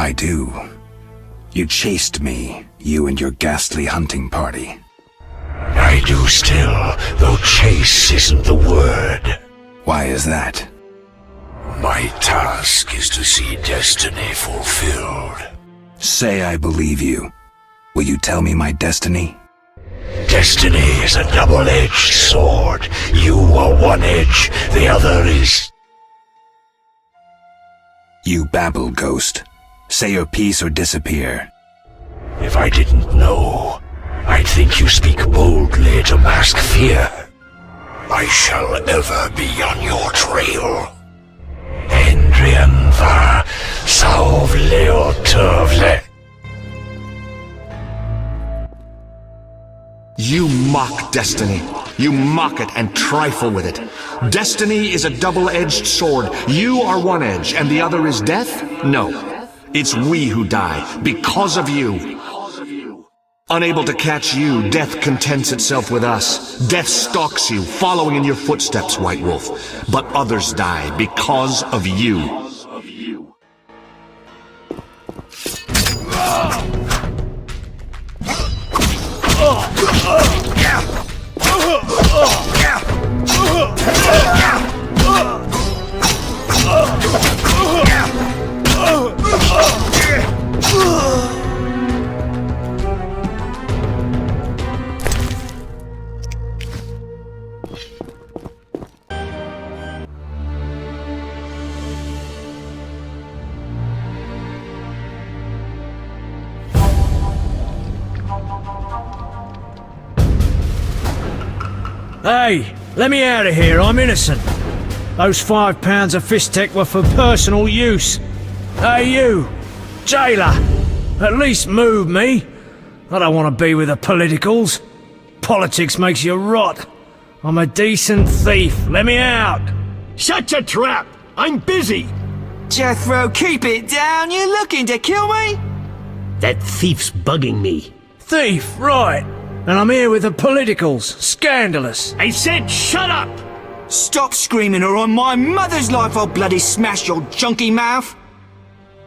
I do. You chased me, you and your ghastly hunting party. I do still, though chase isn't the word. Why is that? My task is to see destiny fulfilled. Say I believe you. Will you tell me my destiny? Destiny is a double-edged sword. You are one edge, the other is... You babble, Ghost. Say your piece or disappear. If I didn't know, I'd think you speak boldly to mask fear. I shall ever be on your trail. Endrian va sauvleotovle. You mock destiny. You mock it and trifle with it. Destiny is a double-edged sword. You are one edge, and the other is death? No. It's we who die, because of you. Unable to catch you, death contents itself with us. Death stalks you, following in your footsteps, White Wolf. But others die because of you. Hey, let me out of here, I'm innocent. Those 5 pounds of fist tech were for personal use. Hey you, jailer, at least move me. I don't want to be with the politicals. Politics makes you rot. I'm a decent thief, let me out. Shut your trap! I'm busy! Jethro, keep it down, you looking to kill me? That thief's bugging me. Thief, right. And I'm here with the politicals. Scandalous. I said shut up! Stop screaming or on my mother's life I'll bloody smash your junky mouth!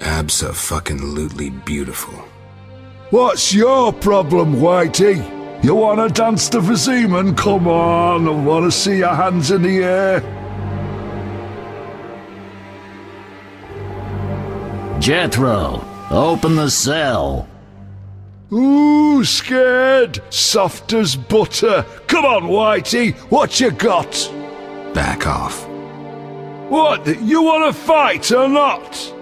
Abso-fucking-lutely beautiful. What's your problem, Whitey? You wanna dance to Viziman? Come on, I wanna see your hands in the air. Jethro, open the cell. Ooh, scared? Soft as butter. Come on, Whitey, what you got? Back off. What, you wanna fight or not?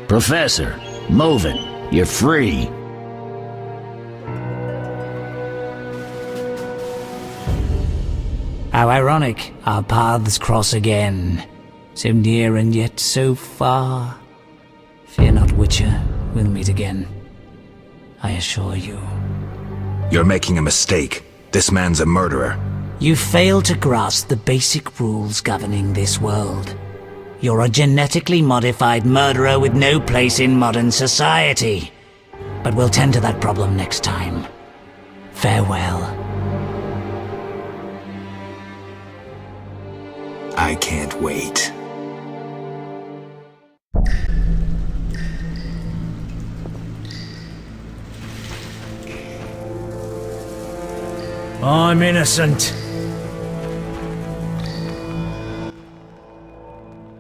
Professor, move it. You're free. How ironic, our paths cross again. So near and yet so far. Fear not, Witcher, we'll meet again. I assure you. You're making a mistake. This man's a murderer. You fail to grasp the basic rules governing this world. You're a genetically modified murderer with no place in modern society. But we'll tend to that problem next time. Farewell. I can't wait. I'm innocent.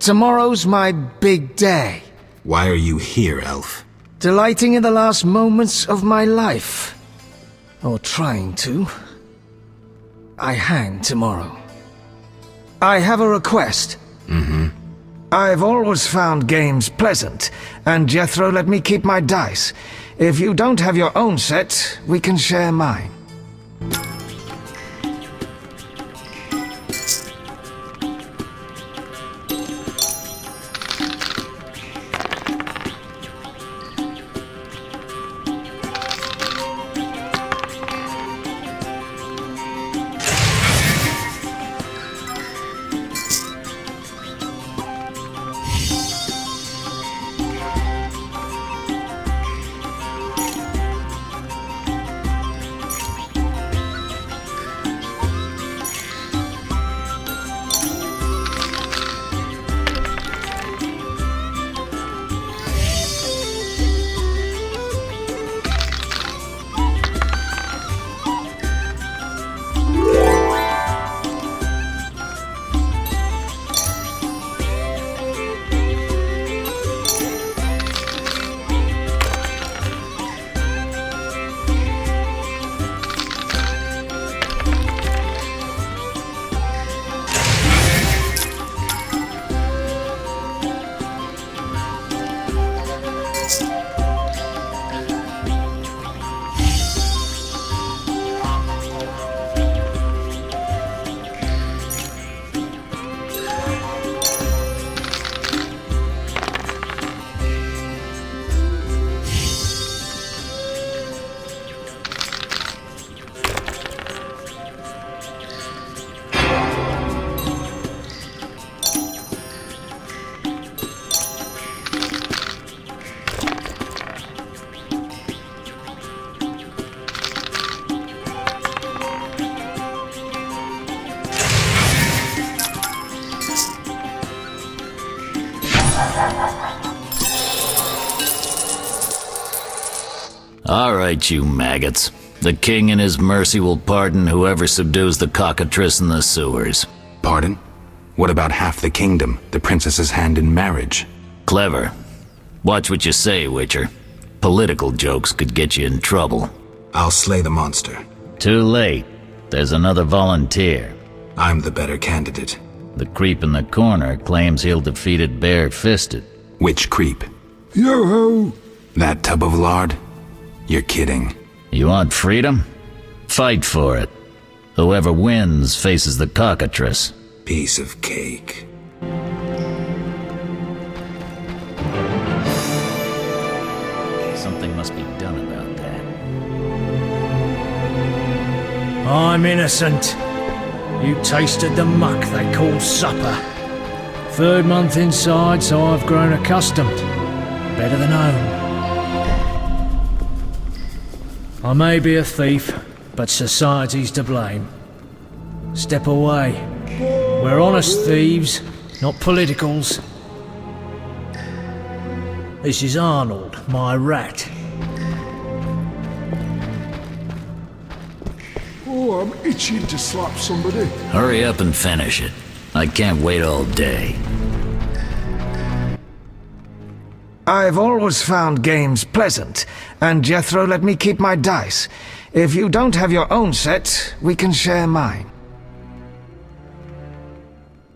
Tomorrow's my big day. Why are you here, Elf? Delighting in the last moments of my life. Or trying to. I hang tomorrow. I have a request. I've always found games pleasant, and Jethro let me keep my dice. If you don't have your own set, we can share mine. All right, you maggots. The king in his mercy will pardon whoever subdues the cockatrice in the sewers. Pardon? What about half the kingdom, the princess's hand in marriage? Clever. Watch what you say, Witcher. Political jokes could get you in trouble. I'll slay the monster. Too late. There's another volunteer. I'm the better candidate. The creep in the corner claims he'll defeat it bare-fisted. Which creep? Yoo-hoo! That tub of lard? You're kidding. You want freedom? Fight for it. Whoever wins faces the cockatrice. Piece of cake. Something must be done about that. I'm innocent. You tasted the muck they call supper. 3rd month inside, so I've grown accustomed. Better than home. I may be a thief, but society's to blame. Step away. We're honest thieves, not politicals. This is Arnold, my rat. Oh, I'm itching to slap somebody. Hurry up and finish it. I can't wait all day. I've always found games pleasant, and Jethro let me keep my dice. If you don't have your own set, we can share mine.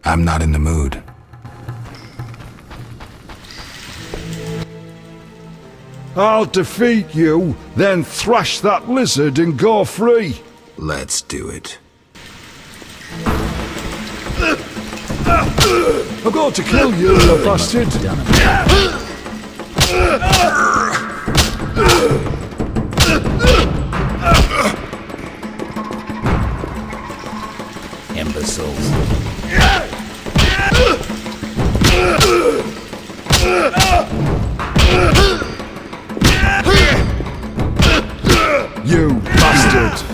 I'm not in the mood. I'll defeat you, then thrash that lizard and go free. Let's do it. I'm going to kill you, you bastard. Imbeciles. You bastard.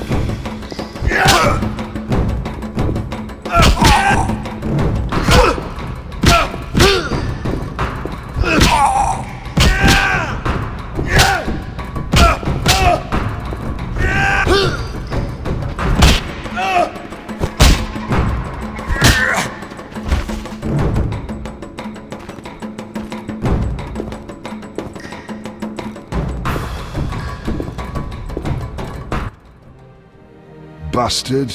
Bastard.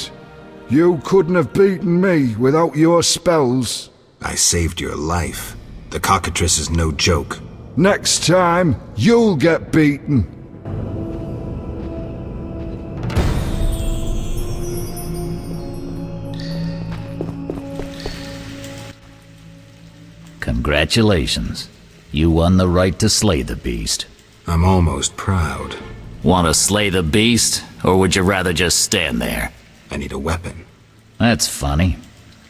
You couldn't have beaten me without your spells. I saved your life. The cockatrice is no joke. Next time, you'll get beaten. Congratulations. You won the right to slay the beast. I'm almost proud. Want to slay the beast, or would you rather just stand there? I need a weapon. That's funny.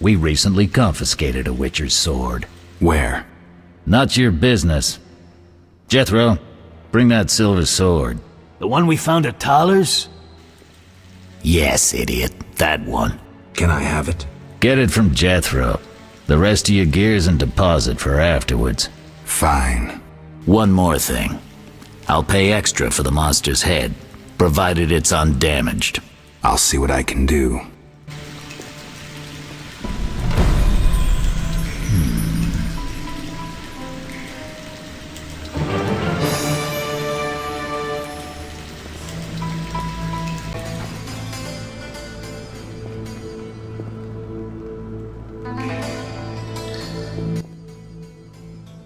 We recently confiscated a Witcher's sword. Where? Not your business. Jethro, bring that silver sword. The one we found at Thaler's? Yes, idiot. That one. Can I have it? Get it from Jethro. The rest of your gear's in deposit for afterwards. Fine. One more thing. I'll pay extra for the monster's head, provided it's undamaged. I'll see what I can do.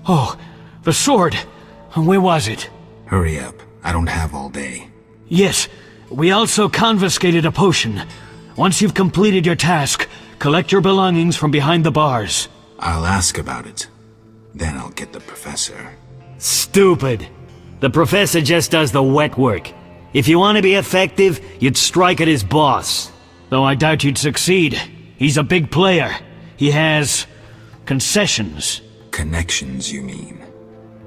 Oh, the sword. Where was it? Hurry up. I don't have all day. Yes, we also confiscated a potion. Once you've completed your task, collect your belongings from behind the bars. I'll ask about it. Then I'll get the professor. Stupid. The professor just does the wet work. If you want to be effective, you'd strike at his boss. Though I doubt you'd succeed. He's a big player. He has concessions. Connections, you mean?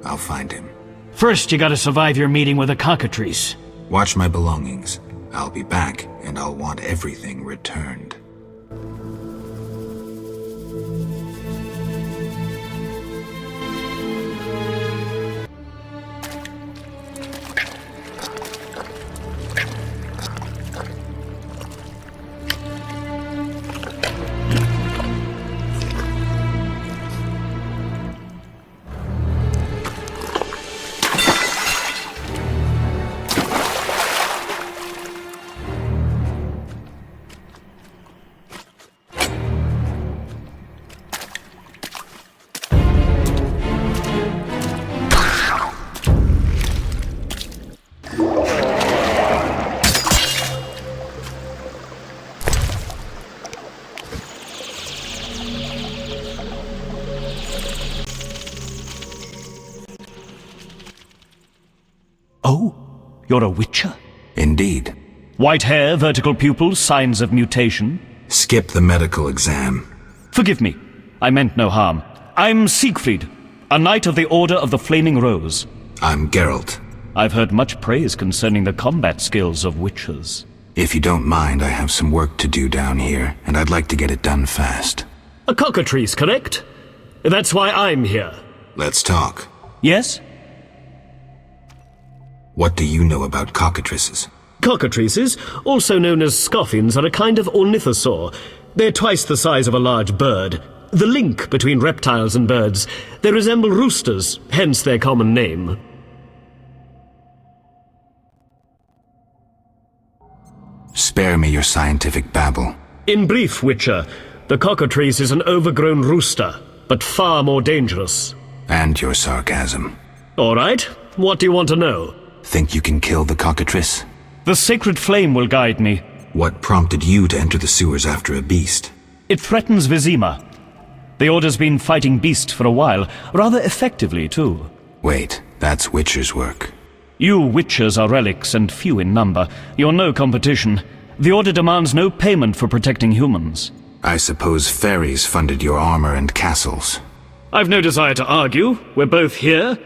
I'll find him. First, you gotta survive your meeting with the cockatrice. Watch my belongings. I'll be back, and I'll want everything returned. You're a witcher? Indeed. White hair, vertical pupils, signs of mutation? Skip the medical exam. Forgive me. I meant no harm. I'm Siegfried, a knight of the Order of the Flaming Rose. I'm Geralt. I've heard much praise concerning the combat skills of witchers. If you don't mind, I have some work to do down here, and I'd like to get it done fast. A cockatrice, correct? That's why I'm here. Let's talk. Yes? What do you know about cockatrices? Cockatrices, also known as scoffins, are a kind of ornithosaur. They're twice the size of a large bird. The link between reptiles and birds. They resemble roosters, hence their common name. Spare me your scientific babble. In brief, Witcher, the cockatrice is an overgrown rooster, but far more dangerous. And your sarcasm. All right, what do you want to know? Think you can kill the cockatrice? The sacred flame will guide me. What prompted you to enter the sewers after a beast? It threatens Vizima. The Order's been fighting beasts for a while, rather effectively, too. Wait, that's Witcher's work. You Witchers are relics and few in number. You're no competition. The Order demands no payment for protecting humans. I suppose fairies funded your armor and castles. I've no desire to argue. We're both here.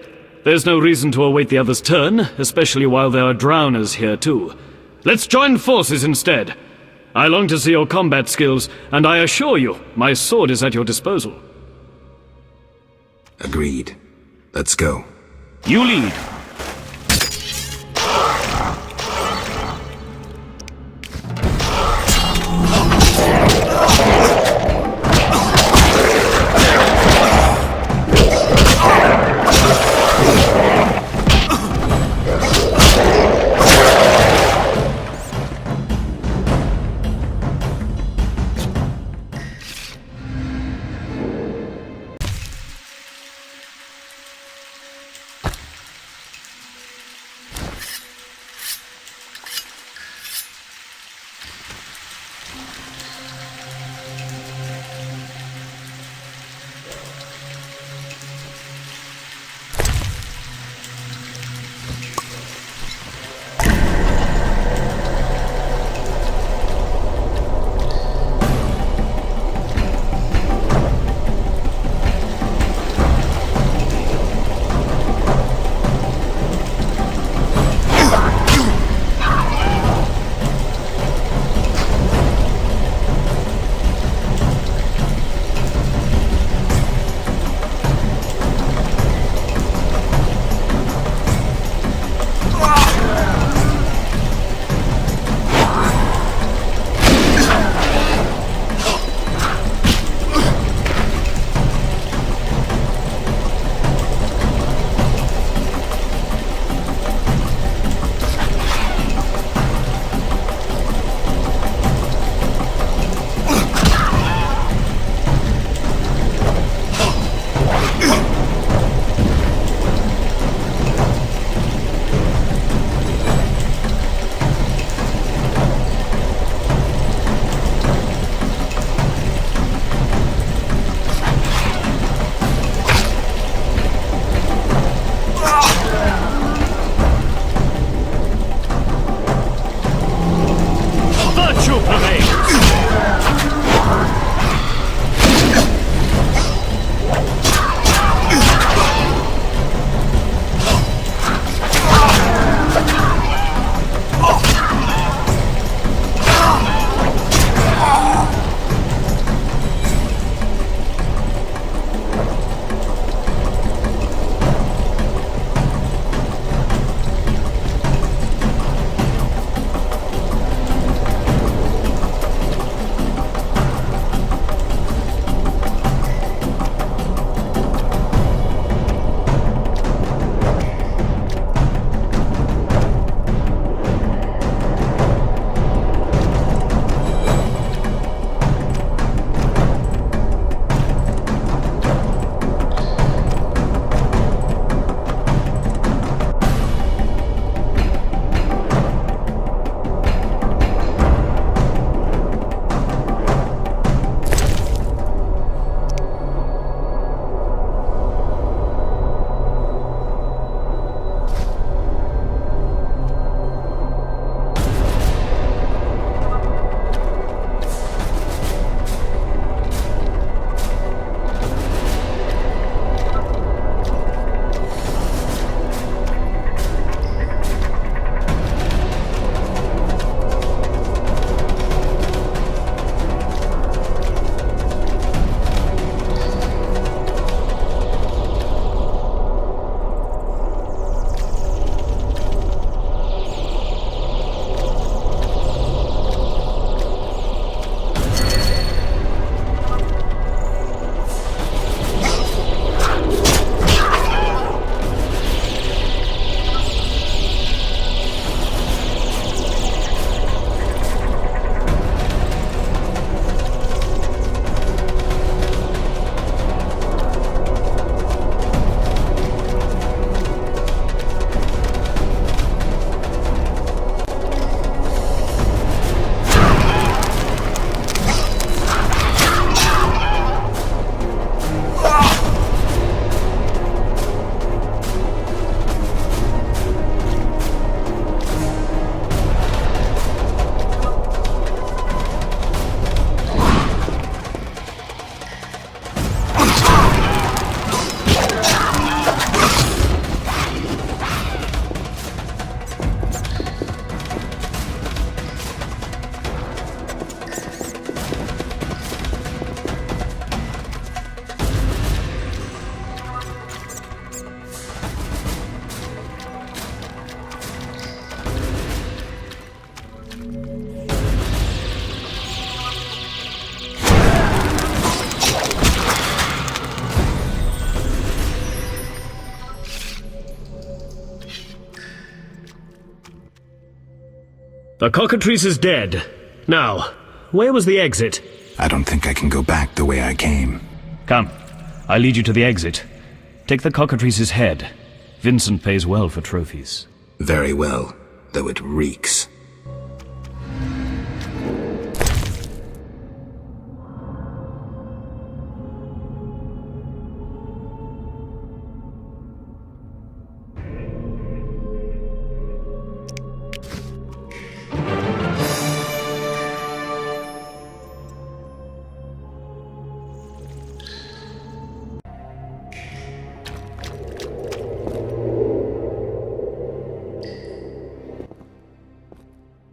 There's no reason to await the other's turn, especially while there are drowners here too. Let's join forces instead. I long to see your combat skills, and I assure you, my sword is at your disposal. Agreed. Let's go. You lead. The cockatrice is dead. Now, where was the exit? I don't think I can go back the way I came. Come, I'll lead you to the exit. Take the cockatrice's head. Vincent pays well for trophies. Very well, though it reeks.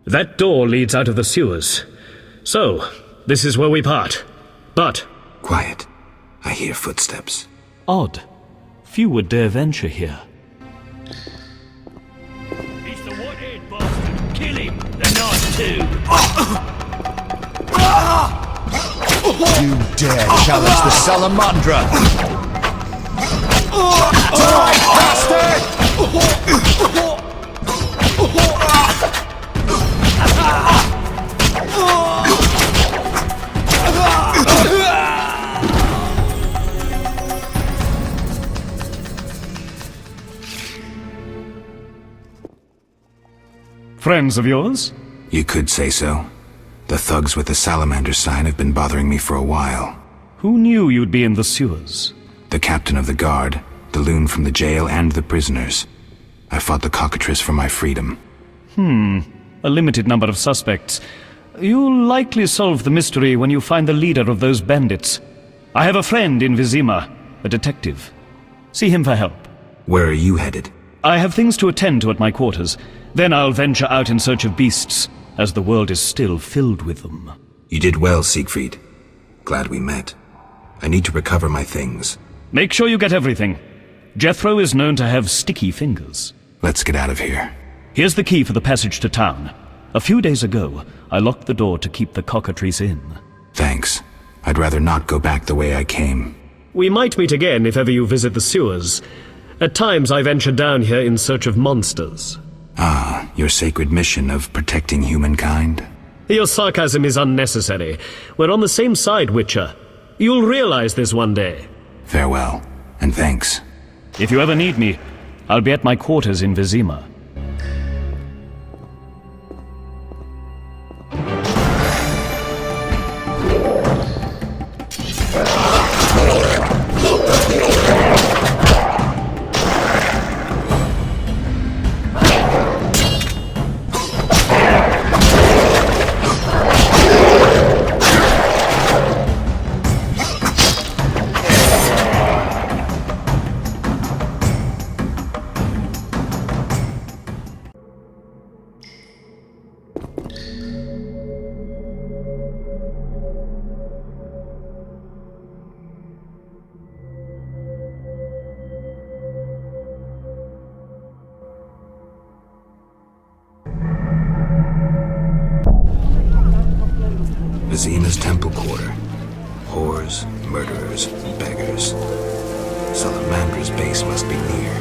That door leads out of the sewers. So, this is where we part. But... Quiet. I hear footsteps. Odd. Few would dare venture here. He's the one-head bastard. Kill him. They're not two. You dare challenge the Salamandra? Die, bastard! Friends of yours? You could say so. The thugs with the salamander sign have been bothering me for a while. Who knew you'd be in the sewers? The captain of the guard, the loon from the jail, and the prisoners. I fought the cockatrice for my freedom. A limited number of suspects. You'll likely solve the mystery when you find the leader of those bandits. I have a friend in Vizima, a detective. See him for help. Where are you headed? I have things to attend to at my quarters. Then I'll venture out in search of beasts, as the world is still filled with them. You did well, Siegfried. Glad we met. I need to recover my things. Make sure you get everything. Jethro is known to have sticky fingers. Let's get out of here. Here's the key for the passage to town. A few days ago, I locked the door to keep the cockatrice in. Thanks. I'd rather not go back the way I came. We might meet again if ever you visit the sewers. At times I venture down here in search of monsters. Ah, your sacred mission of protecting humankind? Your sarcasm is unnecessary. We're on the same side, Witcher. You'll realize this one day. Farewell, and thanks. If you ever need me, I'll be at my quarters in Vizima. Vizima's temple quarter. Whores, murderers, beggars. Salamandra's base must be near.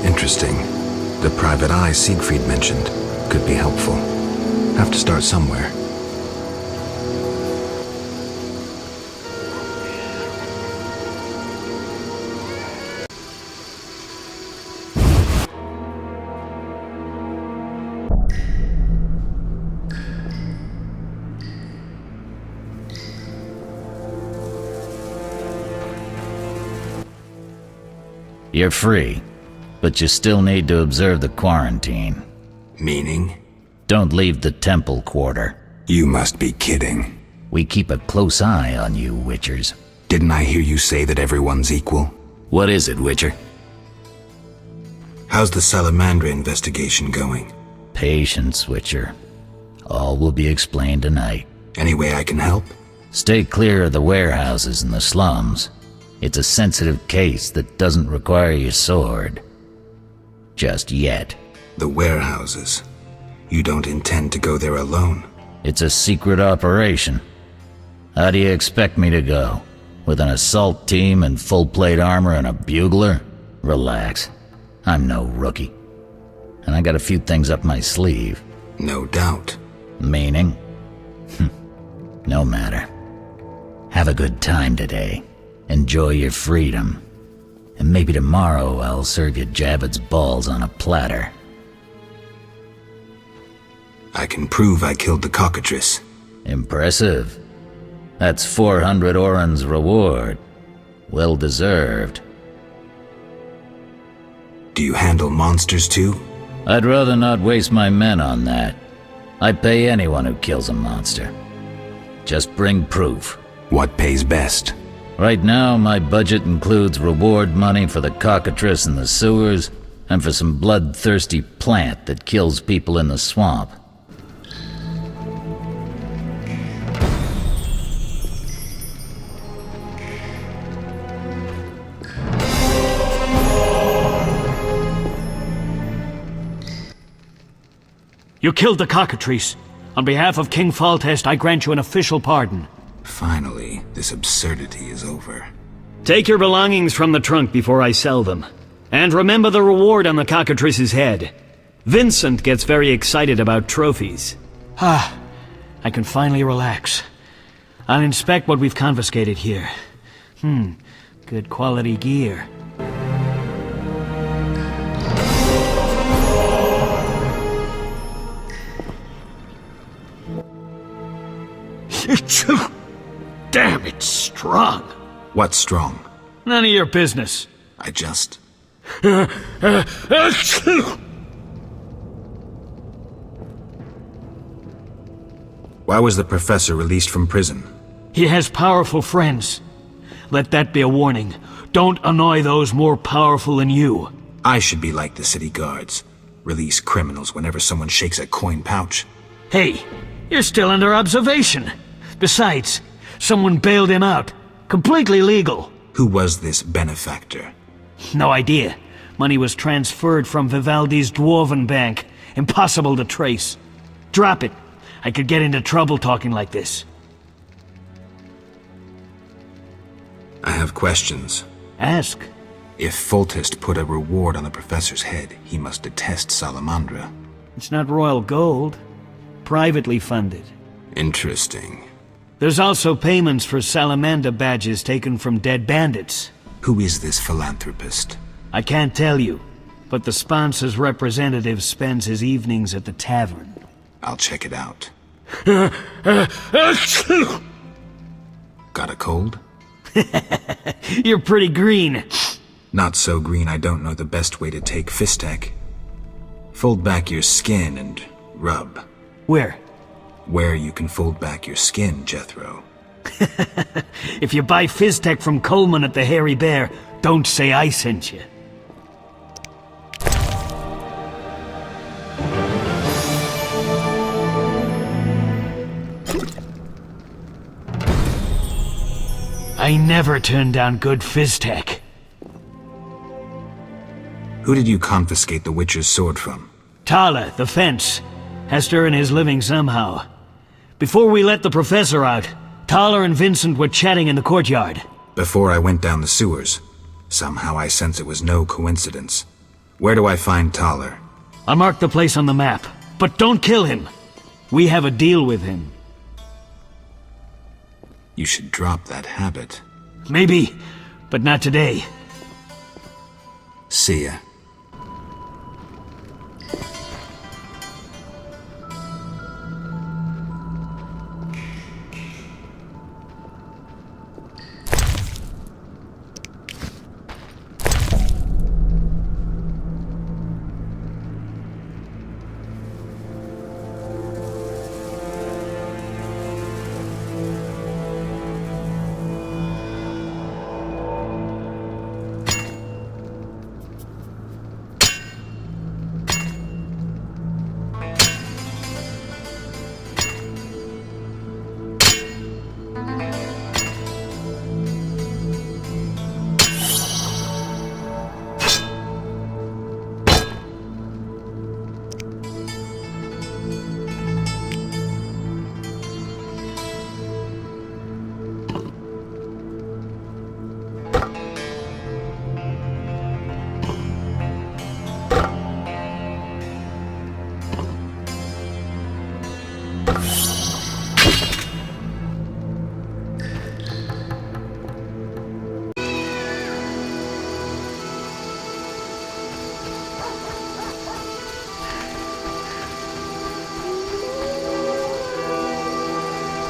Interesting. The private eye Siegfried mentioned could be helpful. Have to start somewhere. You're free, but you still need to observe the quarantine. Meaning? Don't leave the temple quarter. You must be kidding. We keep a close eye on you, Witchers. Didn't I hear you say that everyone's equal? What is it, Witcher? How's the Salamandra investigation going? Patience, Witcher. All will be explained tonight. Any way I can help? Stay clear of the warehouses and the slums. It's a sensitive case that doesn't require your sword. Just yet. The warehouses. You don't intend to go there alone? It's a secret operation. How do you expect me to go? With an assault team and full-plate armor and a bugler? Relax. I'm no rookie. And I got a few things up my sleeve. No doubt. Meaning? No matter. Have a good time today. Enjoy your freedom. And maybe tomorrow I'll serve you Javed's balls on a platter. I can prove I killed the cockatrice. Impressive. That's 400 Oren's reward. Well deserved. Do you handle monsters too? I'd rather not waste my men on that. I pay anyone who kills a monster. Just bring proof. What pays best? Right now, my budget includes reward money for the cockatrice in the sewers, and for some bloodthirsty plant that kills people in the swamp. You killed the cockatrice. On behalf of King Foltest, I grant you an official pardon. Finally, this absurdity is over. Take your belongings from the trunk before I sell them. And remember the reward on the cockatrice's head. Vincent gets very excited about trophies. I can finally relax. I'll inspect what we've confiscated here. Good quality gear. Damn, it's strong. What's strong? None of your business. I just... Why was the professor released from prison? He has powerful friends. Let that be a warning. Don't annoy those more powerful than you. I should be like the city guards. Release criminals whenever someone shakes a coin pouch. Hey, you're still under observation. Besides, someone bailed him out. Completely legal. Who was this benefactor? No idea. Money was transferred from Vivaldi's Dwarven Bank. Impossible to trace. Drop it. I could get into trouble talking like this. I have questions. Ask. If Foltest put a reward on the professor's head, he must detest Salamandra. It's not royal gold. Privately funded. Interesting. There's also payments for Salamander badges taken from dead bandits. Who is this philanthropist? I can't tell you, but the sponsor's representative spends his evenings at the tavern. I'll check it out. Got a cold? You're pretty green. Not so green I don't know the best way to take Fistek. Fold back your skin and rub. Where? Where you can fold back your skin, Jethro. If you buy Fizztech from Coleman at the Hairy Bear, don't say I sent you. I never turn down good Fizztech. Who did you confiscate the Witcher's sword from? Tala, the fence. Has to earn his living somehow. Before we let the professor out, Tala and Vincent were chatting in the courtyard. Before I went down the sewers. Somehow I sense it was no coincidence. Where do I find Thaler? I'll mark the place on the map, but don't kill him. We have a deal with him. You should drop that habit. Maybe, but not today. See ya.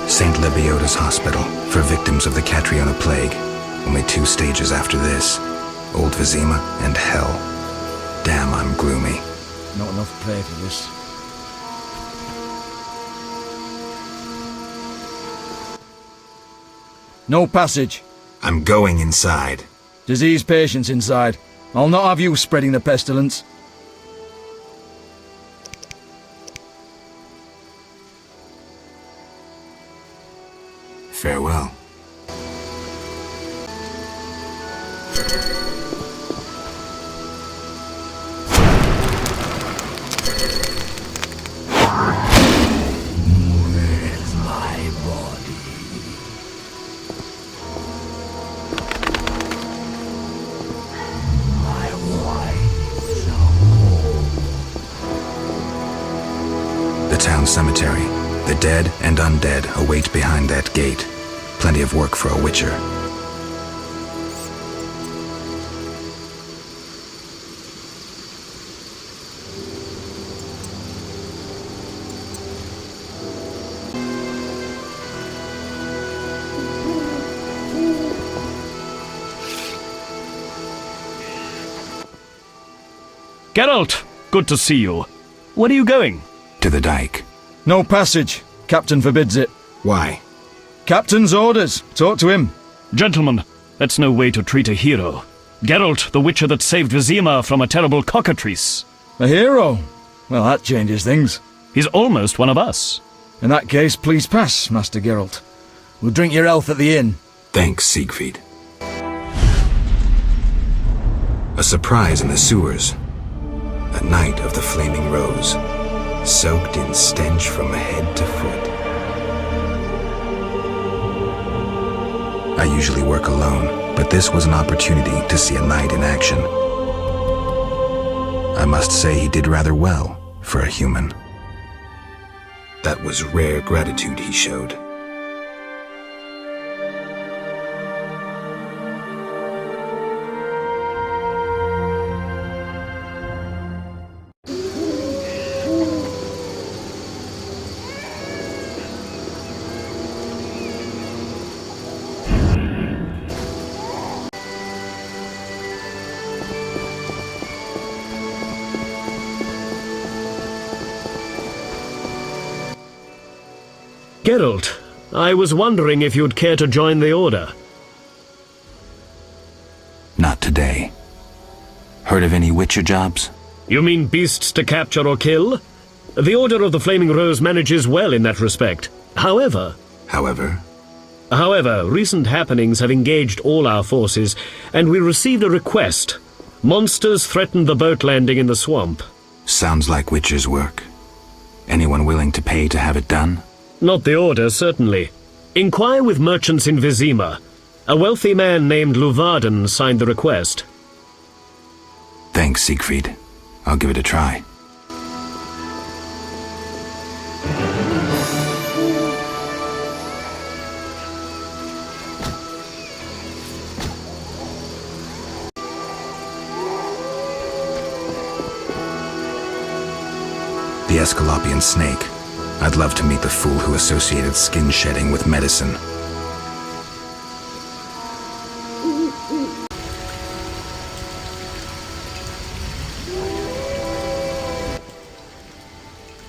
St. Lebioda's hospital for victims of the Catriona plague. Only 2 stages after this. Old Vizima and hell. Damn, I'm gloomy. Not enough pay for this. No passage. I'm going inside. Disease patients inside. I'll not have you spreading the pestilence. Farewell. Where's my body? My wife's home. The town cemetery. The dead and undead await behind that gate. Plenty of work for a witcher. Geralt, good to see you. Where are you going? To the dike. No passage. Captain forbids it. Why? Captain's orders. Talk to him. Gentlemen, that's no way to treat a hero. Geralt, the witcher that saved Vizima from a terrible cockatrice. A hero? Well, that changes things. He's almost one of us. In that case, please pass, Master Geralt. We'll drink your health at the inn. Thanks, Siegfried. A surprise in the sewers. A night of the Flaming Rose, soaked in stench from head to foot. I usually work alone, but this was an opportunity to see a knight in action. I must say he did rather well for a human. That was rare gratitude he showed. Geralt, I was wondering if you'd care to join the Order. Not today. Heard of any witcher jobs? You mean beasts to capture or kill? The Order of the Flaming Rose manages well in that respect. However, recent happenings have engaged all our forces, and we received a request. Monsters threatened the boat landing in the swamp. Sounds like witcher's work. Anyone willing to pay to have it done? Not the Order, certainly. Inquire with merchants in Vizima. A wealthy man named Luvarden signed the request. Thanks, Siegfried. I'll give it a try. The Escalopian snake. I'd love to meet the fool who associated skin shedding with medicine.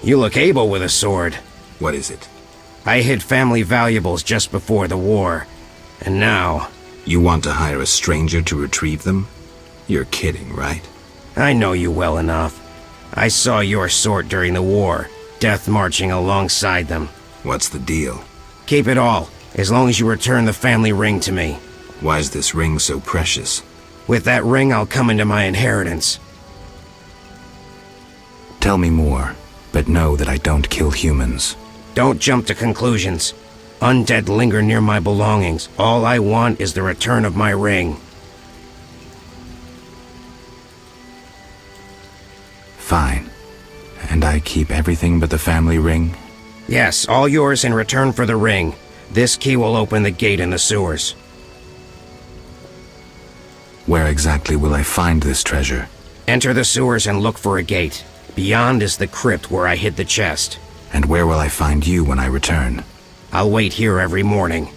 You look able with a sword. What is it? I hid family valuables just before the war. And now... You want to hire a stranger to retrieve them? You're kidding, right? I know you well enough. I saw your sort during the war, death marching alongside them. What's the deal? Keep it all, as long as you return the family ring to me. Why's this ring so precious? With that ring, I'll come into my inheritance. Tell me more, but know that I don't kill humans. Don't jump to conclusions. Undead linger near my belongings. All I want is the return of my ring. Fine. And I keep everything but the family ring? Yes, all yours in return for the ring. This key will open the gate in the sewers. Where exactly will I find this treasure? Enter the sewers and look for a gate. Beyond is the crypt where I hid the chest. And where will I find you when I return? I'll wait here every morning.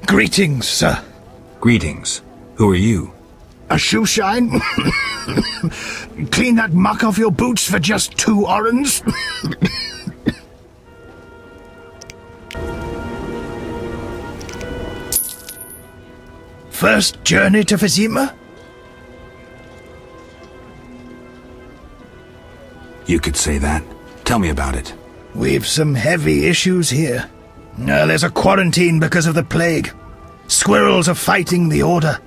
Greetings, sir. Greetings. Who are you? A shoe shine? Clean that muck off your boots for just 2 orens? First journey to Vizima? You could say that. Tell me about it. We've some heavy issues here. There's a quarantine because of the plague. Squirrels are fighting the Order.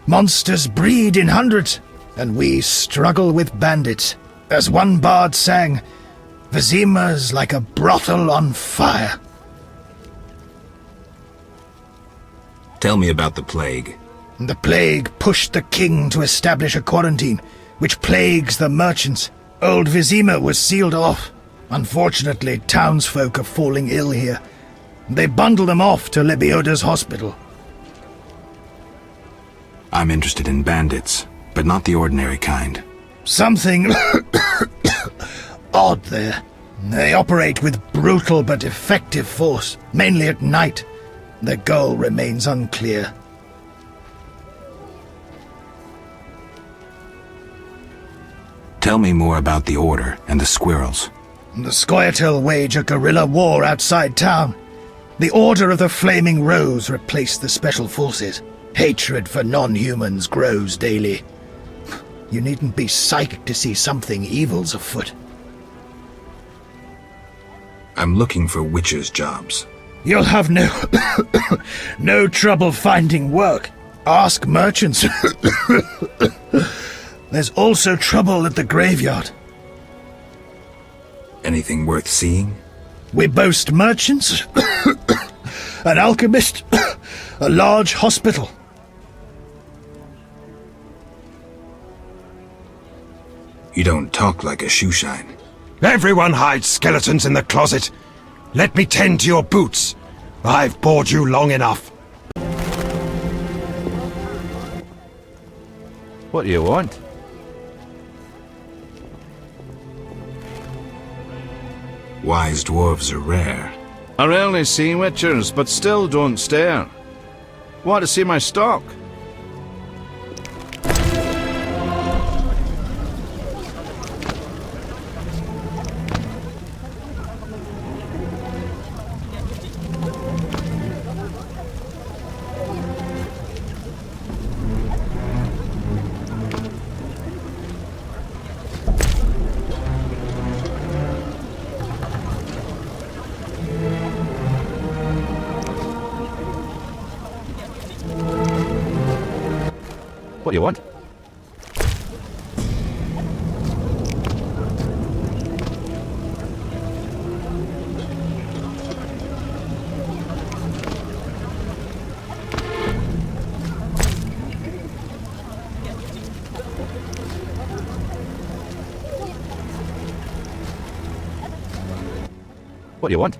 Monsters breed in hundreds, and we struggle with bandits. As one bard sang, Vizima's like a brothel on fire. Tell me about the plague. The plague pushed the king to establish a quarantine, which plagues the merchants. Old Vizima was sealed off. Unfortunately, townsfolk are falling ill here. They bundle them off to Lebioda's hospital. I'm interested in bandits, but not the ordinary kind. Something odd there. They operate with brutal but effective force, mainly at night. Their goal remains unclear. Tell me more about the Order and the squirrels. The Scoia'tael wage a guerrilla war outside town. The Order of the Flaming Rose replaced the Special Forces. Hatred for non-humans grows daily. You needn't be psychic to see something evil's afoot. I'm looking for witches' jobs. You'll have no trouble finding work. Ask merchants. There's also trouble at the graveyard. Anything worth seeing? We boast merchants, an alchemist, a large hospital. You don't talk like a shoeshine. Everyone hides skeletons in the closet. Let me tend to your boots. I've bored you long enough. What do you want? Wise dwarves are rare. I rarely see witchers, but still don't stare. Want to see my stock? What do you want? What do you want?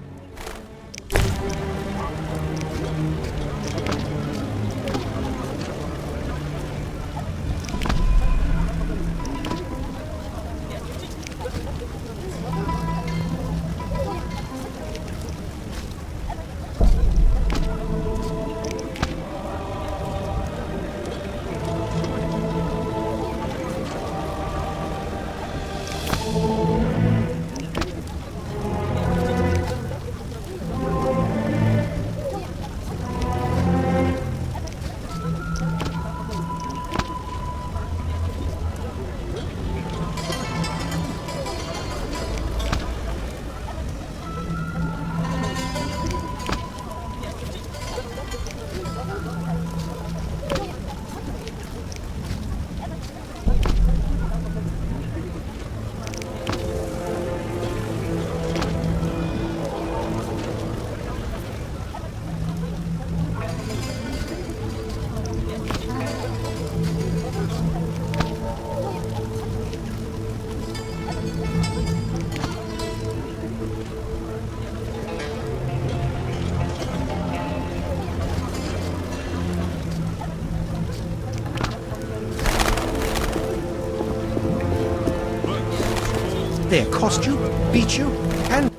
They accost you, beat you, and...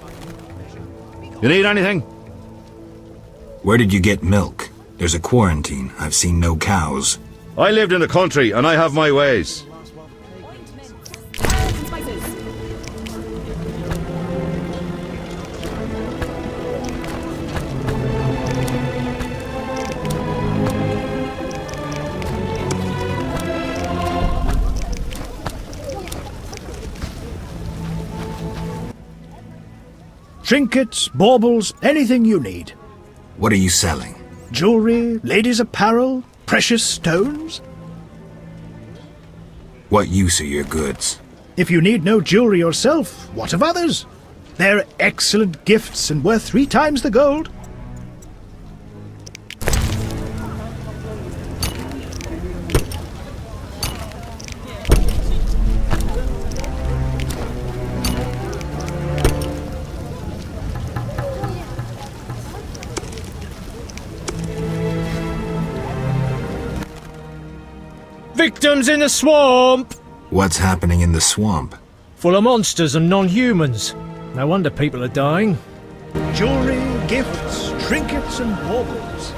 You need anything? Where did you get milk? There's a quarantine. I've seen no cows. I lived in the country, and I have my ways. Trinkets, baubles, anything you need. What are you selling? Jewelry, ladies' apparel, precious stones. What use are your goods? If you need no jewelry yourself, what of others? They're excellent gifts and worth 3 times the gold. Victims in the swamp! What's happening in the swamp? Full of monsters and non-humans. No wonder people are dying. Jewelry, gifts, trinkets and baubles.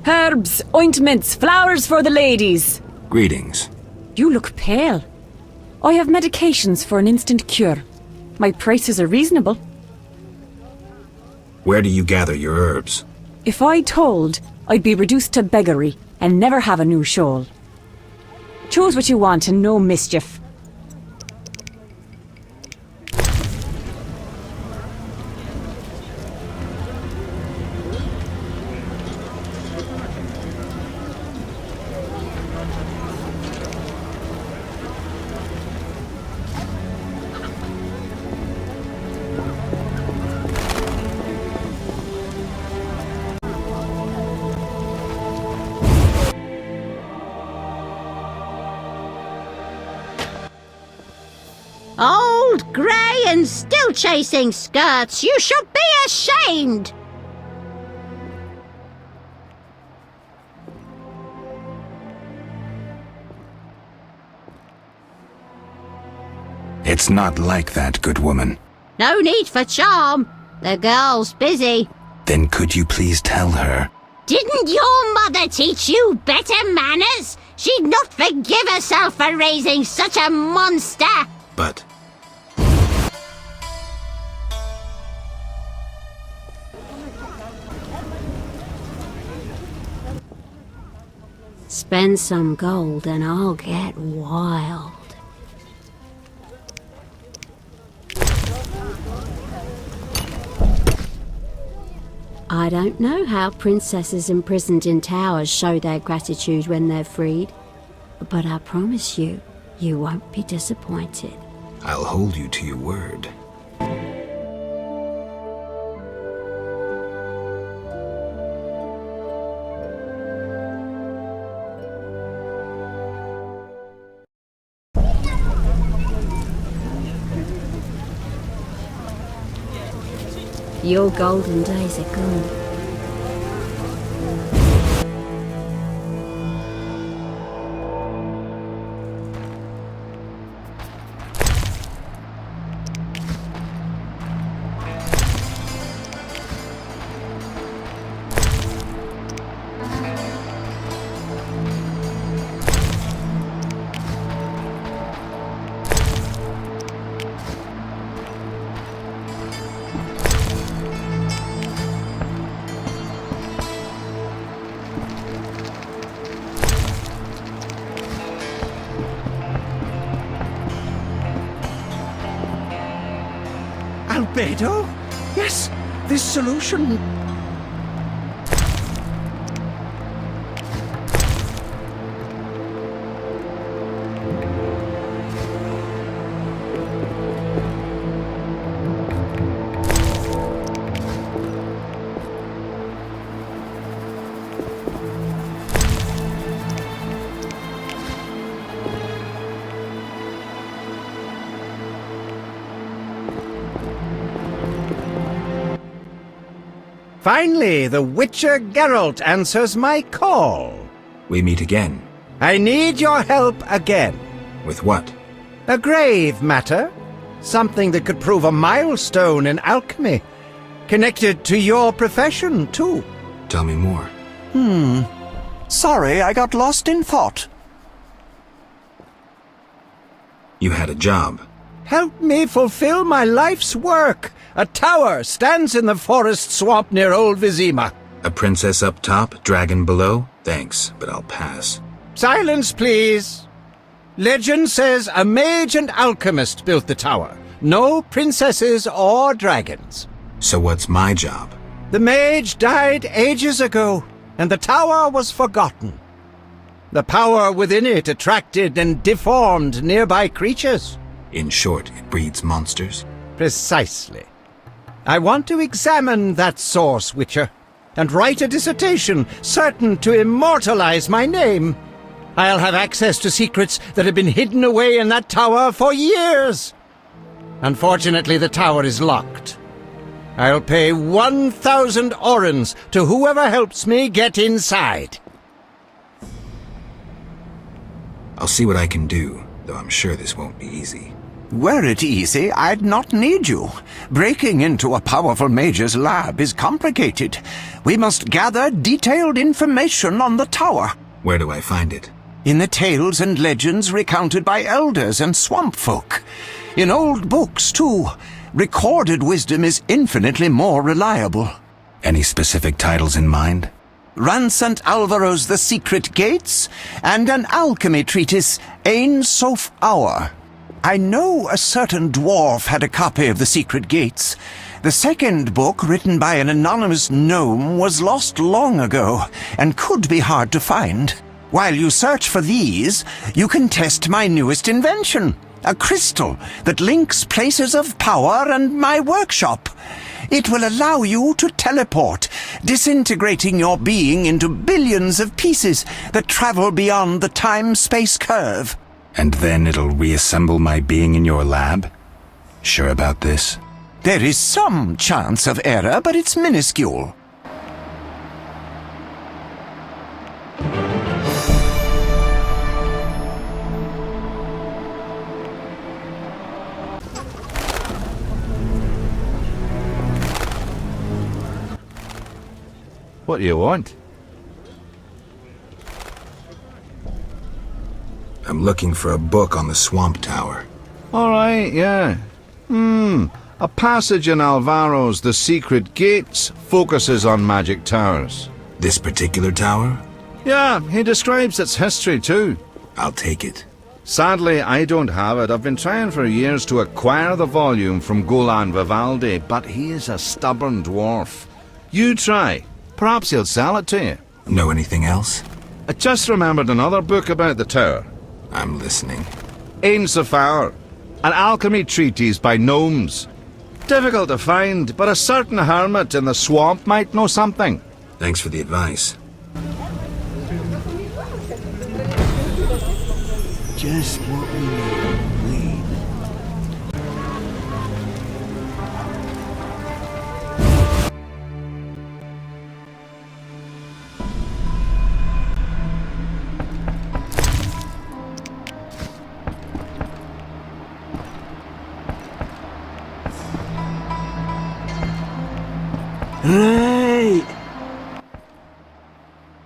Herbs, ointments, flowers for the ladies. Greetings. You look pale. I have medications for an instant cure. My prices are reasonable. Where do you gather your herbs? If I told, I'd be reduced to beggary and never have a new shawl. Choose what you want and no mischief. Old, grey and still chasing skirts, you should be ashamed! It's not like that, good woman. No need for charm. The girl's busy. Then could you please tell her? Didn't your mother teach you better manners? She'd not forgive herself for raising such a monster. But... Spend some gold and I'll get wild. I don't know how princesses imprisoned in towers show their gratitude when they're freed, but I promise you, you won't be disappointed. I'll hold you to your word. Your golden days are gone. Albedo? Yes, this solution... Finally, the Witcher Geralt answers my call. We meet again. I need your help again. With what? A grave matter. Something that could prove a milestone in alchemy. Connected to your profession, too. Tell me more. Sorry, I got lost in thought. You had a job. Help me fulfill my life's work. A tower stands in the forest swamp near Old Vizima. A princess up top, dragon below? Thanks, but I'll pass. Silence, please. Legend says a mage and alchemist built the tower. No princesses or dragons. So what's my job? The mage died ages ago, and the tower was forgotten. The power within it attracted and deformed nearby creatures. In short, it breeds monsters? Precisely. I want to examine that source, Witcher, and write a dissertation certain to immortalize my name. I'll have access to secrets that have been hidden away in that tower for years. Unfortunately, the tower is locked. I'll pay 1,000 orens to whoever helps me get inside. I'll see what I can do, though I'm sure this won't be easy. Were it easy, I'd not need you. Breaking into a powerful mage's lab is complicated. We must gather detailed information on the tower. Where do I find it? In the tales and legends recounted by elders and swamp folk. In old books, too. Recorded wisdom is infinitely more reliable. Any specific titles in mind? Ransant Alvaro's The Secret Gates, and an alchemy treatise, Ain Soph Hour. I know a certain dwarf had a copy of The Secret Gates. The second book, written by an anonymous gnome, was lost long ago, and could be hard to find. While you search for these, you can test my newest invention, a crystal that links places of power and my workshop. It will allow you to teleport, disintegrating your being into billions of pieces that travel beyond the time-space curve. And then it'll reassemble my being in your lab? Sure about this? There is some chance of error, but it's minuscule. What do you want? I'm looking for a book on the Swamp Tower. All right, yeah. A passage in Alvaro's The Secret Gates focuses on magic towers. This particular tower? Yeah, he describes its history too. I'll take it. Sadly, I don't have it. I've been trying for years to acquire the volume from Golan Vivaldi, but he is a stubborn dwarf. You try. Perhaps he'll sell it to you. Know anything else? I just remembered another book about the tower. I'm listening. Ain Soph Hour, an alchemy treatise by gnomes. Difficult to find, but a certain hermit in the swamp might know something. Thanks for the advice. Just what we need. Right.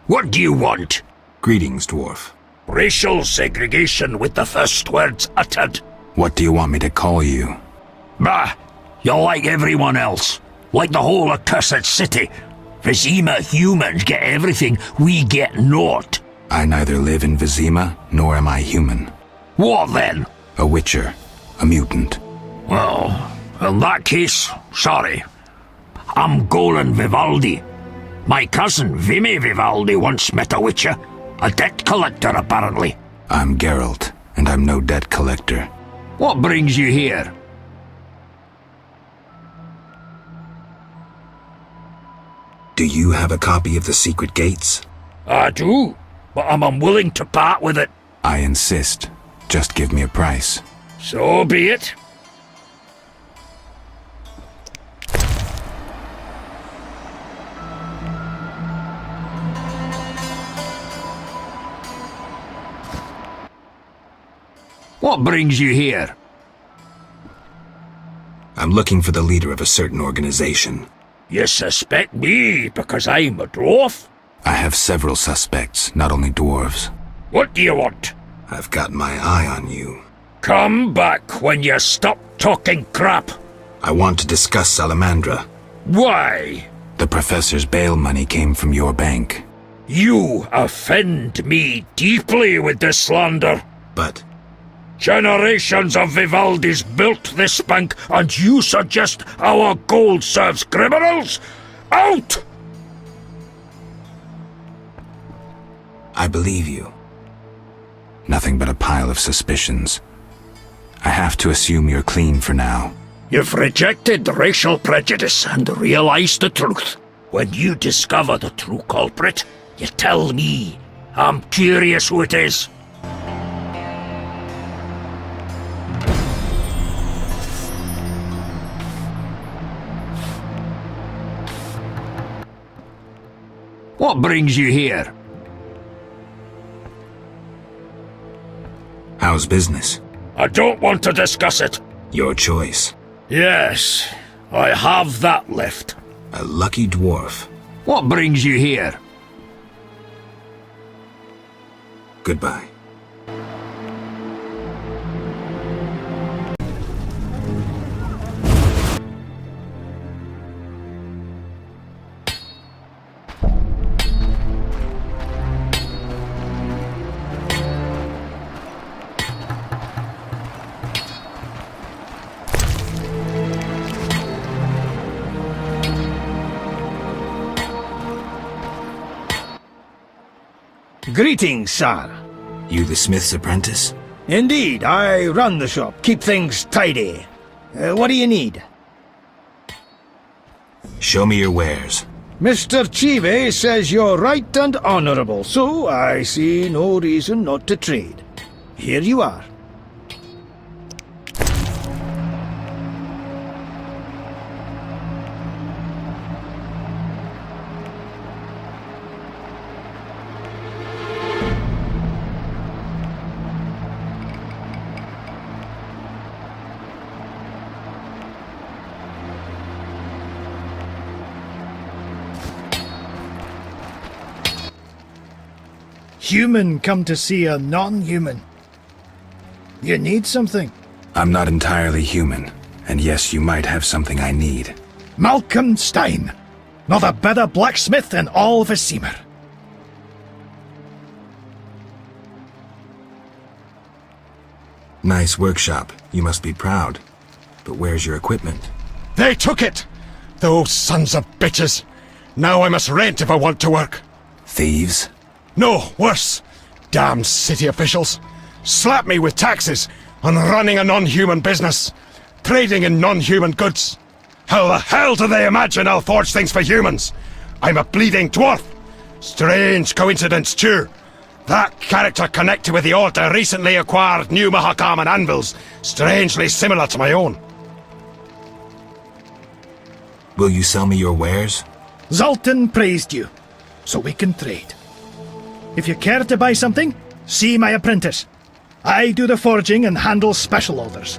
What do you want? Greetings, dwarf. Racial segregation with the first words uttered. What do you want me to call you? Bah! You're like everyone else. Like the whole accursed city. Vizima humans get everything, we get naught. I neither live in Vizima, nor am I human. What then? A witcher. A mutant. Well, in that case, sorry. I'm Golan Vivaldi. My cousin Vimy Vivaldi once met a witcher. A debt collector, apparently. I'm Geralt, and I'm no debt collector. What brings you here? Do you have a copy of The Secret Gates? I do, but I'm unwilling to part with it. I insist. Just give me a price. So be it. What brings you here? I'm looking for the leader of a certain organization. You suspect me because I'm a dwarf? I have several suspects, not only dwarves. What do you want? I've got my eye on you. Come back when you stop talking crap. I want to discuss Salamandra. Why? The professor's bail money came from your bank. You offend me deeply with this slander. But generations of Vivaldis built this bank, and you suggest our gold serves criminals? Out! I believe you. Nothing but a pile of suspicions. I have to assume you're clean for now. You've rejected racial prejudice and realized the truth. When you discover the true culprit, you tell me. I'm curious who it is. What brings you here? How's business? I don't want to discuss it. Your choice. Yes, I have that left. A lucky dwarf. What brings you here? Goodbye. Greetings, sir. You the smith's apprentice? Indeed, I run the shop, keep things tidy. What do you need? Show me your wares. Mr. Chive says you're right and honorable, so I see no reason not to trade. Here you are. Human come to see a non-human. You need something. I'm not entirely human, and yes, you might have something I need. Malcolm Stein, not a better blacksmith in all Vizima. Nice workshop. You must be proud. But where's your equipment? They took it! Those sons of bitches! Now I must rent if I want to work. Thieves? No, worse. Damn city officials. Slap me with taxes on running a non-human business. Trading in non-human goods. How the hell do they imagine I'll forge things for humans? I'm a bleeding dwarf. Strange coincidence, too. That character connected with the Order recently acquired new Mahakaman anvils, strangely similar to my own. Will you sell me your wares? Zoltan praised you, so we can trade. If you care to buy something, see my apprentice. I do the forging and handle special orders.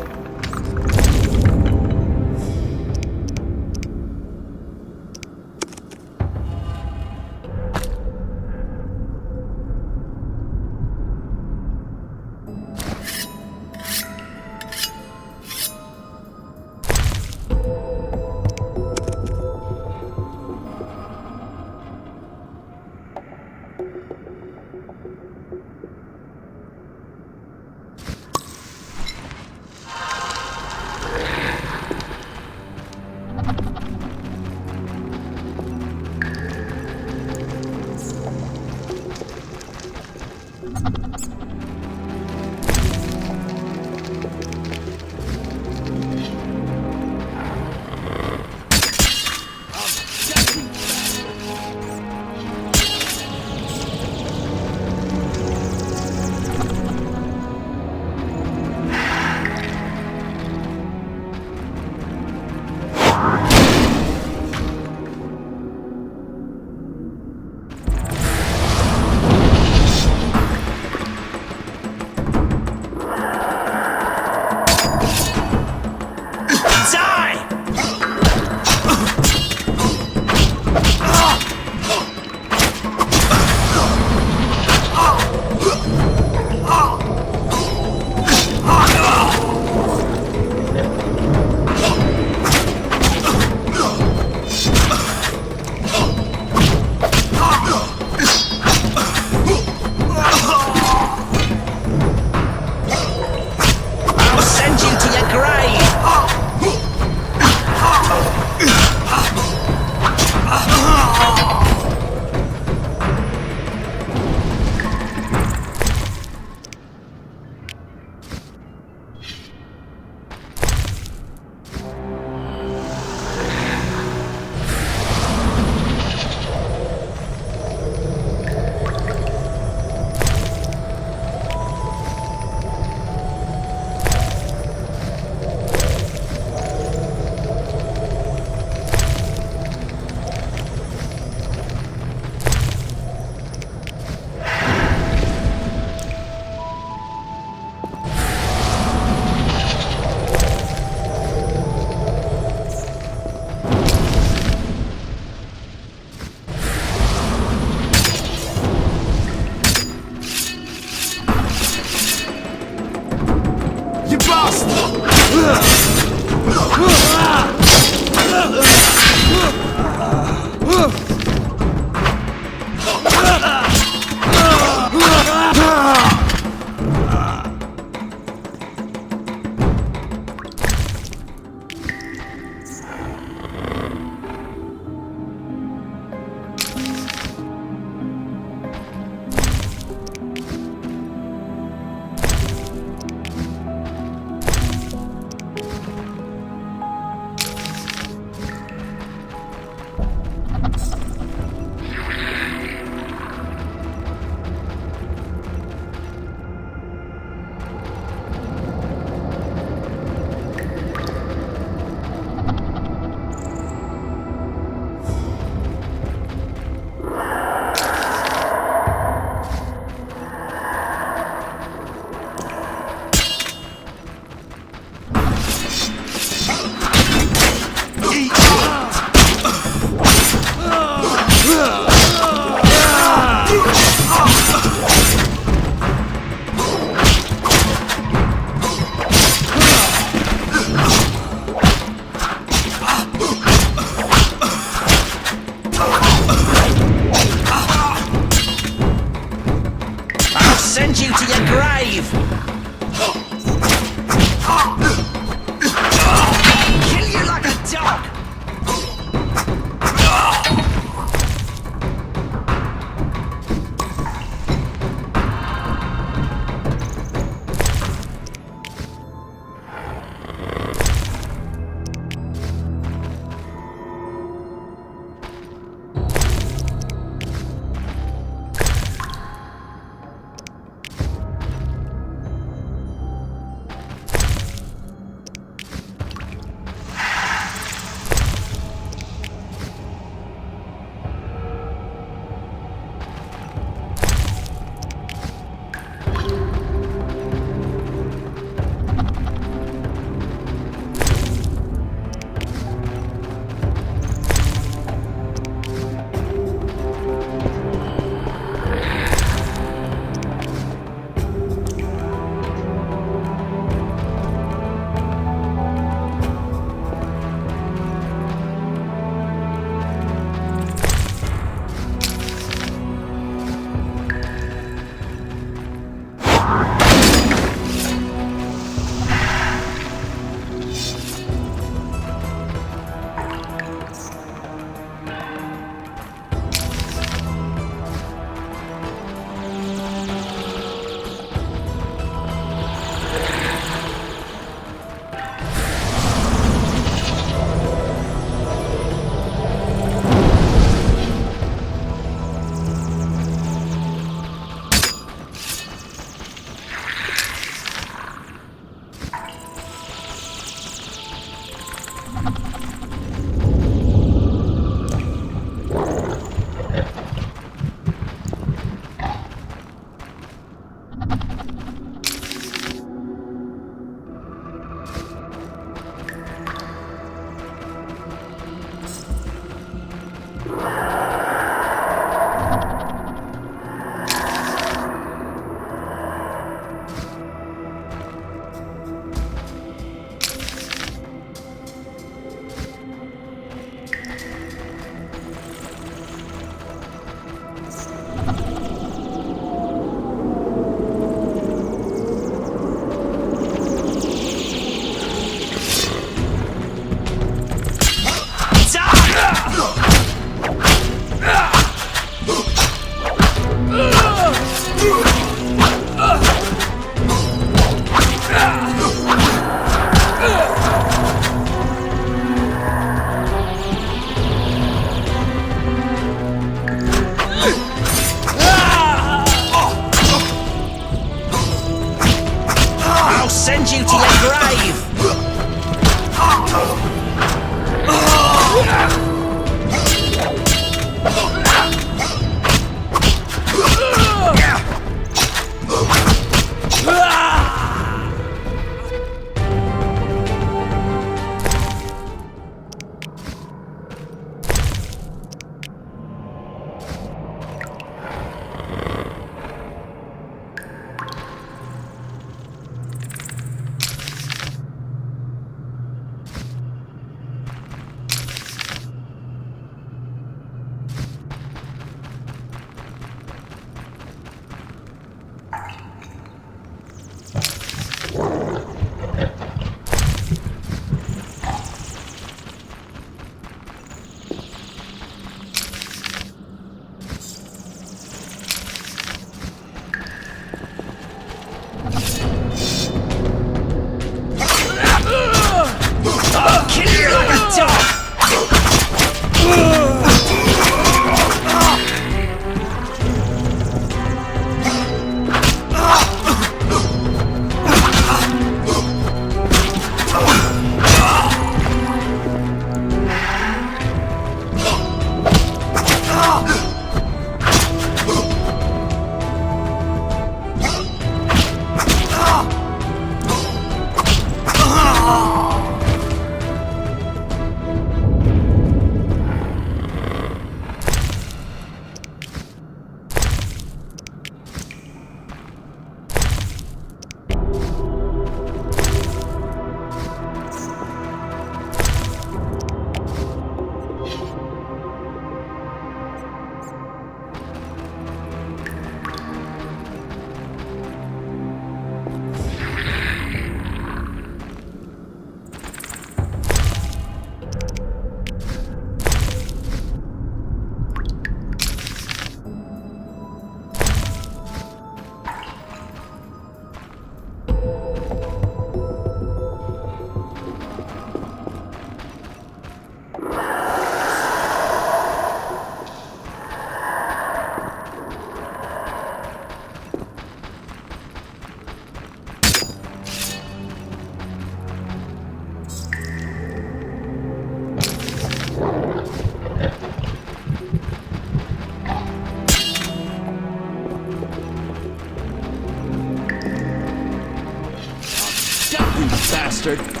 bastard!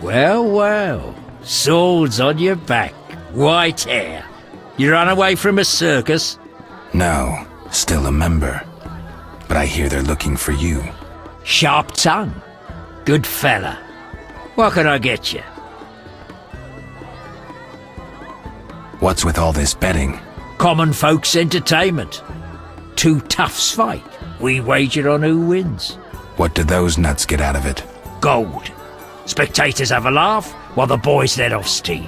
Well, well. Swords on your back. White hair. You run away from a circus? No, still a member. But I hear they're looking for you. Sharp tongue. Good fella. What can I get you? What's with all this betting? Common folks' entertainment. Two toughs fight. We wager on who wins. What do those nuts get out of it? Gold. Spectators have a laugh while the boys let off steam.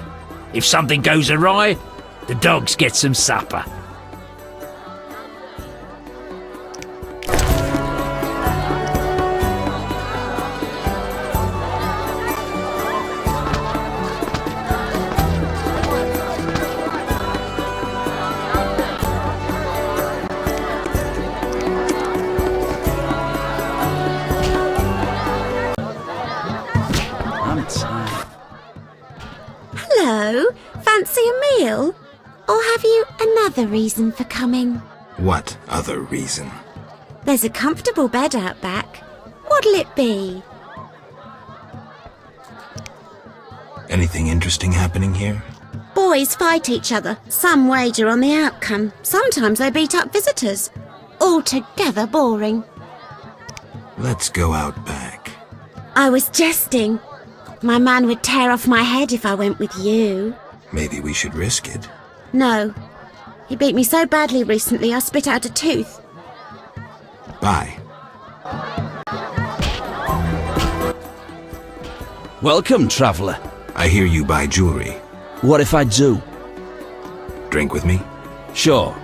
If something goes awry, the dogs get some supper. Hello, fancy a meal? Or have you another reason for coming? What other reason? There's a comfortable bed out back. What'll it be? Anything interesting happening here? Boys fight each other. Some wager on the outcome. Sometimes they beat up visitors. Altogether boring. Let's go out back. I was jesting. My man would tear off my head if I went with you. Maybe we should risk it. No. He beat me so badly recently I spit out a tooth. Bye. Welcome, traveller. I hear you buy jewelry. What if I do? Drink with me? Sure.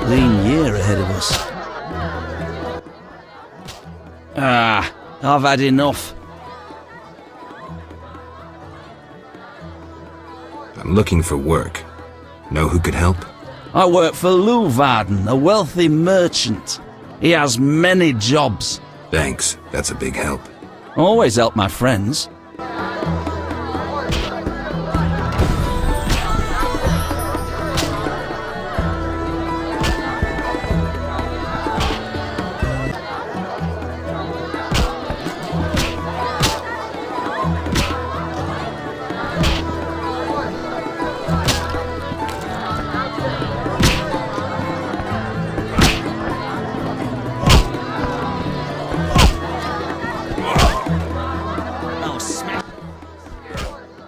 Lean year ahead of us. I've had enough. I'm looking for work. Know who could help? I work for Leuwarden, a wealthy merchant. He has many jobs. Thanks, that's a big help. Always help my friends.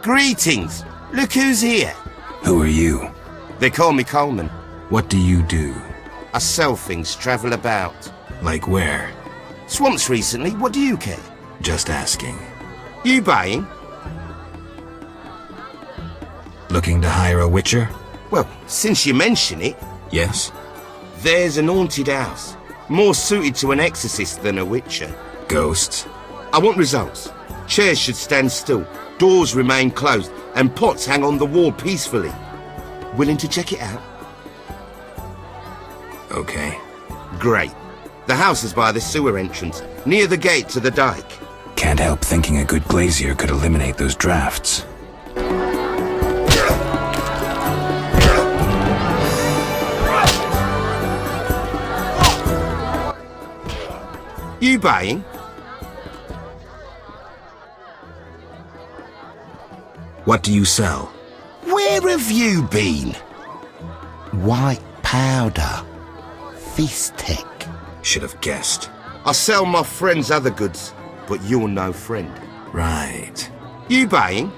Greetings! Look who's here. Who are you? They call me Coleman. What do you do? I sell things, travel about. Like where? Swamps recently, what do you care? Just asking. You buying? Looking to hire a witcher? Well, since you mention it... Yes? There's an haunted house. More suited to an exorcist than a witcher. Ghosts? I want results. Chairs should stand still. Doors remain closed, and pots hang on the wall peacefully. Willing to check it out? Okay. Great. The house is by the sewer entrance, near the gate to the dike. Can't help thinking a good glazier could eliminate those drafts. You buying? What do you sell? Where have you been? White powder. Feast tech. Should have guessed. I sell my friend's other goods, but you're no friend. Right. You buying?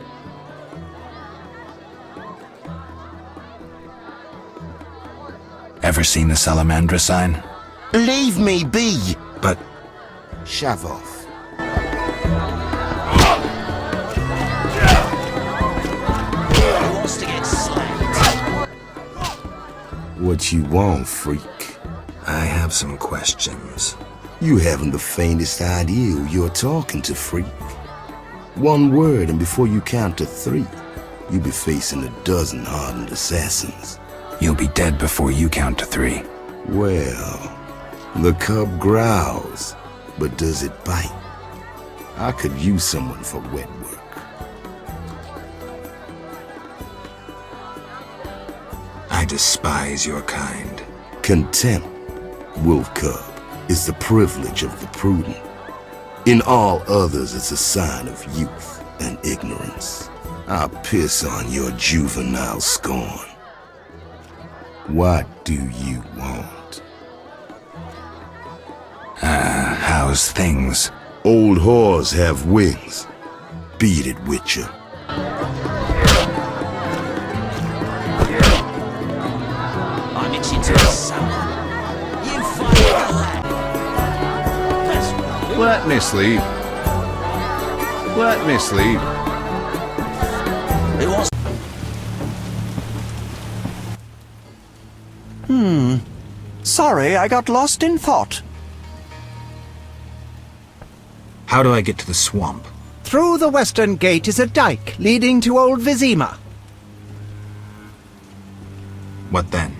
Ever seen the Salamandra sign? Leave me be. But... Shove off. What you want, freak? I have some questions. You haven't the faintest idea who you're talking to, freak. One word, and before you count to 3, you'll be facing a dozen hardened assassins. You'll be dead before you count to 3. Well, the cub growls, but does it bite? I could use someone for wet work. I despise your kind. Contempt, wolf cub, is the privilege of the prudent. In all others, it's a sign of youth and ignorance. I'll piss on your juvenile scorn. What do you want? How's things? Old whores have wings. Beat it, Witcher. I'm itching to someone. You find the lad. Let me sleep. Let me sleep. It was. Sorry, I got lost in thought. How do I get to the swamp? Through the western gate is a dike leading to Old Vizima. What then?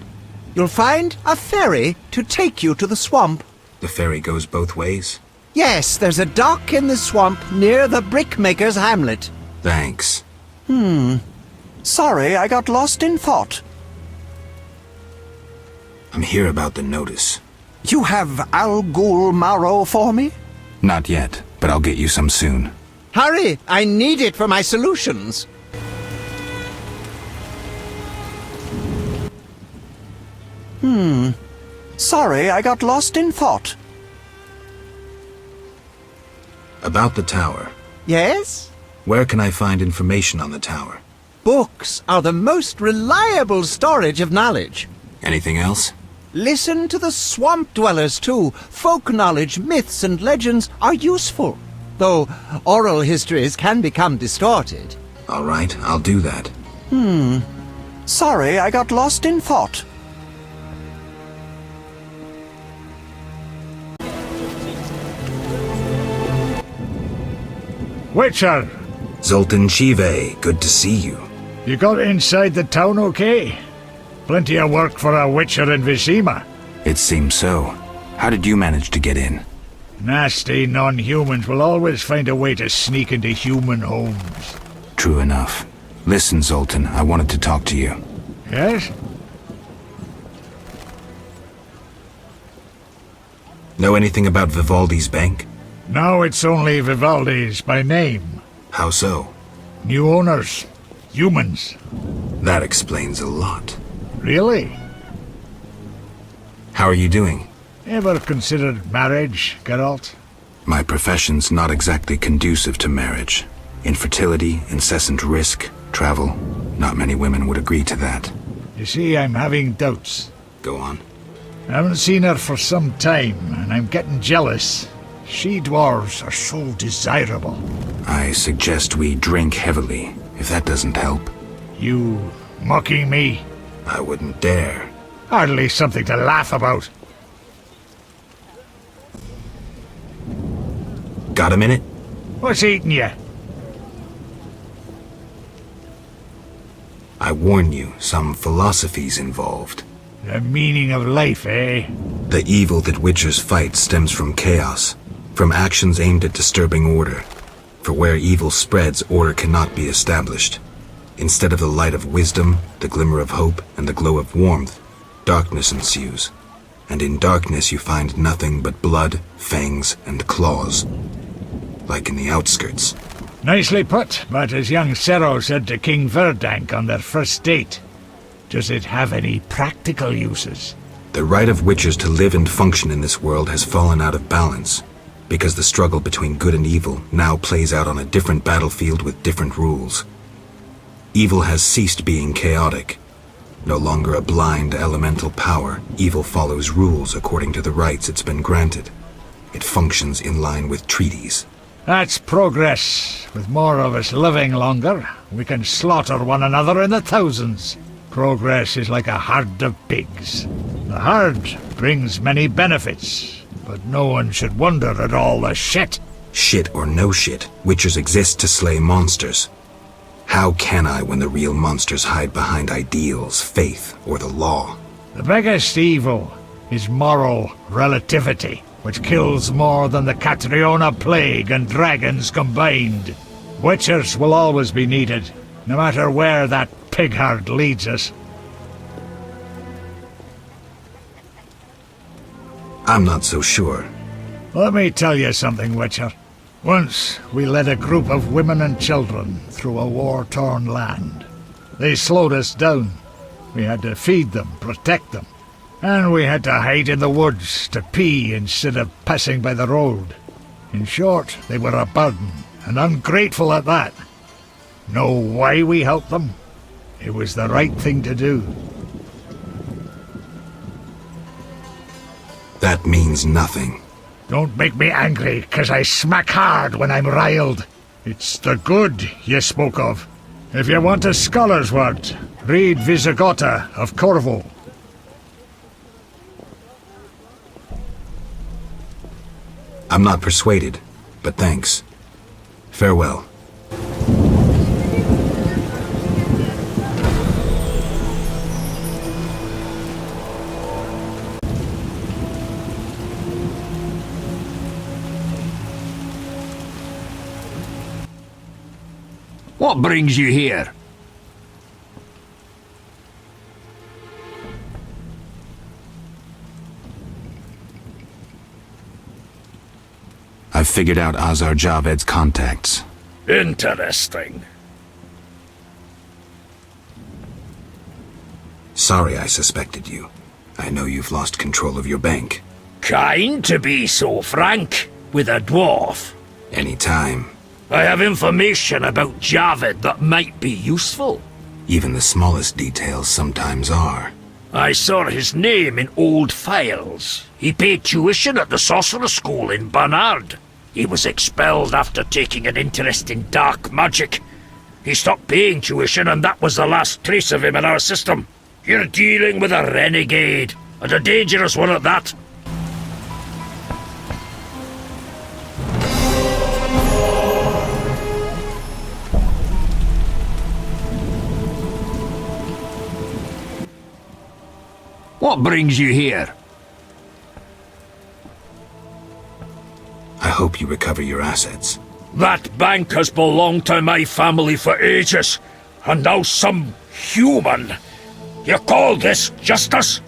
You'll find a ferry to take you to the swamp. The ferry goes both ways? Yes, there's a dock in the swamp near the brickmaker's hamlet. Thanks. Sorry, I got lost in thought. I'm here about the notice. You have Al Ghul marrow for me? Not yet, but I'll get you some soon. Hurry, I need it for my solutions. Sorry, I got lost in thought. About the tower. Yes? Where can I find information on the tower? Books are the most reliable storage of knowledge. Anything else? Listen to the swamp dwellers, too. Folk knowledge, myths, and legends are useful, though oral histories can become distorted. All right, I'll do that. Sorry, I got lost in thought. Witcher! Zoltan Chive, good to see you. You got inside the town okay? Plenty of work for a Witcher in Vizima. It seems so. How did you manage to get in? Nasty non-humans will always find a way to sneak into human homes. True enough. Listen, Zoltan, I wanted to talk to you. Yes? Know anything about Vivaldi's bank? Now it's only Vivaldi's by name. How so? New owners. Humans. That explains a lot. Really? How are you doing? Ever considered marriage, Geralt? My profession's not exactly conducive to marriage. Infertility, incessant risk, travel. Not many women would agree to that. You see, I'm having doubts. Go on. I haven't seen her for some time, and I'm getting jealous. She-dwarves are so desirable. I suggest we drink heavily, if that doesn't help. You mocking me? I wouldn't dare. Hardly something to laugh about. Got a minute? What's eating you? I warn you, some philosophy's involved. The meaning of life, eh? The evil that Witchers fight stems from chaos, from actions aimed at disturbing order. For where evil spreads, order cannot be established. Instead of the light of wisdom, the glimmer of hope, and the glow of warmth, darkness ensues. And in darkness you find nothing but blood, fangs, and claws. Like in the outskirts. Nicely put, but as young Cero said to King Verdank on their first date, does it have any practical uses? The right of Witchers to live and function in this world has fallen out of balance, because the struggle between good and evil now plays out on a different battlefield with different rules. Evil has ceased being chaotic. No longer a blind elemental power, evil follows rules according to the rights it's been granted. It functions in line with treaties. That's progress. With more of us living longer, we can slaughter one another in the thousands. Progress is like a herd of pigs. The herd brings many benefits, but no one should wonder at all the shit. Shit or no shit, Witchers exist to slay monsters. How can I when the real monsters hide behind ideals, faith, or the law? The biggest evil is moral relativity, which kills more than the Catriona plague and dragons combined. Witchers will always be needed, no matter where that pig herd leads us. I'm not so sure. Let me tell you something, Witcher. Once, we led a group of women and children through a war-torn land. They slowed us down. We had to feed them, protect them. And we had to hide in the woods to pee instead of passing by the road. In short, they were a burden, and ungrateful at that. Know why we helped them? It was the right thing to do. That means nothing. Don't make me angry, 'cause I smack hard when I'm riled. It's the good you spoke of. If you want a scholar's word, read Visigotta of Corvo. I'm not persuaded, but thanks. Farewell. What brings you here? I've figured out Azar Javed's contacts. Interesting. Sorry I suspected you. I know you've lost control of your bank. Kind to be so frank with a dwarf. Anytime. I have information about Javed that might be useful. Even the smallest details sometimes are. I saw his name in old files. He paid tuition at the sorcerer school in Barnard. He was expelled after taking an interest in dark magic. He stopped paying tuition, and that was the last trace of him in our system. You're dealing with a renegade, and a dangerous one at that. What brings you here? I hope you recover your assets. That bank has belonged to my family for ages, and now some human. You call this justice?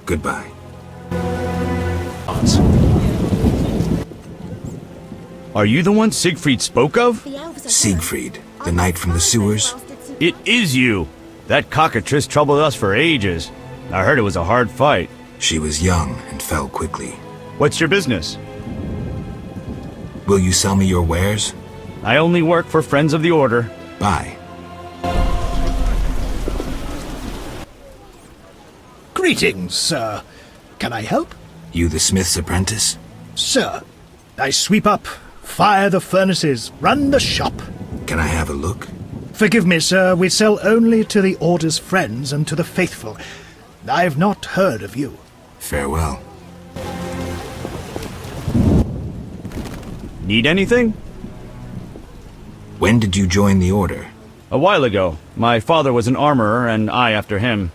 Goodbye. Are you the one Siegfried spoke of? Siegfried, the knight from the sewers? It is you. That cockatrice troubled us for ages. I heard it was a hard fight. She was young and fell quickly. What's your business? Will you sell me your wares? I only work for Friends of the Order. Buy. Greetings, sir. Can I help? You the smith's apprentice? Sir, I sweep up, fire the furnaces, run the shop. Can I have a look? Forgive me, sir, we sell only to the Order's friends and to the faithful. I've not heard of you. Farewell. Need anything? When did you join the Order? A while ago. My father was an armorer, and I after him.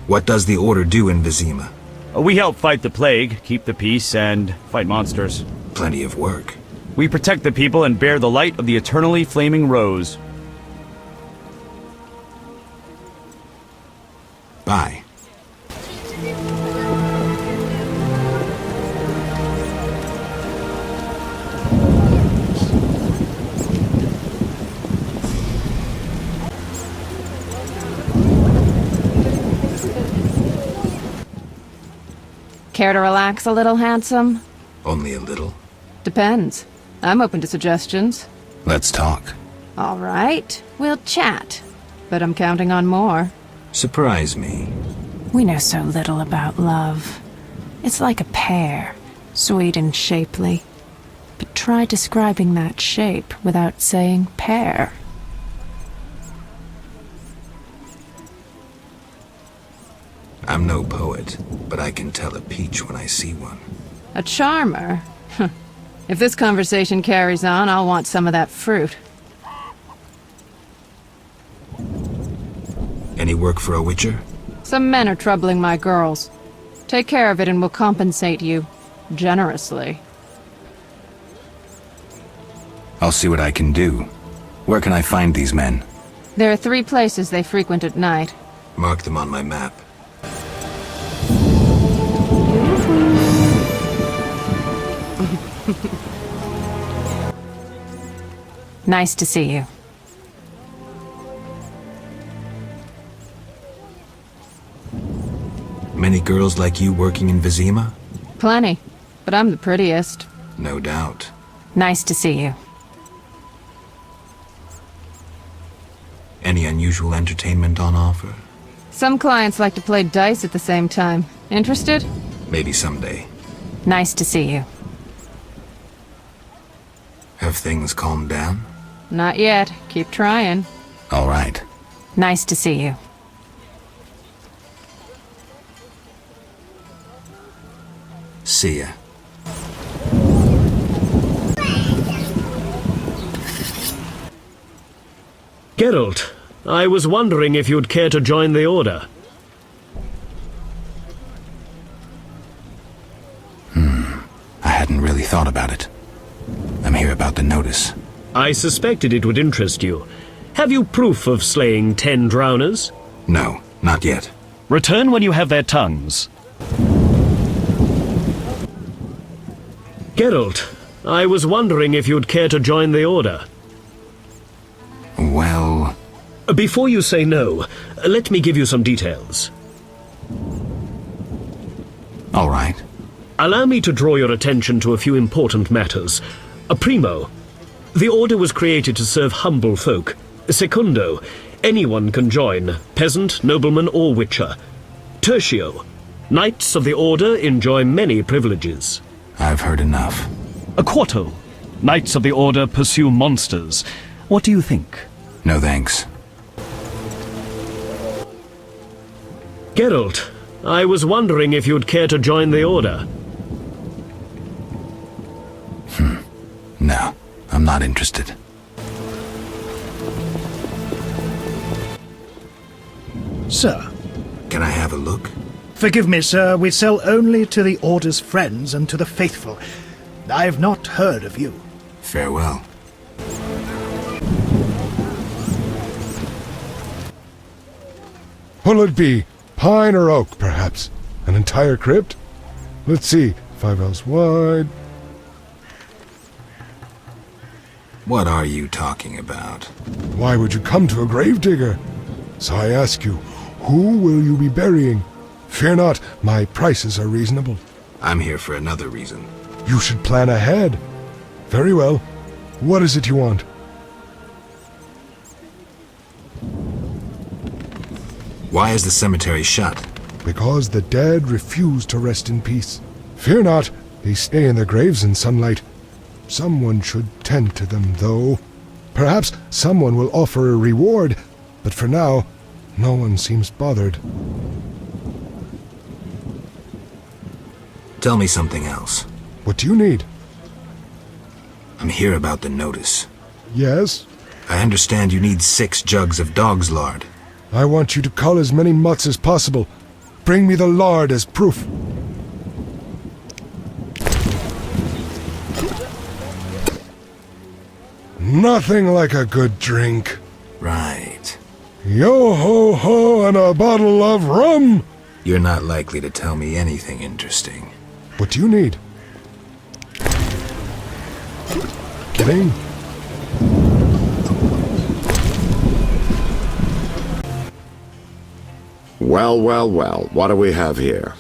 What does the Order do in Vizima? We help fight the plague, keep the peace, and fight monsters. Plenty of work. We protect the people and bear the light of the eternally flaming rose. Bye. Care to relax a little, handsome? Only a little. Depends. I'm open to suggestions. Let's talk. All right, we'll chat. But I'm counting on more. Surprise me. We know so little about love. It's like a pear, sweet and shapely. But try describing that shape without saying pear. I'm no poet, but I can tell a peach when I see one. A charmer? If this conversation carries on, I'll want some of that fruit. Any work for a witcher? Some men are troubling my girls. Take care of it and we'll compensate you. Generously. I'll see what I can do. Where can I find these men? There are 3 places they frequent at night. Mark them on my map. Nice to see you. Many girls like you working in Vizima? Plenty, but I'm the prettiest. No doubt. Nice to see you. Any unusual entertainment on offer? Some clients like to play dice at the same time. Interested? Maybe someday. Nice to see you. Have things calmed down? Not yet. Keep trying. All right. Nice to see you. See ya. Geralt, I was wondering if you'd care to join the Order. I hadn't really thought about it. I'm here about the notice. I suspected it would interest you. Have you proof of slaying 10 drowners? No, not yet. Return when you have their tongues. Geralt, I was wondering if you'd care to join the Order. Well... Before you say no, let me give you some details. All right. Allow me to draw your attention to a few important matters. Primo, the Order was created to serve humble folk. Secundo, anyone can join, peasant, nobleman, or witcher. Tertio, Knights of the Order enjoy many privileges. I've heard enough. Quarto, Knights of the Order pursue monsters. What do you think? No thanks. Geralt, I was wondering if you'd care to join the Order. No, I'm not interested. Sir. Can I have a look? Forgive me, sir. We sell only to the Order's friends and to the faithful. I've not heard of you. Farewell. What'll it be? Pine or oak, perhaps? An entire crypt? Let's see. 5 ells wide. What are you talking about? Why would you come to a gravedigger? So I ask you, who will you be burying? Fear not, my prices are reasonable. I'm here for another reason. You should plan ahead. Very well. What is it you want? Why is the cemetery shut? Because the dead refuse to rest in peace. Fear not, they stay in their graves in sunlight. Someone should tend to them, though. Perhaps someone will offer a reward, but for now, no one seems bothered. Tell me something else. What do you need? I'm here about the notice. Yes? I understand you need 6 jugs of dog's lard. I want you to cull as many mutts as possible. Bring me the lard as proof. Nothing like a good drink. Right. Yo-ho-ho and a bottle of rum! You're not likely to tell me anything interesting. What do you need? Get in. Well, well, well, what do we have here?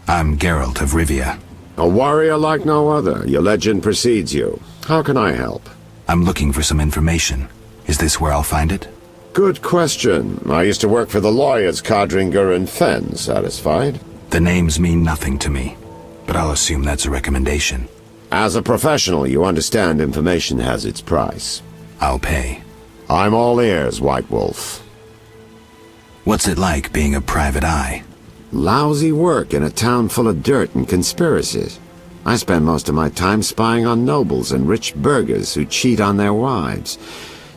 I'm Geralt of Rivia. A warrior like no other. Your legend precedes you. How can I help? I'm looking for some information. Is this where I'll find it? Good question. I used to work for the lawyers Codringer and Fenn. Satisfied? The names mean nothing to me, but I'll assume that's a recommendation. As a professional, you understand information has its price. I'll pay. I'm all ears, White Wolf. What's it like being a private eye? Lousy work in a town full of dirt and conspiracies. I spend most of my time spying on nobles and rich burghers who cheat on their wives.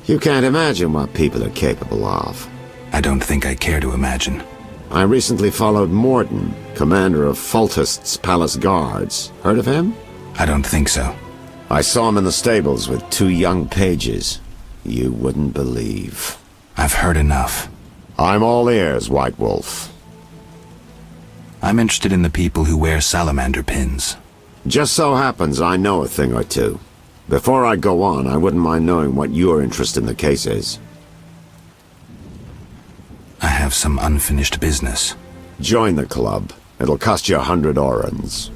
You can't imagine what people are capable of. I don't think I care to imagine. I recently followed Morden, commander of Foltest's palace guards. Heard of him? I don't think so. I saw him in the stables with 2 young pages. You wouldn't believe. I've heard enough. I'm all ears, White Wolf. I'm interested in the people who wear salamander pins. Just so happens I know a thing or two. Before I go on, I wouldn't mind knowing what your interest in the case is. I have some unfinished business. Join the club. It'll cost you 100 orens.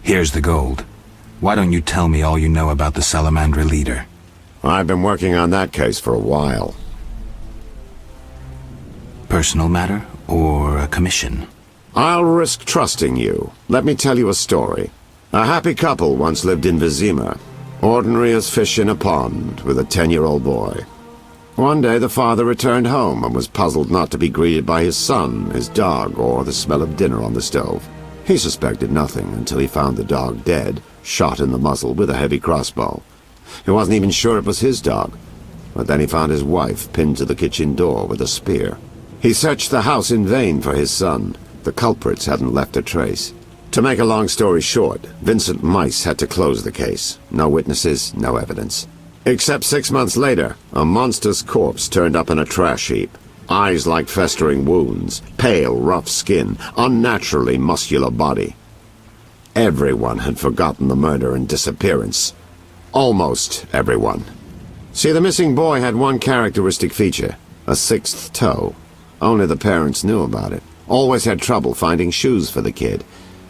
Here's the gold. Why don't you tell me all you know about the Salamander leader? I've been working on that case for a while. Personal matter or a commission? I'll risk trusting you. Let me tell you a story. A happy couple once lived in Vizima, ordinary as fish in a pond, with a 10-year-old boy. One day the father returned home and was puzzled not to be greeted by his son, his dog, or the smell of dinner on the stove. He suspected nothing until he found the dog dead, shot in the muzzle with a heavy crossbow. He wasn't even sure it was his dog, but then he found his wife pinned to the kitchen door with a spear. He searched the house in vain for his son. The culprits hadn't left a trace. To make a long story short, Vincent Mice had to close the case. No witnesses, no evidence. Except 6 months later, a monster's corpse turned up in a trash heap. Eyes like festering wounds, pale, rough skin, unnaturally muscular body. Everyone had forgotten the murder and disappearance. Almost everyone. See, the missing boy had one characteristic feature, a 6th toe. Only the parents knew about it. Always had trouble finding shoes for the kid.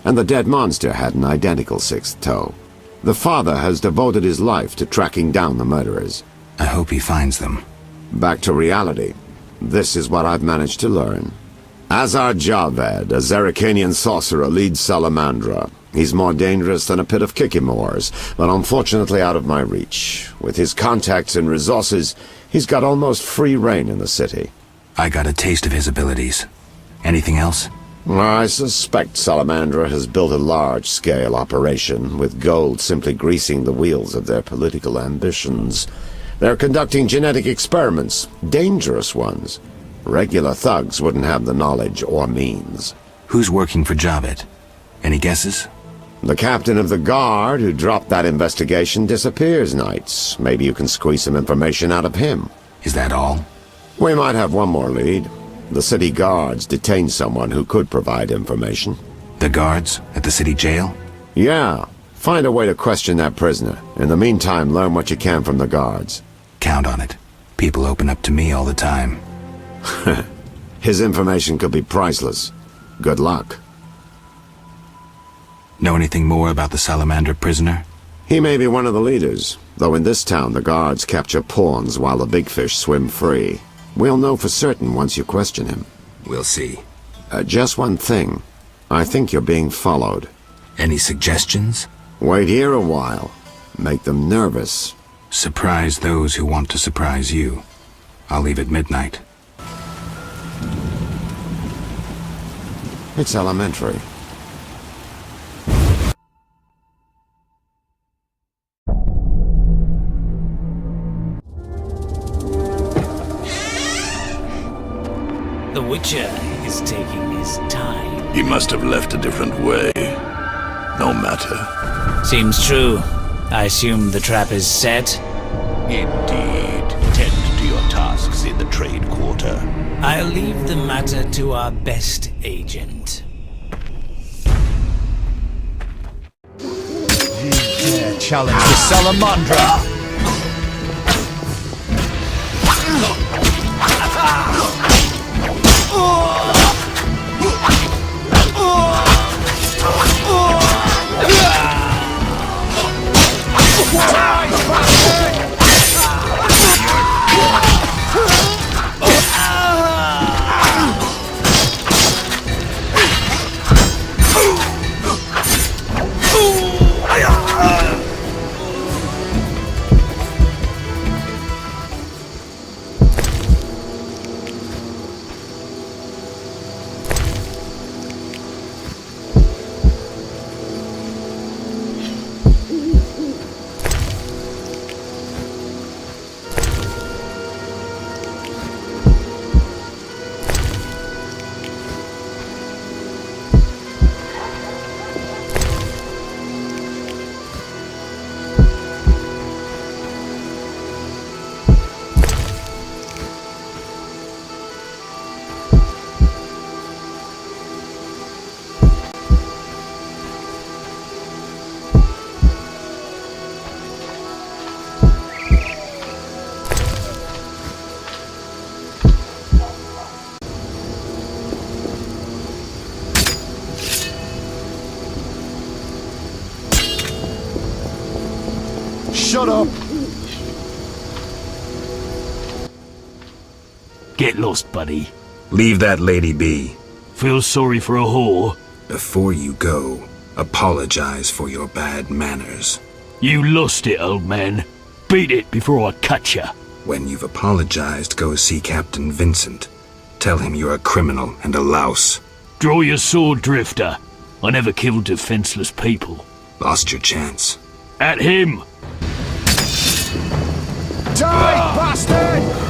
And the dead monster had an identical 6th toe. The father has devoted his life to tracking down the murderers. I hope he finds them. Back to reality. This is what I've managed to learn. Azar Javed, a Zerrikanian sorcerer, leads Salamandra. He's more dangerous than a pit of Kikimors, but unfortunately out of my reach. With his contacts and resources, he's got almost free reign in the city. I got a taste of his abilities. Anything else? I suspect Salamandra has built a large-scale operation, with gold simply greasing the wheels of their political ambitions. They're conducting genetic experiments, dangerous ones. Regular thugs wouldn't have the knowledge or means. Who's working for Javed? Any guesses? The captain of the guard who dropped that investigation disappears nights. Maybe you can squeeze some information out of him. Is that all? We might have one more lead. The city guards detained someone who could provide information. The guards at the city jail? Yeah. Find a way to question that prisoner. In the meantime, learn what you can from the guards. Count on it. People open up to me all the time. His information could be priceless. Good luck. Know anything more about the Salamander prisoner? He may be one of the leaders, though in this town the guards capture pawns while the big fish swim free. We'll know for certain once you question him. We'll see. Just one thing. I think you're being followed. Any suggestions? Wait here a while. Make them nervous. Surprise those who want to surprise you. I'll leave at midnight. It's elementary. The Witcher is taking his time. He must have left a different way. No matter. Seems true. I assume the trap is set? Indeed. Tend to your tasks in the trade quarter. I'll leave the matter to our best agent. You dare challenge the Salamandra? Shut up! Get lost, buddy. Leave that lady be. Feel sorry for a whore? Before you go, apologize for your bad manners. You lost it, old man. Beat it before I cut ya. When you've apologized, go see Captain Vincent. Tell him you're a criminal and a louse. Draw your sword, Drifter. I never killed defenseless people. Lost your chance. At him! Die, bastard!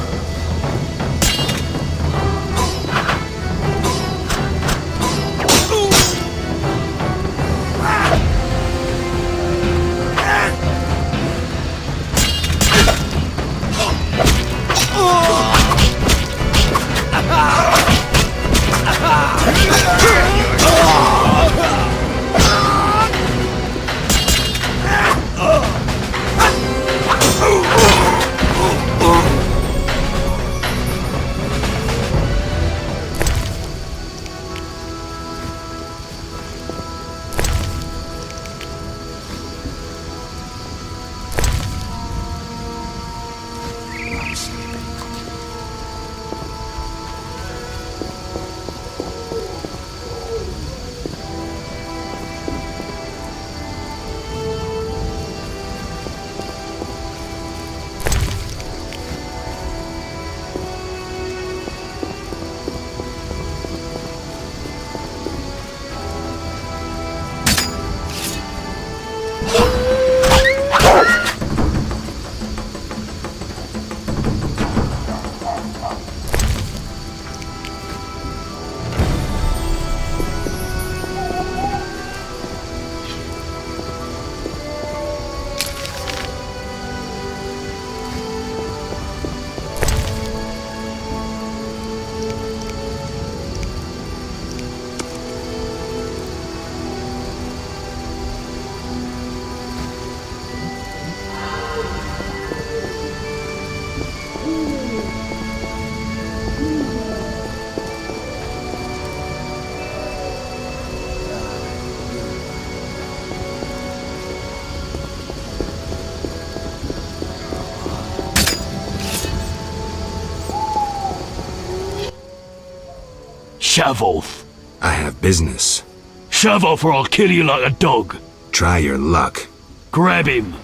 Shavolf. I have business. Shavolf or I'll kill you like a dog. Try your luck. Grab him.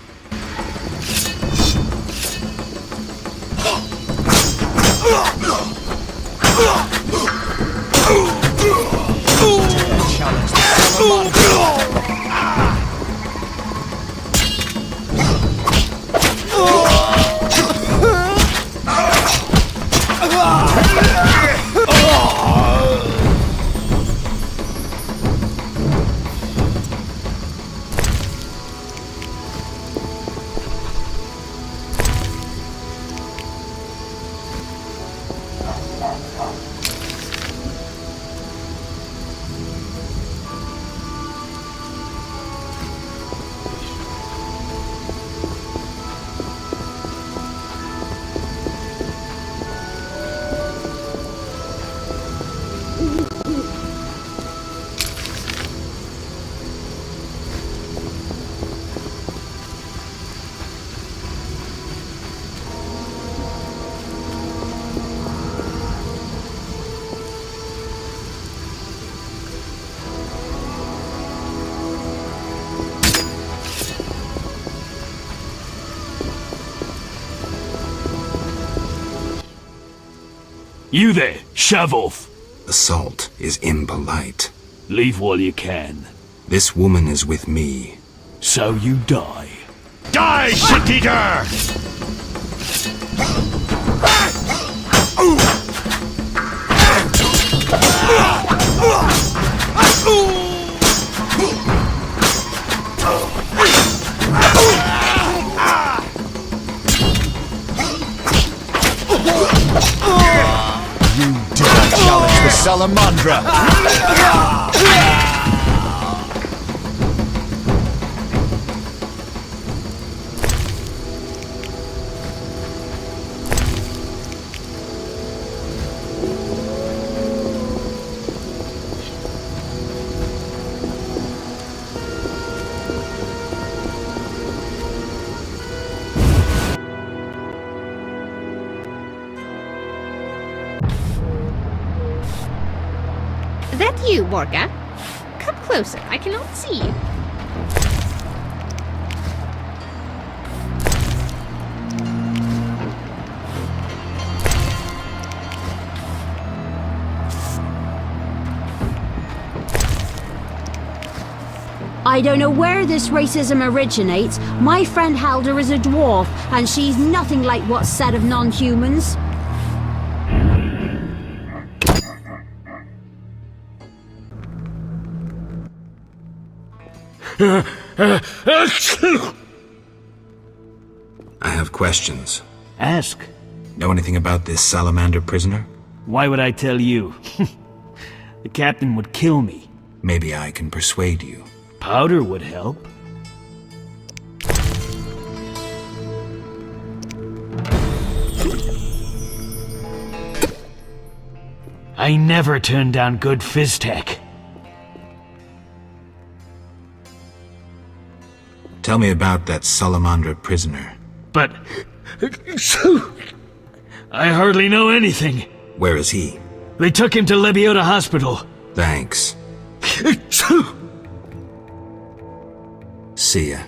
You there, Shavolf. Assault is impolite. Leave while you can. This woman is with me. So you die. Die, shit-eater! You dare challenge the Salamandra! That you, Morga? Come closer, I cannot see you. I don't know where this racism originates. My friend Halder is a dwarf, and she's nothing like what's said of non-humans. I have questions. Ask. Know anything about this salamander prisoner? Why would I tell you? The captain would kill me. Maybe I can persuade you. Powder would help. I never turn down good Fizztech. Tell me about that Salamandra prisoner. But... I hardly know anything. Where is he? They took him to Lebiota Hospital. Thanks. See ya.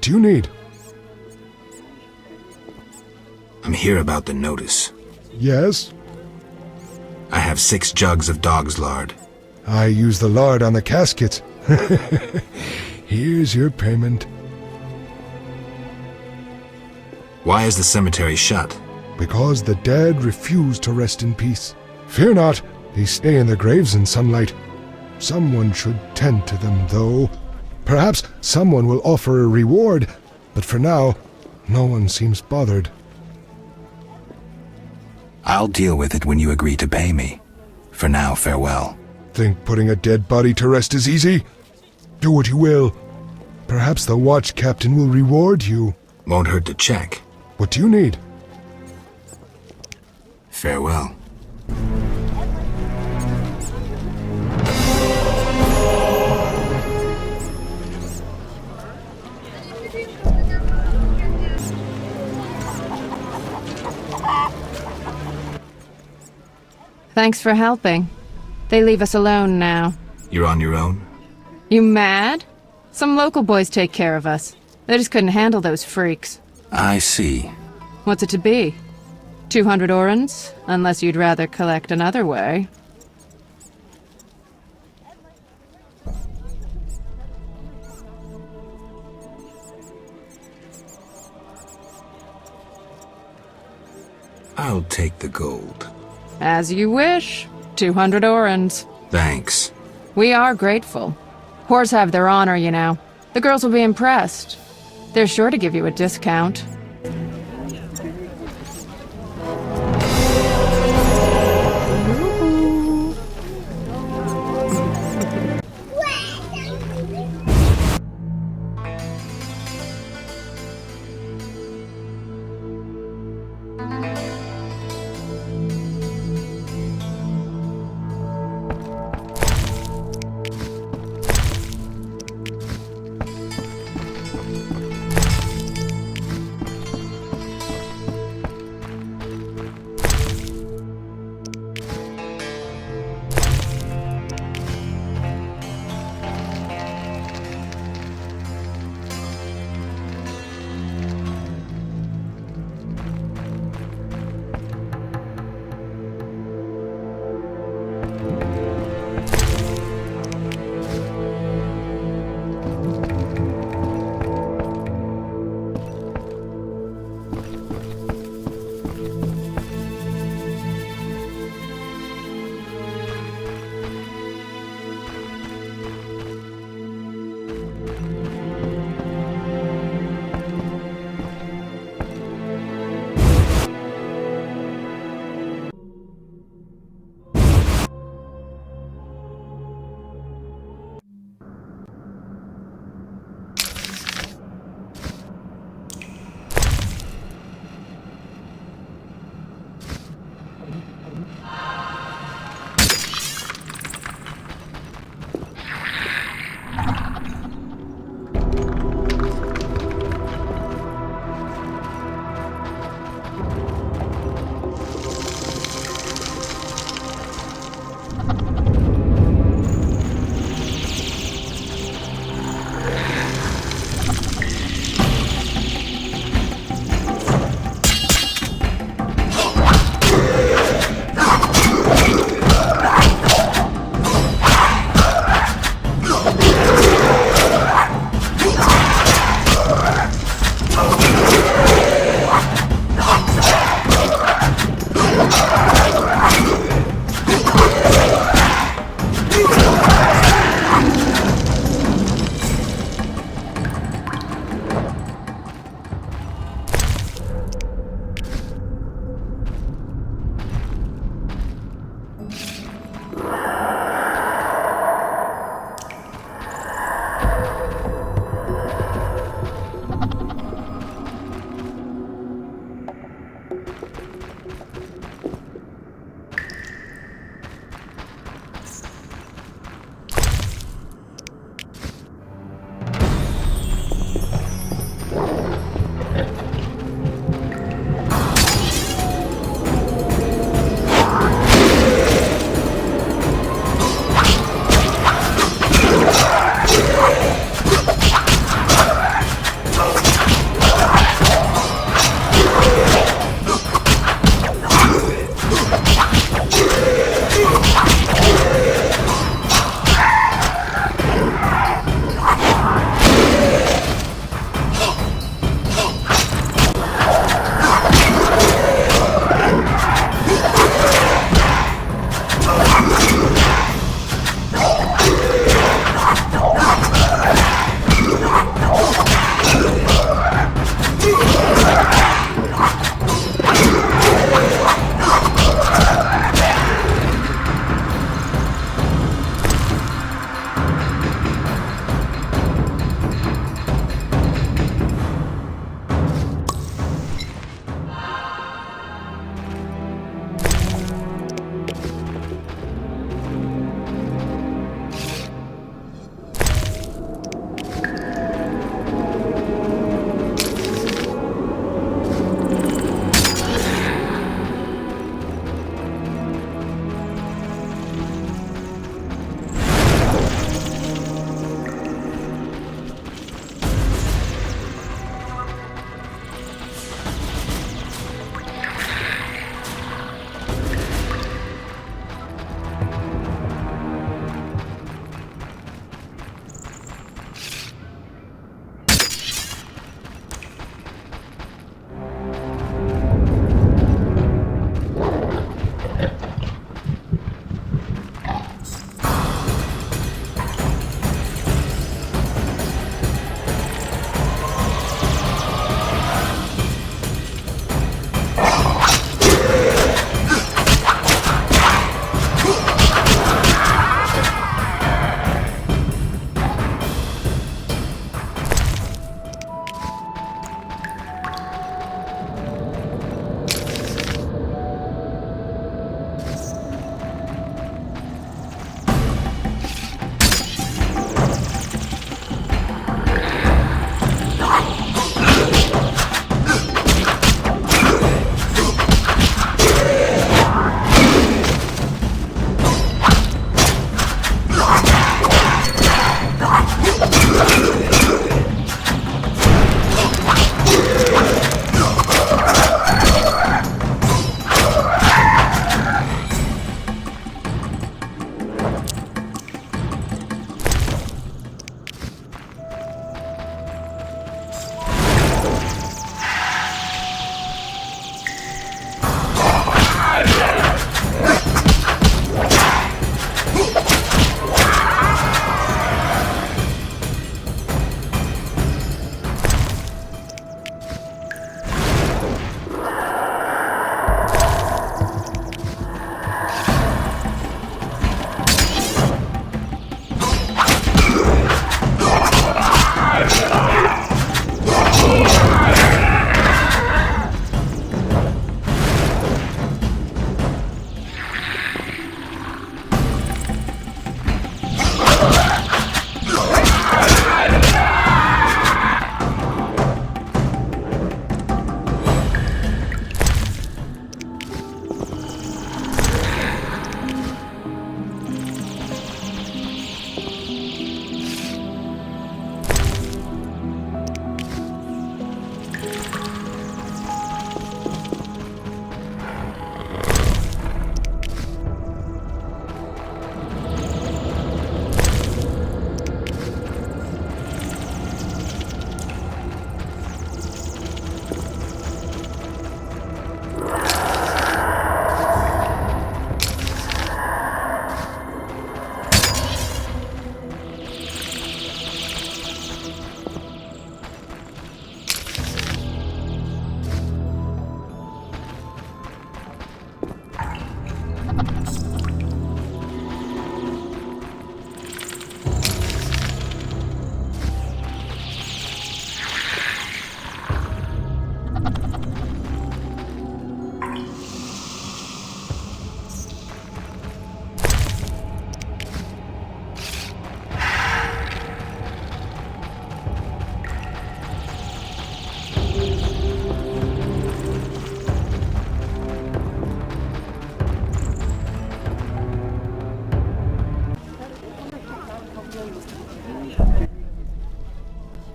do you need? I'm here about the notice. Yes? I have 6 jugs of dog's lard. I use the lard on the caskets. Here's your payment. Why is the cemetery shut? Because the dead refuse to rest in peace. Fear not, they stay in their graves in sunlight. Someone should tend to them, though. Perhaps someone will offer a reward, but for now, no one seems bothered. I'll deal with it when you agree to pay me. For now, farewell. Think putting a dead body to rest is easy? Do what you will. Perhaps the watch captain will reward you. Won't hurt to check. What do you need? Farewell. Thanks for helping. They leave us alone now. You're on your own? You mad? Some local boys take care of us. They just couldn't handle those freaks. I see. What's it to be? 200 orens? Unless you'd rather collect another way. I'll take the gold. As you wish. 200 orens. Thanks. We are grateful. Whores have their honor, you know. The girls will be impressed. They're sure to give you a discount.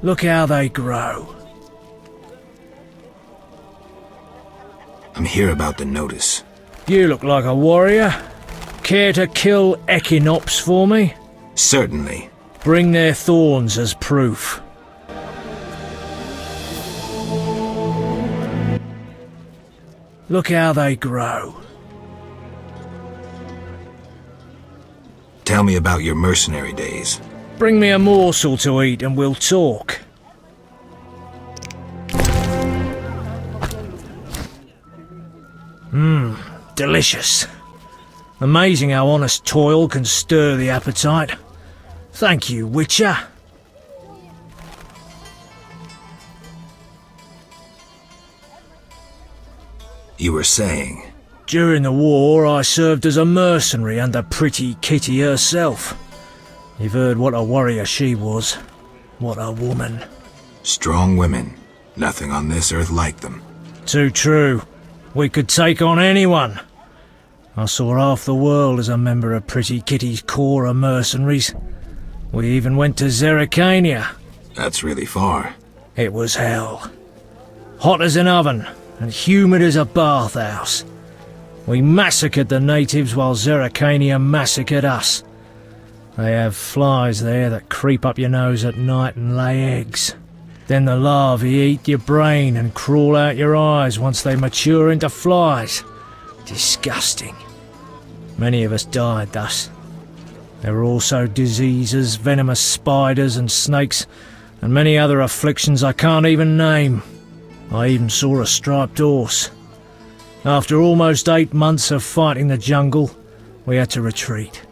Look how they grow. I'm here about the notice. You look like a warrior. Care to kill Echinops for me? Certainly. Bring their thorns as proof. Look how they grow. Tell me about your mercenary days. Bring me a morsel to eat and we'll talk. Delicious. Amazing how honest toil can stir the appetite. Thank you, Witcher. You were saying? During the war, I served as a mercenary under Pretty Kitty herself. You've heard what a warrior she was. What a woman. Strong women. Nothing on this earth like them. Too true. We could take on anyone. I saw half the world as a member of Pretty Kitty's corps of mercenaries. We even went to Zerrikania. That's really far. It was hell. Hot as an oven, and humid as a bathhouse. We massacred the natives while Zerrikania massacred us. They have flies there that creep up your nose at night and lay eggs. Then the larvae eat your brain and crawl out your eyes once they mature into flies. Disgusting. Many of us died thus. There were also diseases, venomous spiders and snakes, and many other afflictions I can't even name. I even saw a striped horse. After almost 8 months of fighting the jungle, we had to retreat.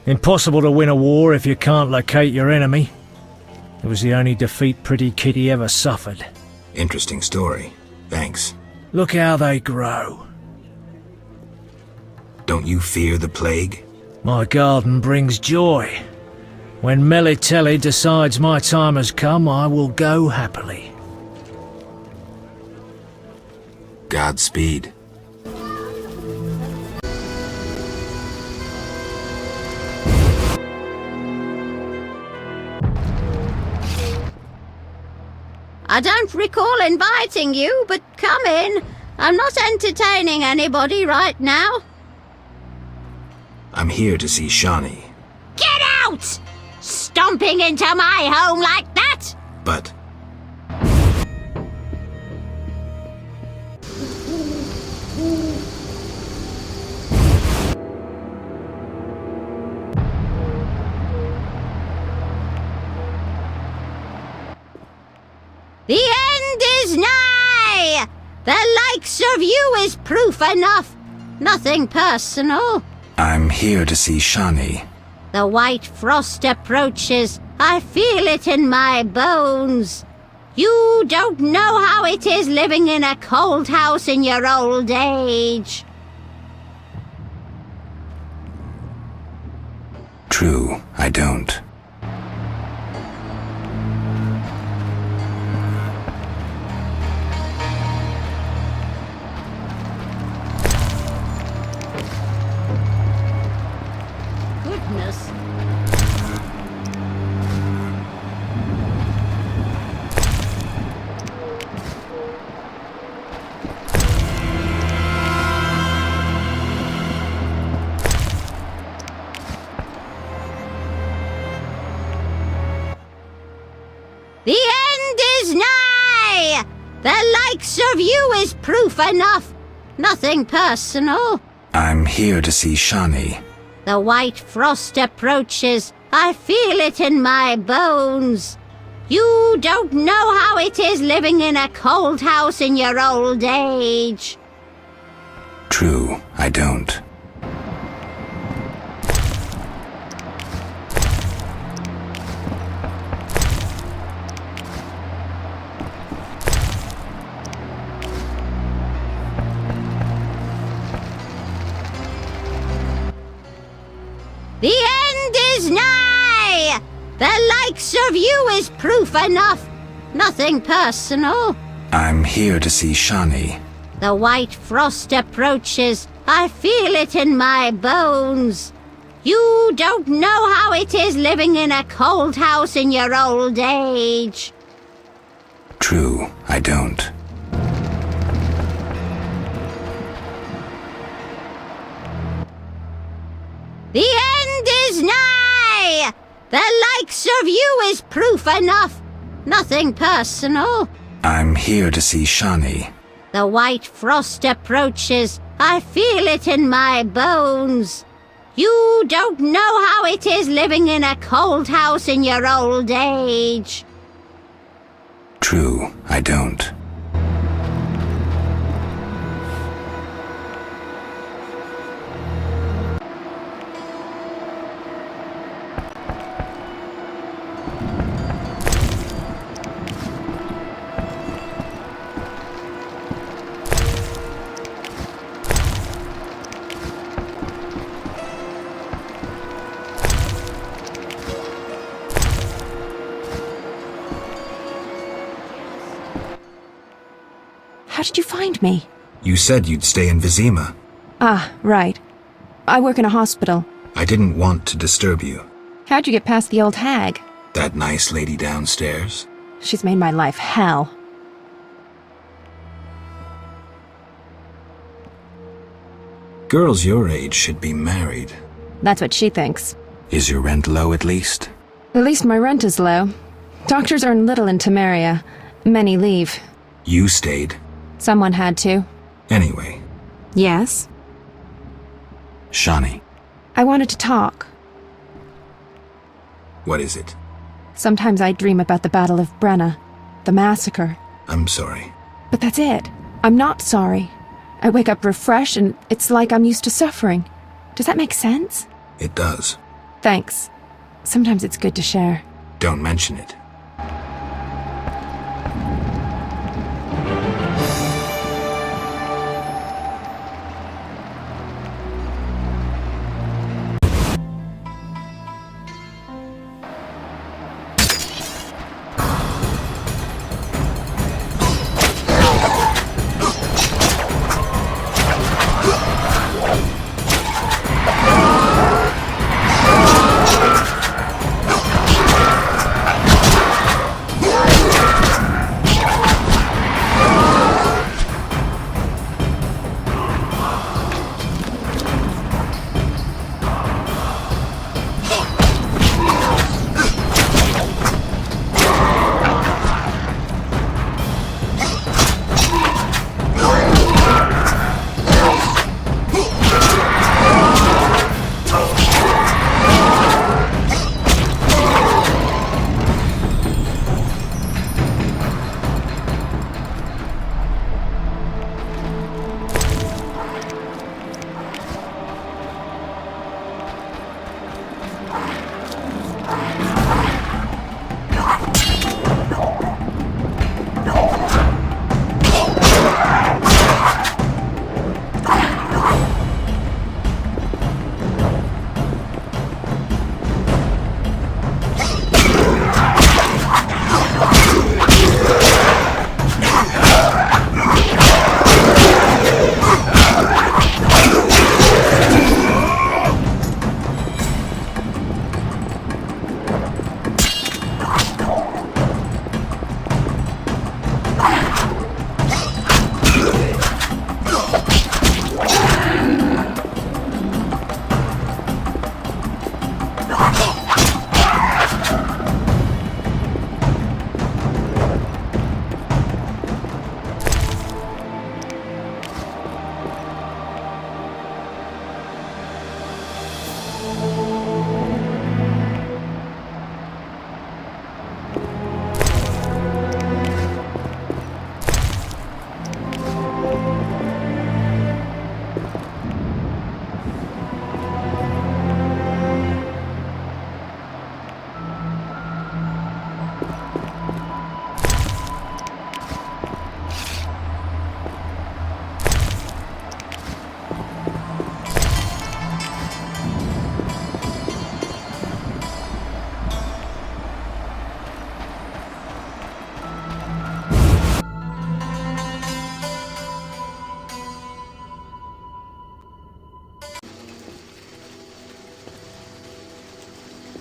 Impossible to win a war if you can't locate your enemy. It was the only defeat Pretty Kitty ever suffered. Interesting story. Thanks. Look how they grow. Don't you fear the plague? My garden brings joy. When Melitele decides my time has come, I will go happily. Godspeed. I don't recall inviting you, but come in. I'm not entertaining anybody right now. I'm here to see Shawnee. Get out! Stomping into my home like that? But... The end is nigh! The likes of you is proof enough. Nothing personal. I'm here to see Shawnee. The white frost approaches. I feel it in my bones. You don't know how it is living in a cold house in your old age. True, I don't. Goodness. The end is nigh! The likes of you is proof enough. Nothing personal. I'm here to see Shawnee. The white frost approaches. I feel it in my bones. You don't know how it is living in a cold house in your old age. True, I don't. The end is nigh! The likes of you is proof enough. Nothing personal. I'm here to see Shawnee. The white frost approaches. I feel it in my bones. You don't know how it is living in a cold house in your old age. True, I don't. The end is nigh! The likes of you is proof enough. Nothing personal. I'm here to see Shani. The white frost approaches. I feel it in my bones. You don't know how it is living in a cold house in your old age. True, I don't. How did you find me? You said you'd stay in Vizima. Ah, right. I work in a hospital. I didn't want to disturb you. How'd you get past the old hag? That nice lady downstairs? She's made my life hell. Girls your age should be married. That's what she thinks. Is your rent low at least? At least my rent is low. Doctors earn little in Temeria. Many leave. You stayed. Someone had to. Anyway. Yes? Shani. I wanted to talk. What is it? Sometimes I dream about the Battle of Brenna. The massacre. I'm sorry. But that's it. I'm not sorry. I wake up refreshed and it's like I'm used to suffering. Does that make sense? It does. Thanks. Sometimes it's good to share. Don't mention it.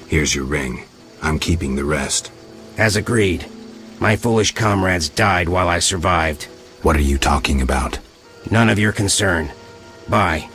Here's your ring. I'm keeping the rest. As agreed. My foolish comrades died while I survived. What are you talking about? None of your concern. Bye.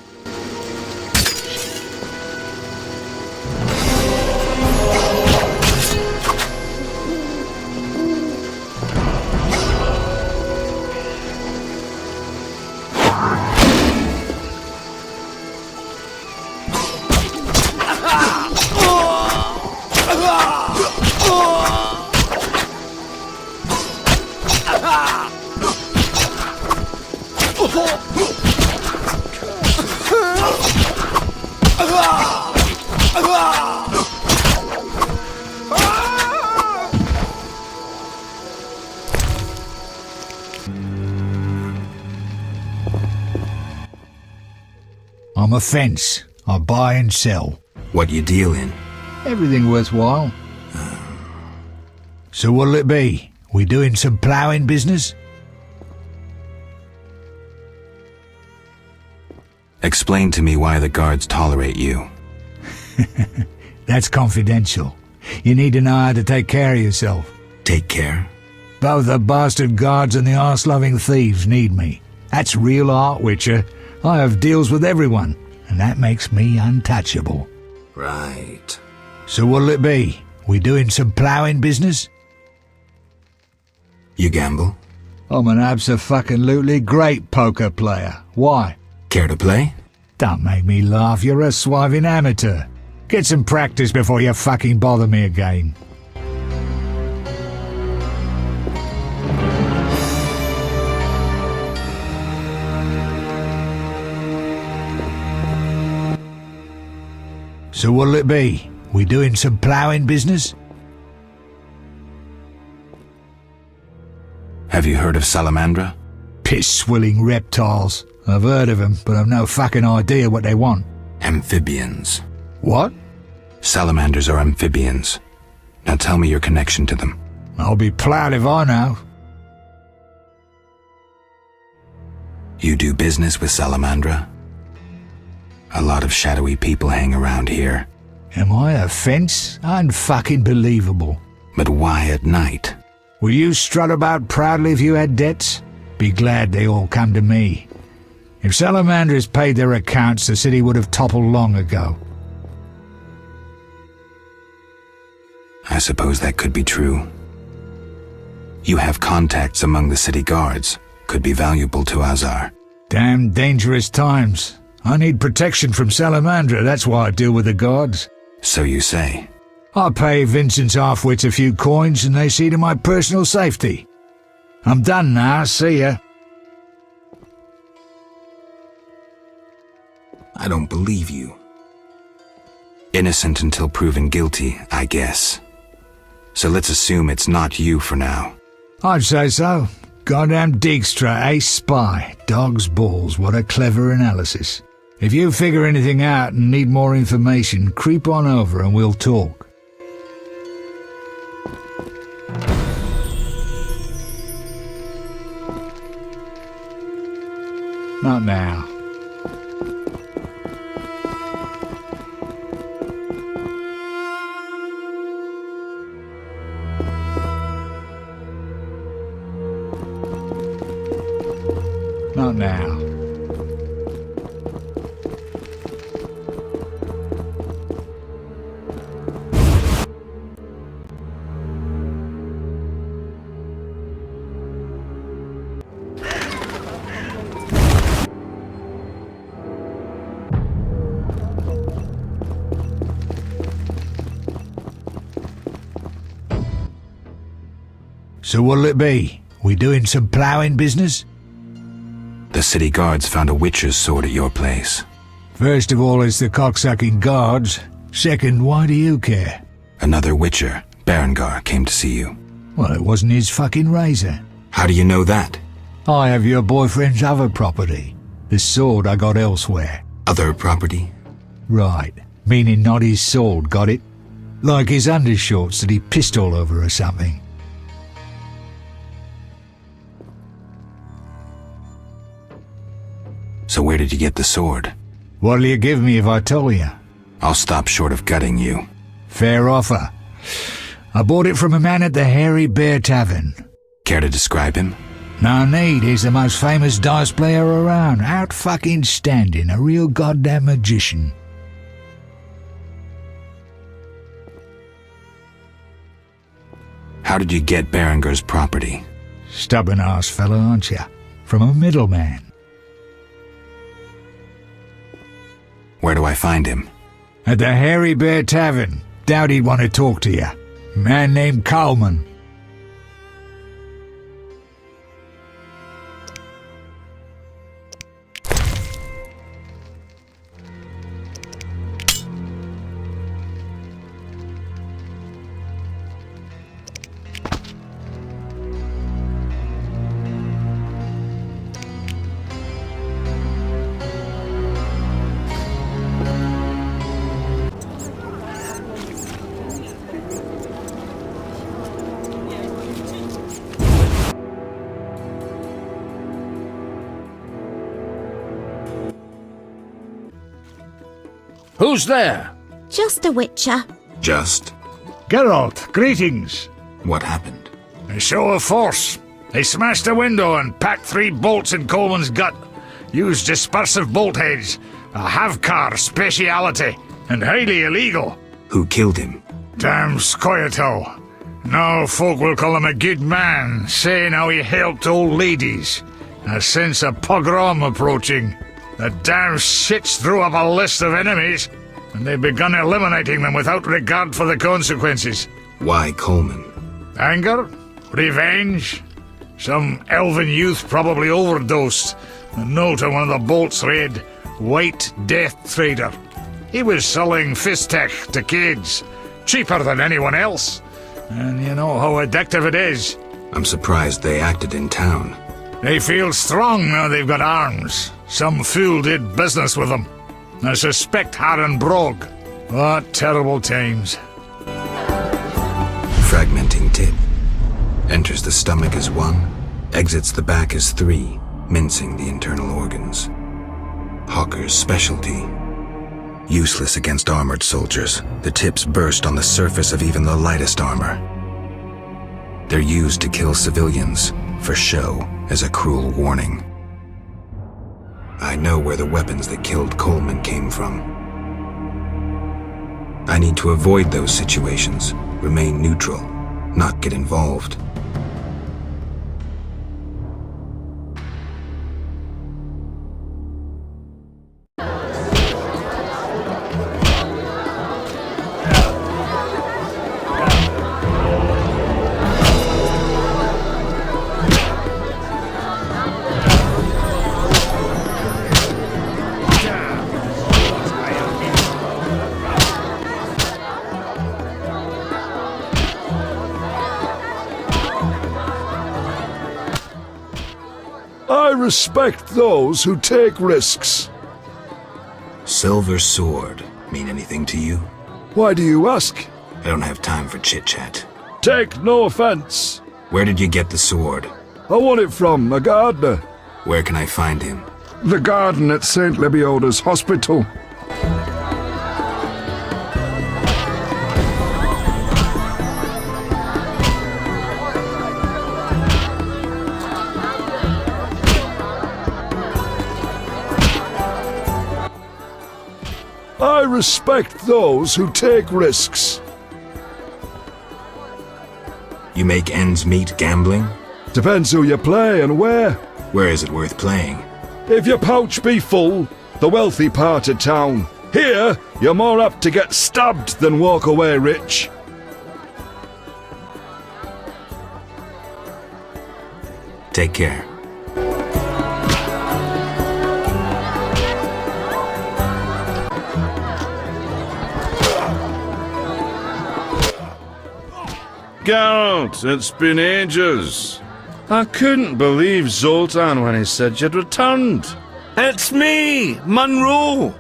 I'm a fence. I buy and sell. What you deal in? Everything worthwhile. So what'll it be? We doing some ploughing business? Explain to me why the guards tolerate you. That's confidential. You need to know how to take care of yourself. Take care? Both the bastard guards and the arse-loving thieves need me. That's real art, Witcher. I have deals with everyone, and that makes me untouchable. Right. So what'll it be? We doing some ploughing business? You gamble? I'm an abso-fucking-lutely great poker player. Why? Care to play? Don't make me laugh, you're a swiving amateur. Get some practice before you fucking bother me again. So what'll it be? We doing some ploughing business? Have you heard of Salamandra? Piss-swilling reptiles. I've heard of them, but I've no fucking idea what they want. Amphibians. What? Salamanders are amphibians. Now tell me your connection to them. I'll be ploughed if I know. You do business with Salamandra? A lot of shadowy people hang around here. Am I a fence? Unfucking believable. But why at night? Will you strut about proudly if you had debts? Be glad they all come to me. If Salamanders paid their accounts, the city would have toppled long ago. I suppose that could be true. You have contacts among the city guards. Could be valuable to Azar. Damn dangerous times. I need protection from Salamandra, that's why I deal with the guards. So you say. I pay Vincent's half-wits a few coins and they see to my personal safety. I'm done now, see ya. I don't believe you. Innocent until proven guilty, I guess. So let's assume it's not you for now. I'd say so. Goddamn Dijkstra, ace spy. Dog's balls, what a clever analysis. If you figure anything out and need more information, creep on over and we'll talk. Not now. Not now. So what'll it be? We doing some ploughing business? The city guards found a witcher's sword at your place. First of all, it's the cocksucking guards. Second, why do you care? Another witcher, Berengar, came to see you. Well, it wasn't his fucking razor. How do you know that? I have your boyfriend's other property. The sword I got elsewhere. Other property? Right. Meaning not his sword, got it? Like his undershorts that he pissed all over or something. So where did you get the sword? What'll you give me if I tell you? I'll stop short of gutting you. Fair offer. I bought it from a man at the Hairy Bear Tavern. Care to describe him? No need, he's the most famous dice player around. Out fucking standing, a real goddamn magician. How did you get Berenger's property? Stubborn-ass fellow, aren't you? From a middleman. Where do I find him? At the Hairy Bear Tavern. Doubt he'd want to talk to you. Man named Coleman. Who's there? Just a witcher. Just? Geralt, greetings. What happened? A show of force. They smashed a window and packed 3 bolts in Coleman's gut. Used dispersive bolt heads. A Havkar speciality. And highly illegal. Who killed him? Damn Scoia'tael. Now folk will call him a good man, saying how he helped old ladies. A sense of pogrom approaching. The damn shits drew up a list of enemies, and they've begun eliminating them without regard for the consequences. Why Coleman? Anger? Revenge? Some elven youth probably overdosed. The note on one of the bolts read, White Death Trader. He was selling Fistech to kids, cheaper than anyone else. And you know how addictive it is. I'm surprised they acted in town. They feel strong now they've got arms. Some fool did business with them. I suspect Harren Brog. What terrible times. Fragmenting tip. Enters the stomach as 1, exits the back as 3, mincing the internal organs. Hawker's specialty. Useless against armored soldiers, the tips burst on the surface of even the lightest armor. They're used to kill civilians, for show, as a cruel warning. I know where the weapons that killed Coleman came from. I need to avoid those situations, remain neutral, not get involved. I respect those who take risks. Silver sword mean anything to you? Why do you ask? I don't have time for chit-chat. Take no offense. Where did you get the sword? I won it from a gardener. Where can I find him? The garden at St. Lebioda's hospital. I respect those who take risks. You make ends meet gambling? Depends who you play and where. Where is it worth playing? If your pouch be full, the wealthy part of town. Here, you're more apt to get stabbed than walk away rich. Take care. Geralt, it's been ages. I couldn't believe Zoltan when he said you'd returned. It's me, Monroe.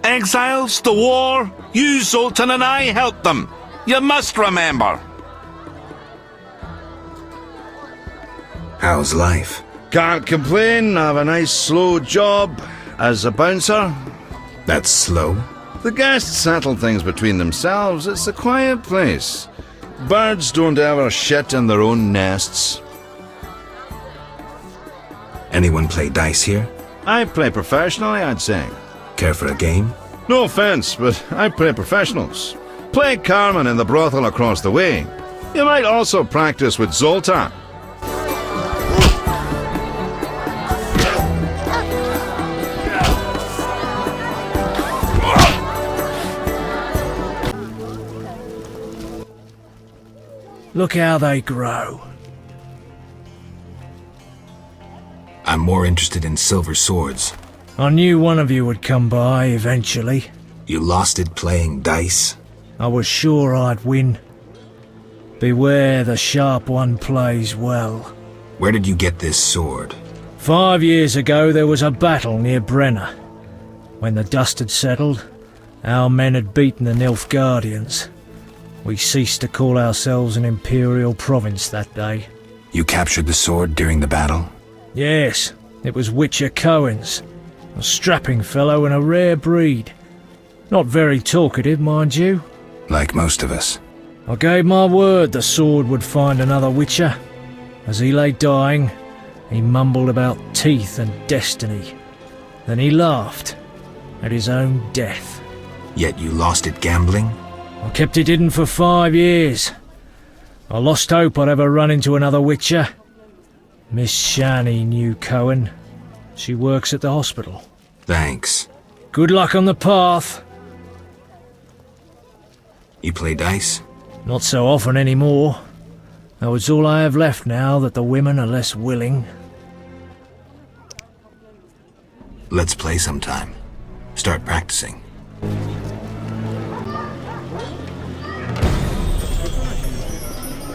Exiles, the war, you, Zoltan, and I helped them. You must remember. How's life? Can't complain, I have a nice slow job as a bouncer. That's slow? The guests settle things between themselves. It's a quiet place. Birds don't ever shit in their own nests. Anyone play dice here? I play professionally, I'd say. Care for a game? No offense, but I play professionals. Play Carmen in the brothel across the way. You might also practice with Zoltan. Look how they grow. I'm more interested in silver swords. I knew one of you would come by eventually. You lost it playing dice? I was sure I'd win. Beware the sharp one plays well. Where did you get this sword? 5 years ago there was a battle near Brenner. When the dust had settled, our men had beaten the Nilfgaardians. We ceased to call ourselves an imperial province that day. You captured the sword during the battle? Yes, it was Witcher Cohen's. A strapping fellow and a rare breed. Not very talkative, mind you. Like most of us. I gave my word the sword would find another Witcher. As he lay dying, he mumbled about teeth and destiny. Then he laughed at his own death. Yet you lost it gambling? I kept it hidden for 5 years. I lost hope I'd ever run into another Witcher. Miss Shani knew Cohen. She works at the hospital. Thanks. Good luck on the path. You play dice? Not so often anymore. Though it's all I have left now that the women are less willing. Let's play sometime. Start practicing.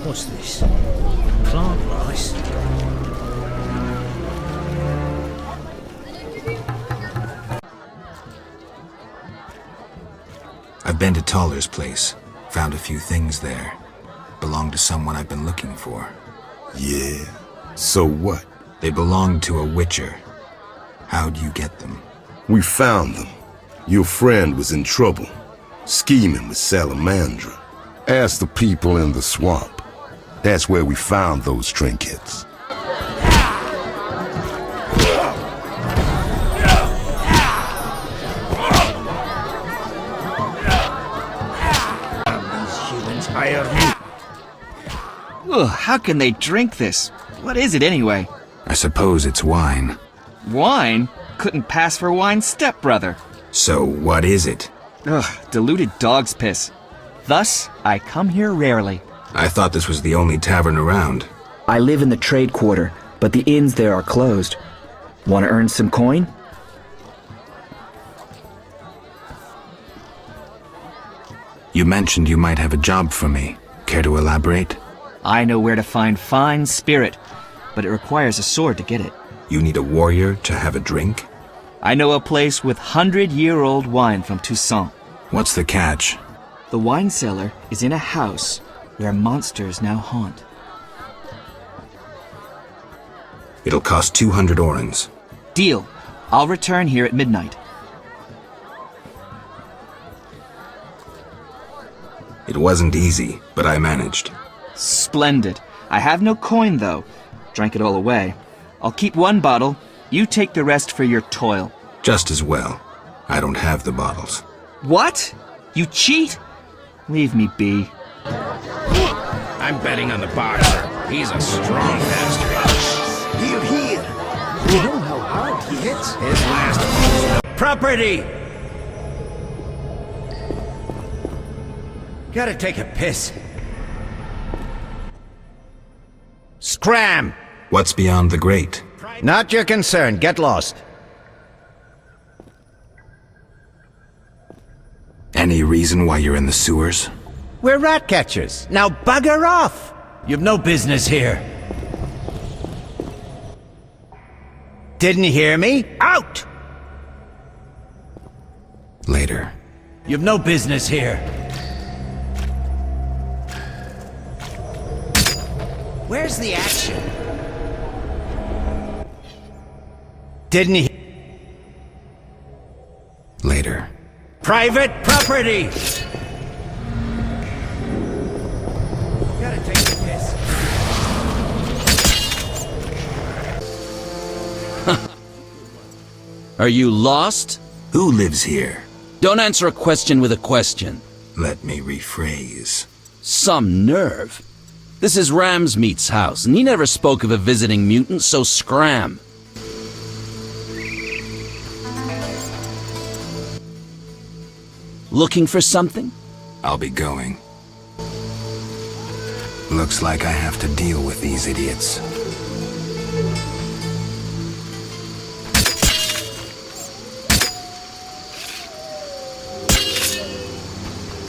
What's this? Plant rice? I've been to Taller's place. Found a few things there. Belong to someone I've been looking for. Yeah? So what? They belong to a Witcher. How'd you get them? We found them. Your friend was in trouble, scheming with Salamandra. Ask the people in the swamp. That's where we found those trinkets. Ugh, how can they drink this? What is it anyway? I suppose it's wine. Wine? Couldn't pass for wine's stepbrother. So what is it? Ugh, diluted dog's piss. Thus, I come here rarely. I thought this was the only tavern around. I live in the trade quarter, but the inns there are closed. Want to earn some coin? You mentioned you might have a job for me. Care to elaborate? I know where to find fine spirit, but it requires a sword to get it. You need a warrior to have a drink? I know a place with 100-year-old wine from Toussaint. What's the catch? The wine cellar is in a house where monsters now haunt. It'll cost 200 orens. Deal. I'll return here at midnight. It wasn't easy, but I managed. Splendid. I have no coin, though. Drank it all away. I'll keep one bottle. You take the rest for your toil. Just as well. I don't have the bottles. What? You cheat? Leave me be. I'm betting on the boxer. He's a strong bastard. Hear, hear. You know how hard he hits? His last Property! Gotta take a piss. Scram! What's beyond the grate? Not your concern. Get lost. Any reason why you're in the sewers? We're rat catchers. Now bugger off! You've no business here. Didn't hear me? Out! Later. You've no business here. Where's the action? Didn't he? Later. Private property! Are you lost? Who lives here? Don't answer a question with a question. Let me rephrase. Some nerve. This is Ramsmeat's house, and he never spoke of a visiting mutant, so scram. Looking for something? I'll be going. Looks like I have to deal with these idiots.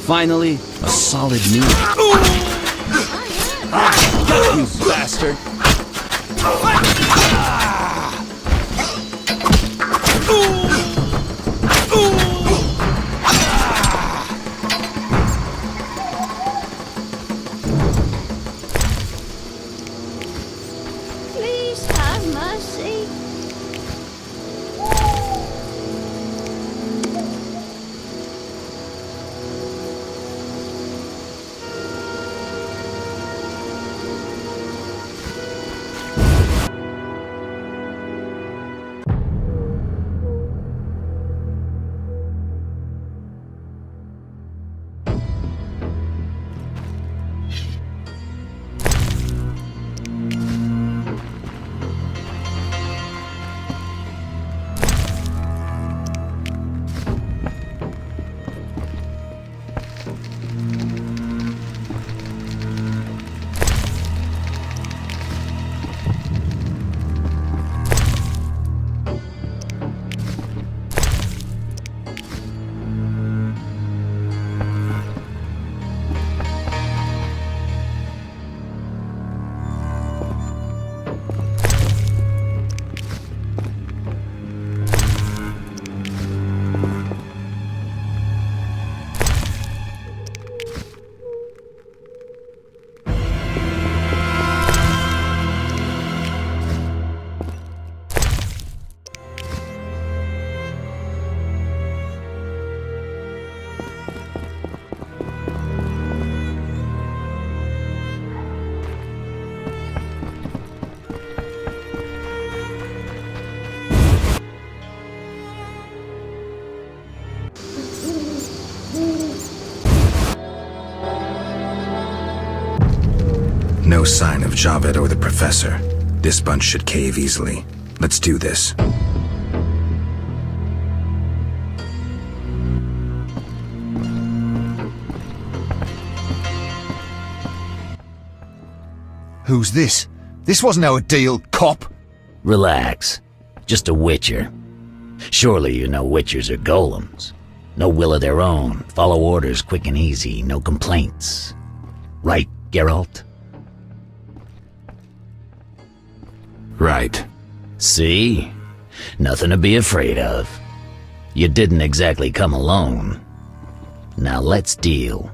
Finally, a solid meal. You bastard! Please have mercy. No sign of Javed or the Professor. This bunch should cave easily. Let's do this. Who's this? This wasn't our deal, cop! Relax. Just a witcher. Surely you know witchers are golems. No will of their own, follow orders quick and easy, no complaints. Right, Geralt? Right. See? Nothing to be afraid of. You didn't exactly come alone. Now let's deal.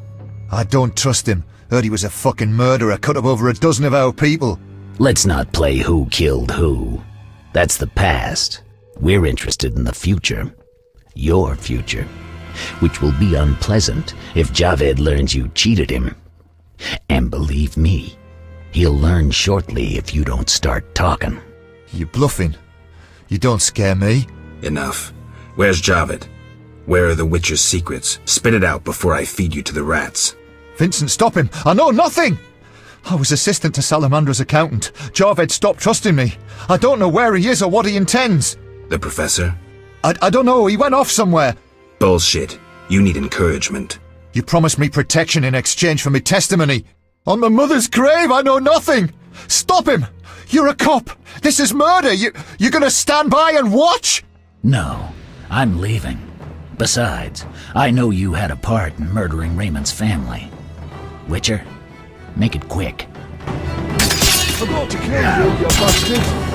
I don't trust him. Heard he was a fucking murderer, cut up over a dozen of our people. Let's not play who killed who. That's the past. We're interested in the future. Your future. Which will be unpleasant if Javed learns you cheated him. And believe me, he'll learn shortly if you don't start talking. You're bluffing. You don't scare me. Enough. Where's Javed? Where are the Witcher's secrets? Spit it out before I feed you to the rats. Vincent, stop him! I know nothing! I was assistant to Salamandra's accountant. Javed stopped trusting me. I don't know where he is or what he intends. The Professor? I don't know. He went off somewhere. Bullshit. You need encouragement. You promised me protection in exchange for my testimony. On my mother's grave, I know nothing! Stop him! You're a cop! This is murder! You're gonna stand by and watch? No, I'm leaving. Besides, I know you had a part in murdering Raymond's family. Witcher, make it quick. About to kill you, you bastard!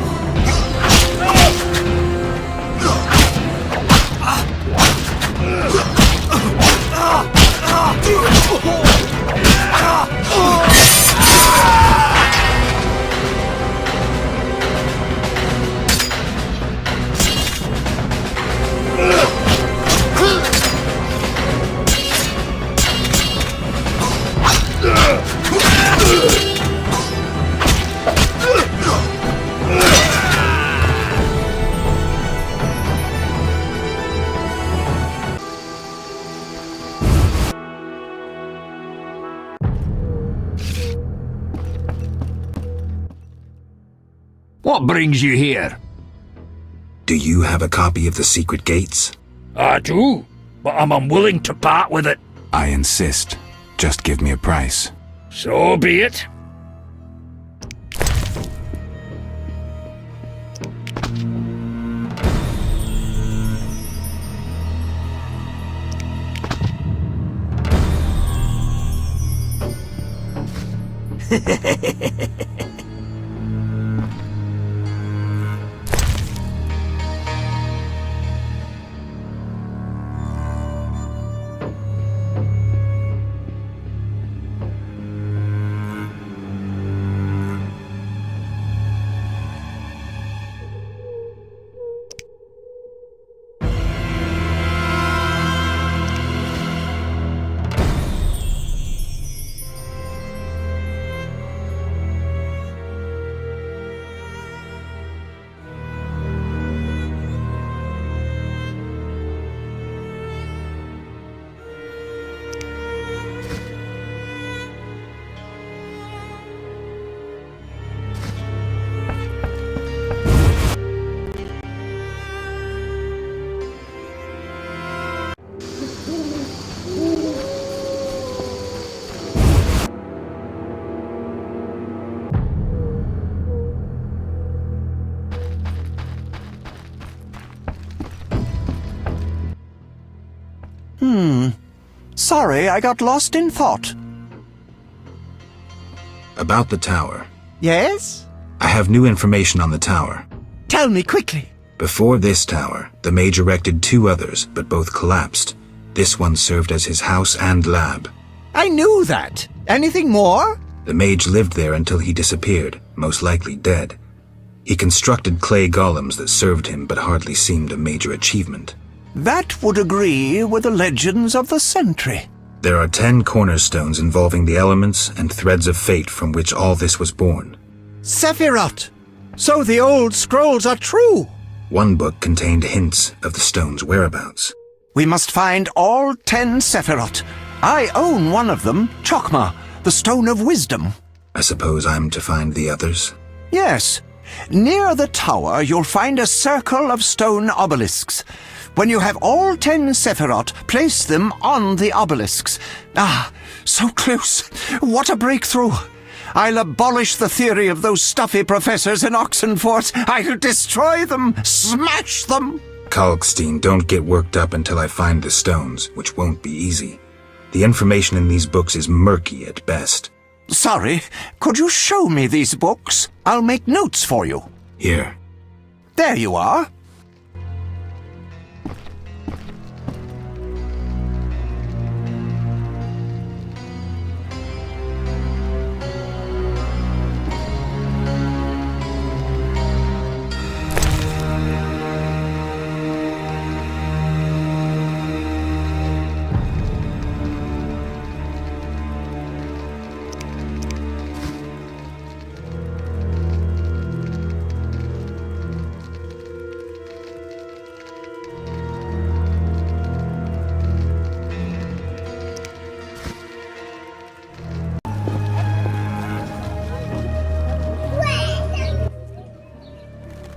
What brings you here? Do you have a copy of the secret gates? I do, but I'm unwilling to part with it. I insist. Just give me a price. So be it. Sorry, I got lost in thought. About the tower. Yes? I have new information on the tower. Tell me quickly. Before this tower, the mage erected 2 others, but both collapsed. This one served as his house and lab. I knew that. Anything more? The mage lived there until he disappeared, most likely dead. He constructed clay golems that served him but hardly seemed a major achievement. That would agree with the legends of the century. There are 10 cornerstones involving the elements and threads of fate from which all this was born. Sephiroth! So the old scrolls are true! One book contained hints of the stone's whereabouts. We must find all 10 Sephiroth. I own one of them, Chokmah, the Stone of Wisdom. I suppose I'm to find the others? Yes. Near the tower, you'll find a circle of stone obelisks. When you have all 10 Sephiroth, place them on the obelisks. Ah, so close. What a breakthrough. I'll abolish the theory of those stuffy professors in Oxenfort. I'll destroy them, smash them. Kalkstein, don't get worked up until I find the stones, which won't be easy. The information in these books is murky at best. Sorry, could you show me these books? I'll make notes for you. Here. There you are.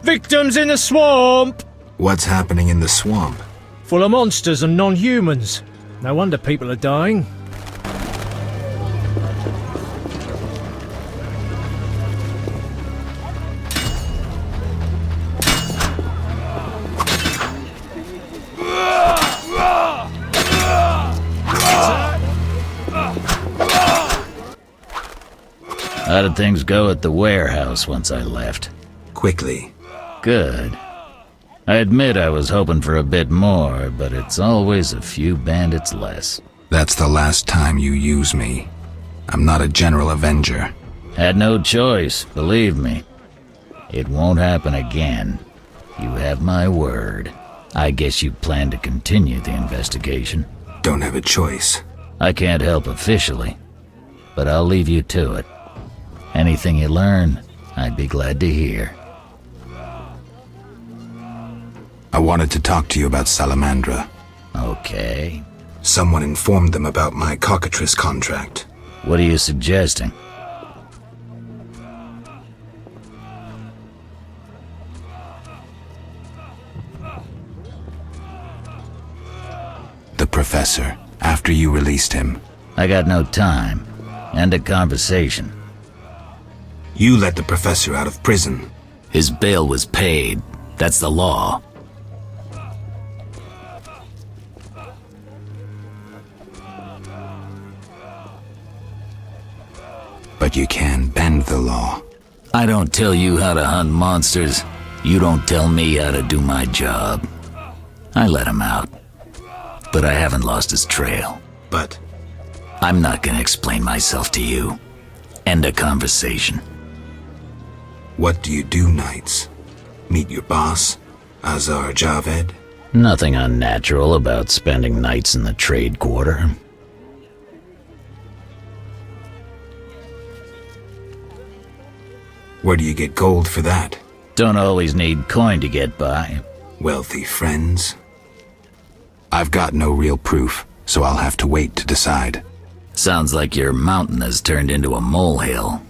Victims in the swamp! What's happening in the swamp? Full of monsters and non-humans. No wonder people are dying. How did things go at the warehouse once I left? Quickly. Good. I admit I was hoping for a bit more, but it's always a few bandits less. That's the last time you use me. I'm not a general avenger. Had no choice, believe me. It won't happen again. You have my word. I guess you plan to continue the investigation. Don't have a choice. I can't help officially, but I'll leave you to it. Anything you learn, I'd be glad to hear. I wanted to talk to you about Salamandra. Okay. Someone informed them about my cockatrice contract. What are you suggesting? professor after you released him. I got no time. End of conversation. You let the professor out of prison. His bail was paid. That's the law. But you can bend the law. I don't tell you how to hunt monsters. You don't tell me how to do my job. I let him out. But I haven't lost his trail. But? I'm not gonna explain myself to you. End of conversation. What do you do nights? Meet your boss, Azar Javed? Nothing unnatural about spending nights in the trade quarter. Where do you get gold for that? Don't always need coin to get by. Wealthy friends? I've got no real proof, so I'll have to wait to decide. Sounds like your mountain has turned into a molehill.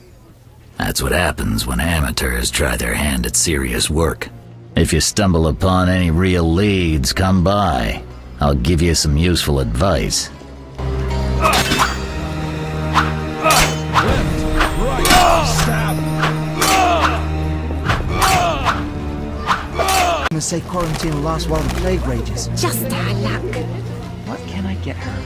That's what happens when amateurs try their hand at serious work. If you stumble upon any real leads, come by. I'll give you some useful advice. I'm gonna say quarantine will last while the plague rages. Just our luck. What can I get her?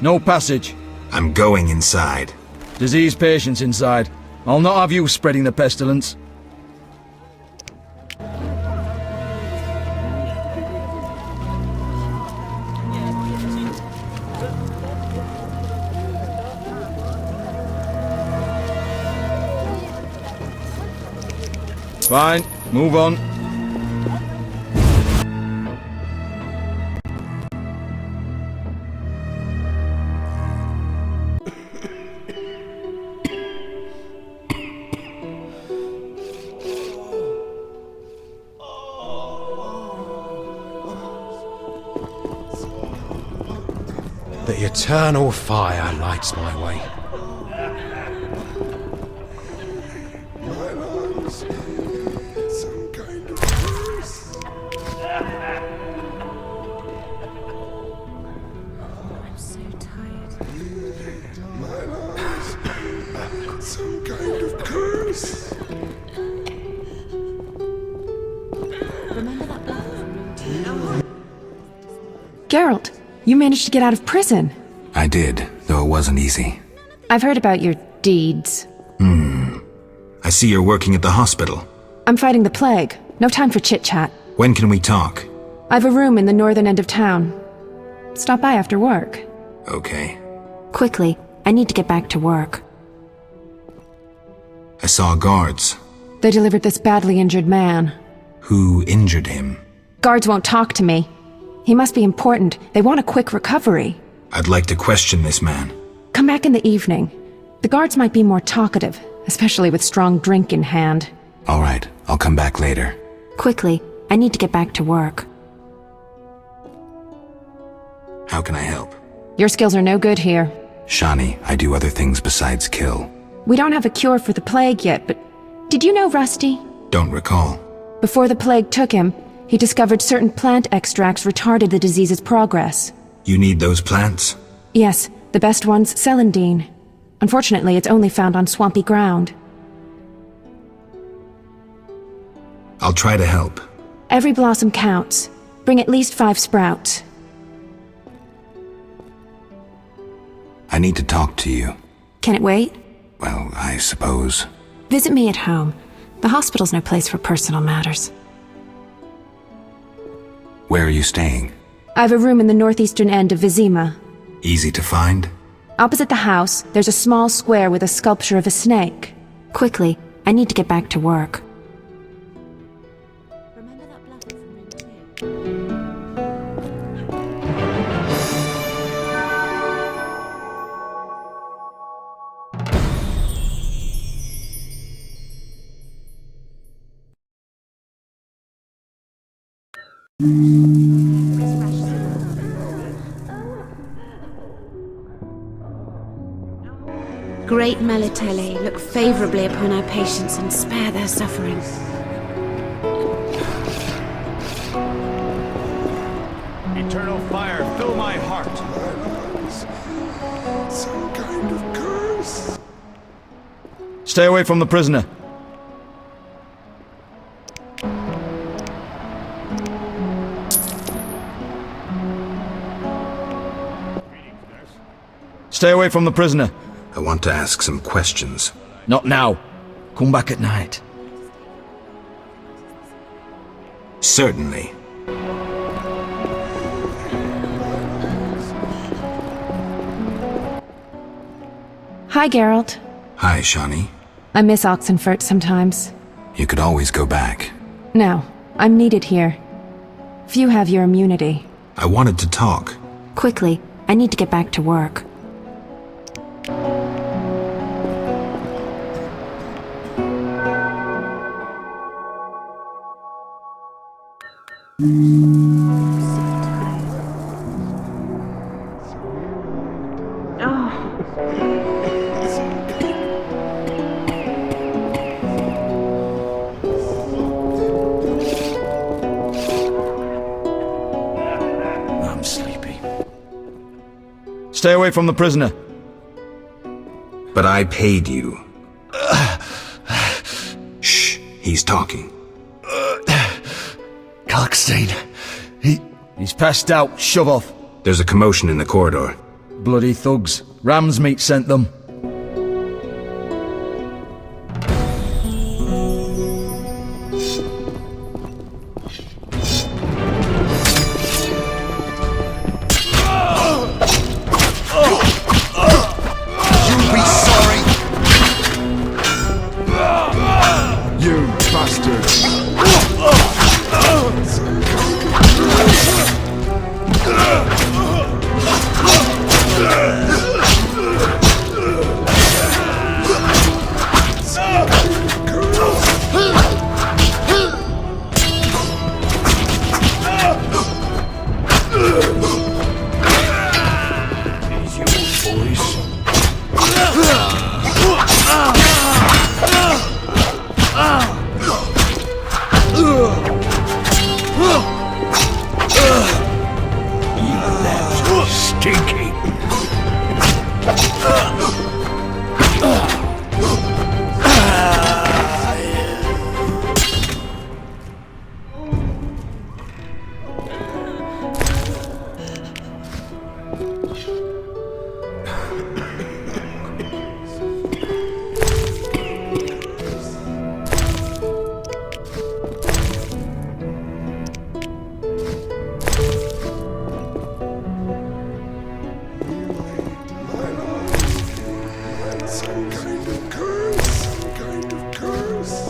No passage. I'm going inside. Disease patients inside. I'll not have you spreading the pestilence. Fine, move on. The eternal fire lights my way. Geralt, you managed to get out of prison. I did, though it wasn't easy. I've heard about your deeds. I see you're working at the hospital. I'm fighting the plague. No time for chit-chat. When can we talk? I've a room in the northern end of town. Stop by after work. Okay. Quickly, I need to get back to work. I saw guards. They delivered this badly injured man. Who injured him? Guards won't talk to me. He must be important. They want a quick recovery. I'd like to question this man. Come back in the evening. The guards might be more talkative, especially with strong drink in hand. All right, I'll come back later. Quickly, I need to get back to work. How can I help? Your skills are no good here. Shani, I do other things besides kill. We don't have a cure for the plague yet, but did you know Rusty? Don't recall. Before the plague took him, he discovered certain plant extracts retarded the disease's progress. You need those plants? Yes, the best one's celandine. Unfortunately, it's only found on swampy ground. I'll try to help. Every blossom counts. Bring at least 5 sprouts. I need to talk to you. Can it wait? Well, I suppose. Visit me at home. The hospital's no place for personal matters. Where are you staying? I have a room in the northeastern end of Vizima. Easy to find? Opposite the house, there's a small square with a sculpture of a snake. Quickly, I need to get back to work. great Melitele look favourably upon our patients and spare their suffering. Eternal fire, fill my heart. Some kind of curse. Stay away from the prisoner. Stay away from the prisoner. I want to ask some questions. Not now. Come back at night. Certainly. Hi, Geralt. Hi, Shawnee. I miss Oxenfurt sometimes. You could always go back. No, I'm needed here. Few have your immunity. I wanted to talk. Quickly, I need to get back to work. I'm sleepy. Stay away from the prisoner. But I paid you. Shh, he's talking. Kalkstein. He's passed out. Shove off. There's a commotion in the corridor. Bloody thugs. Ram's meat sent them. You'll be sorry! You bastards! Stinky. Some kind of curse. Some kind of curse.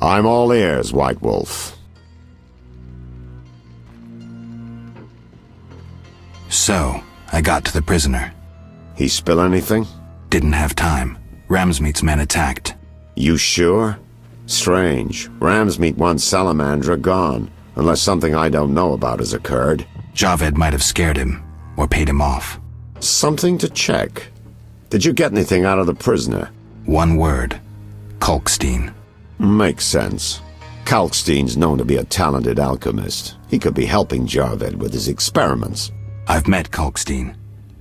I'm all ears, White Wolf. So, I got to the prisoner. He spill anything? Didn't have time. Ramsmeat's men attacked. You sure? Strange. Ramsmeat wants Salamandra gone, unless something I don't know about has occurred. Javed might have scared him, or paid him off. Something to check. Did you get anything out of the prisoner? One word. Kalkstein. Makes sense. Kalkstein's known to be a talented alchemist. He could be helping Javed with his experiments. I've met Kalkstein.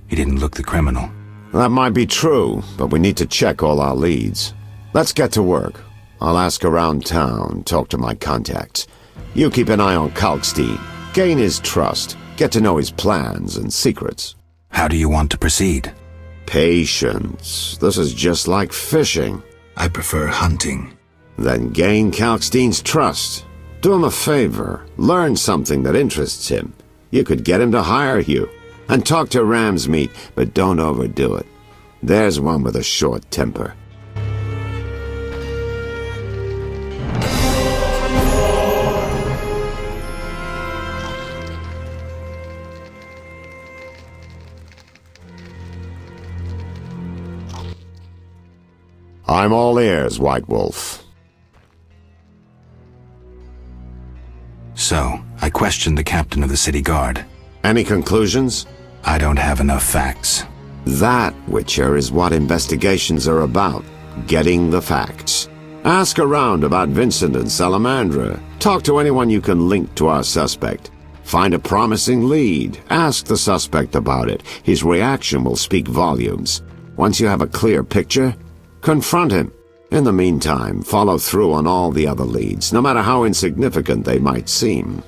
He didn't look the criminal. That might be true, but we need to check all our leads. Let's get to work. I'll ask around town, talk to my contacts. You keep an eye on Kalkstein. Gain his trust. Get to know his plans and secrets. How do you want to proceed? Patience. This is just like fishing. I prefer hunting. Then gain Kalkstein's trust. Do him a favor. Learn something that interests him. You could get him to hire you. And talk to Ramsmeat, but don't overdo it. There's one with a short temper. I'm all ears, White Wolf. So, I questioned the captain of the city guard. Any conclusions? I don't have enough facts. That, Witcher, is what investigations are about. Getting the facts. Ask around about Vincent and Salamandra. Talk to anyone you can link to our suspect. Find a promising lead. Ask the suspect about it. His reaction will speak volumes. Once you have a clear picture, confront him. In the meantime, follow through on all the other leads, no matter how insignificant they might seem.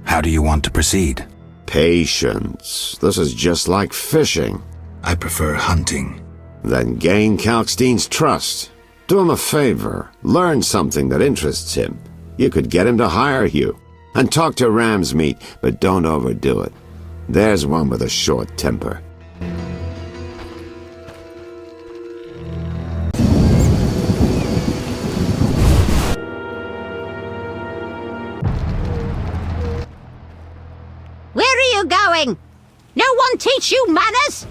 How do you want to proceed? Patience. This is just like fishing. I prefer hunting. Then gain Kalkstein's trust. Do him a favor. Learn something that interests him. You could get him to hire you. And talk to Ramsmeat, but don't overdo it. There's one with a short temper. Where are you going? No one teach you manners?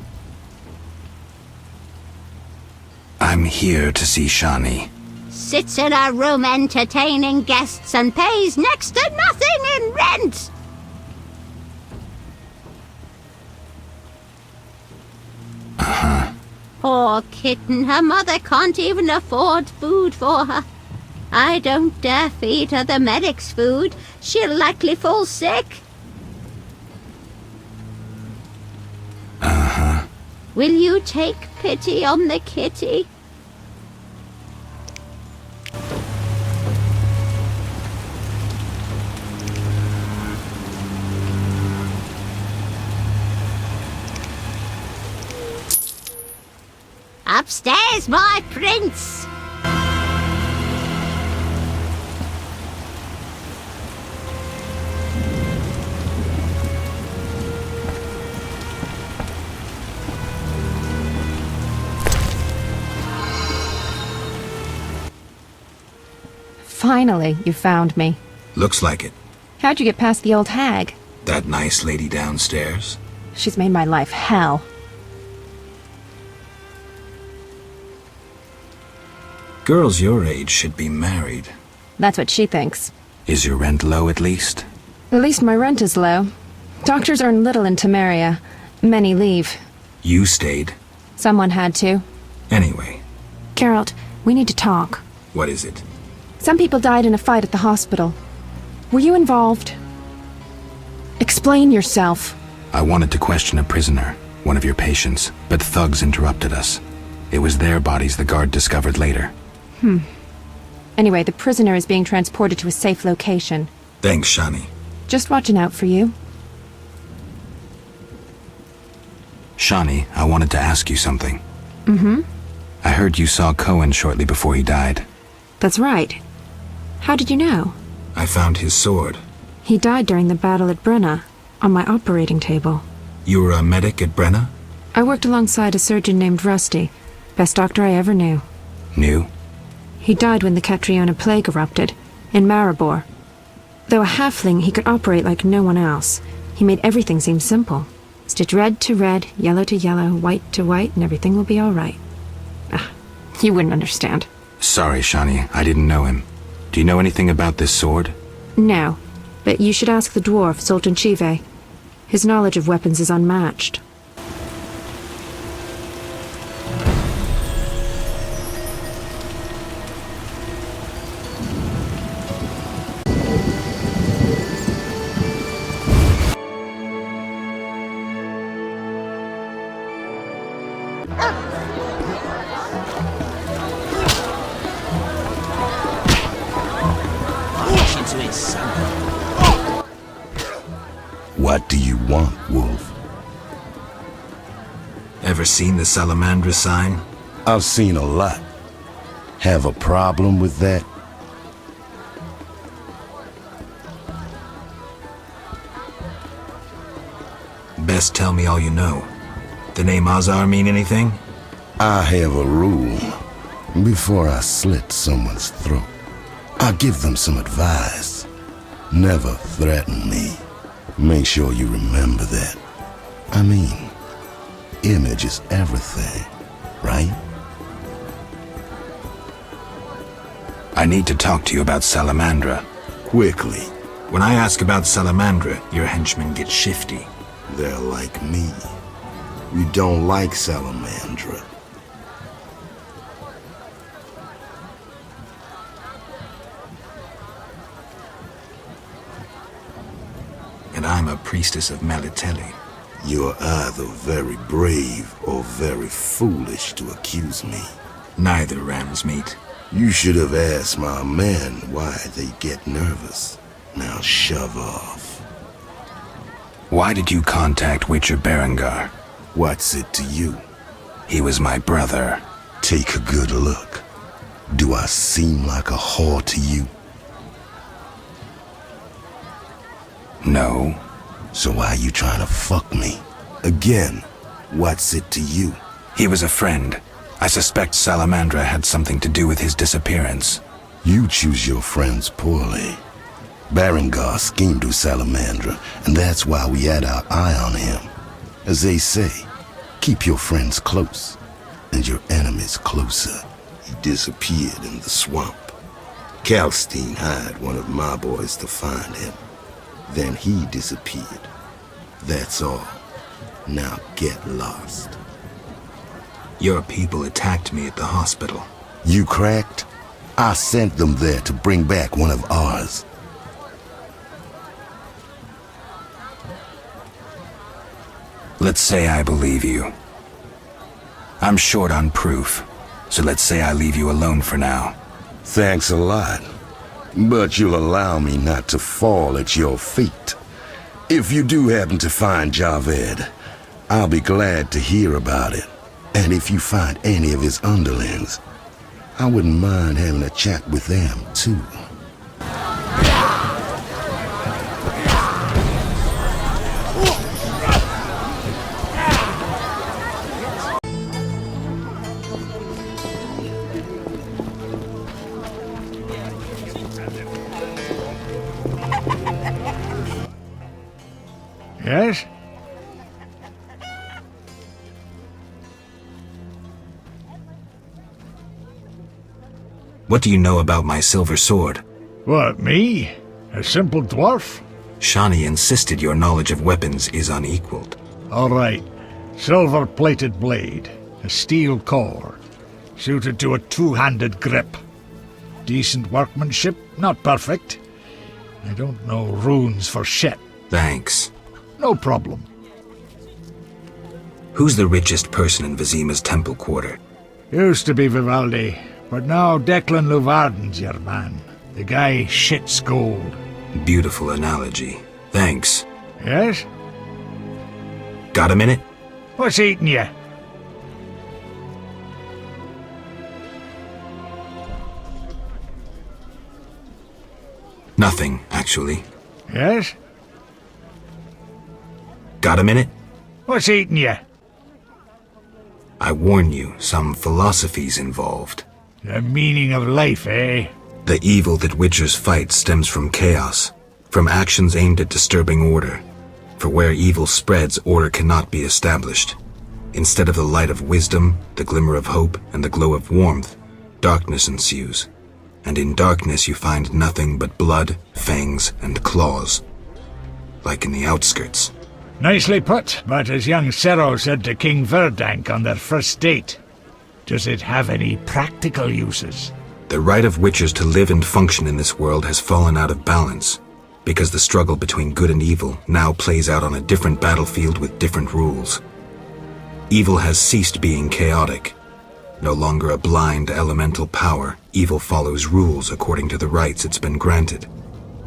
I'm here to see Shani. Sits in a room entertaining guests and pays next to nothing in rent. Poor kitten, her mother can't even afford food for her. I don't dare feed her the medic's food. She'll likely fall sick. Will you take pity on the kitty? Upstairs, my prince! Finally, you found me. Looks like it. How'd you get past the old hag? That nice lady downstairs? She's made my life hell. Girls your age should be married. That's what she thinks. Is your rent low at least? At least my rent is low. Doctors earn little in Temeria. Many leave. You stayed. Someone had to. Anyway. Geralt, we need to talk. What is it? Some people died in a fight at the hospital. Were you involved? Explain yourself. I wanted to question a prisoner, one of your patients, but thugs interrupted us. It was their bodies the guard discovered later. Anyway, the prisoner is being transported to a safe location. Thanks, Shani. Just watching out for you. Shani, I wanted to ask you something. Mm-hmm. I heard you saw Cohen shortly before he died. That's right. How did you know? I found his sword. He died during the battle at Brenna, on my operating table. You were a medic at Brenna? I worked alongside a surgeon named Rusty. Best doctor I ever knew. Knew? He died when the Catriona plague erupted, in Maribor. Though a halfling, he could operate like no one else. He made everything seem simple. Stitch red to red, yellow to yellow, white to white, and everything will be all right. You wouldn't understand. Sorry, Shani, I didn't know him. Do you know anything about this sword? No, but you should ask the dwarf, Sultan Chive. His knowledge of weapons is unmatched. What do you want, Wolf? Ever seen the Salamandra sign? I've seen a lot. Have a problem with that? Best tell me all you know. The name Azar mean anything? I have a rule. Before I slit someone's throat, I give them some advice. Never threaten me. Make sure you remember that. I mean, image is everything, right? I need to talk to you about Salamandra. Quickly. When I ask about Salamandra, your henchmen get shifty. They're like me. We don't like Salamandra. And I'm a priestess of Melitele. You're either very brave or very foolish to accuse me. Neither, Ramsmeat. You should have asked my men why they get nervous. Now shove off. Why did you contact Witcher Berengar? What's it to you? He was my brother. Take a good look. Do I seem like a whore to you? No. So why are you trying to fuck me? Again, what's it to you? He was a friend. I suspect Salamandra had something to do with his disappearance. You choose your friends poorly. Berengar schemed with Salamandra, and that's why we had our eye on him. As they say, keep your friends close, and your enemies closer. He disappeared in the swamp. Kalstein hired one of my boys to find him. Then he disappeared. That's all. Now get lost. Your people attacked me at the hospital. You cracked? I sent them there to bring back one of ours. Let's say I believe you. I'm short on proof, so let's say I leave you alone for now. Thanks a lot. But you'll allow me not to fall at your feet. If you do happen to find Javed, I'll be glad to hear about it. And if you find any of his underlings, I wouldn't mind having a chat with them, too. Yes? What do you know about my silver sword? What, me? A simple dwarf? Shani insisted your knowledge of weapons is unequaled. All right. Silver-plated blade. A steel core. Suited to a two-handed grip. Decent workmanship, not perfect. I don't know runes for shit. Thanks. No problem. Who's the richest person in Vizima's temple quarter? Used to be Vivaldi, but now Declan Luvarden's your man. The guy shits gold. Beautiful analogy. Thanks. Yes? Got a minute? What's eating you? Nothing, actually. Yes? Got a minute? What's eating you? I warn you, some philosophy's involved. The meaning of life, eh? The evil that witchers fight stems from chaos, from actions aimed at disturbing order. For where evil spreads, order cannot be established. Instead of the light of wisdom, the glimmer of hope, and the glow of warmth, darkness ensues. And in darkness you find nothing but blood, fangs, and claws. Like in the outskirts. Nicely put, but as young Sero said to King Verdank on their first date, does it have any practical uses? The right of witchers to live and function in this world has fallen out of balance, because the struggle between good and evil now plays out on a different battlefield with different rules. Evil has ceased being chaotic. No longer a blind elemental power, evil follows rules according to the rights it's been granted.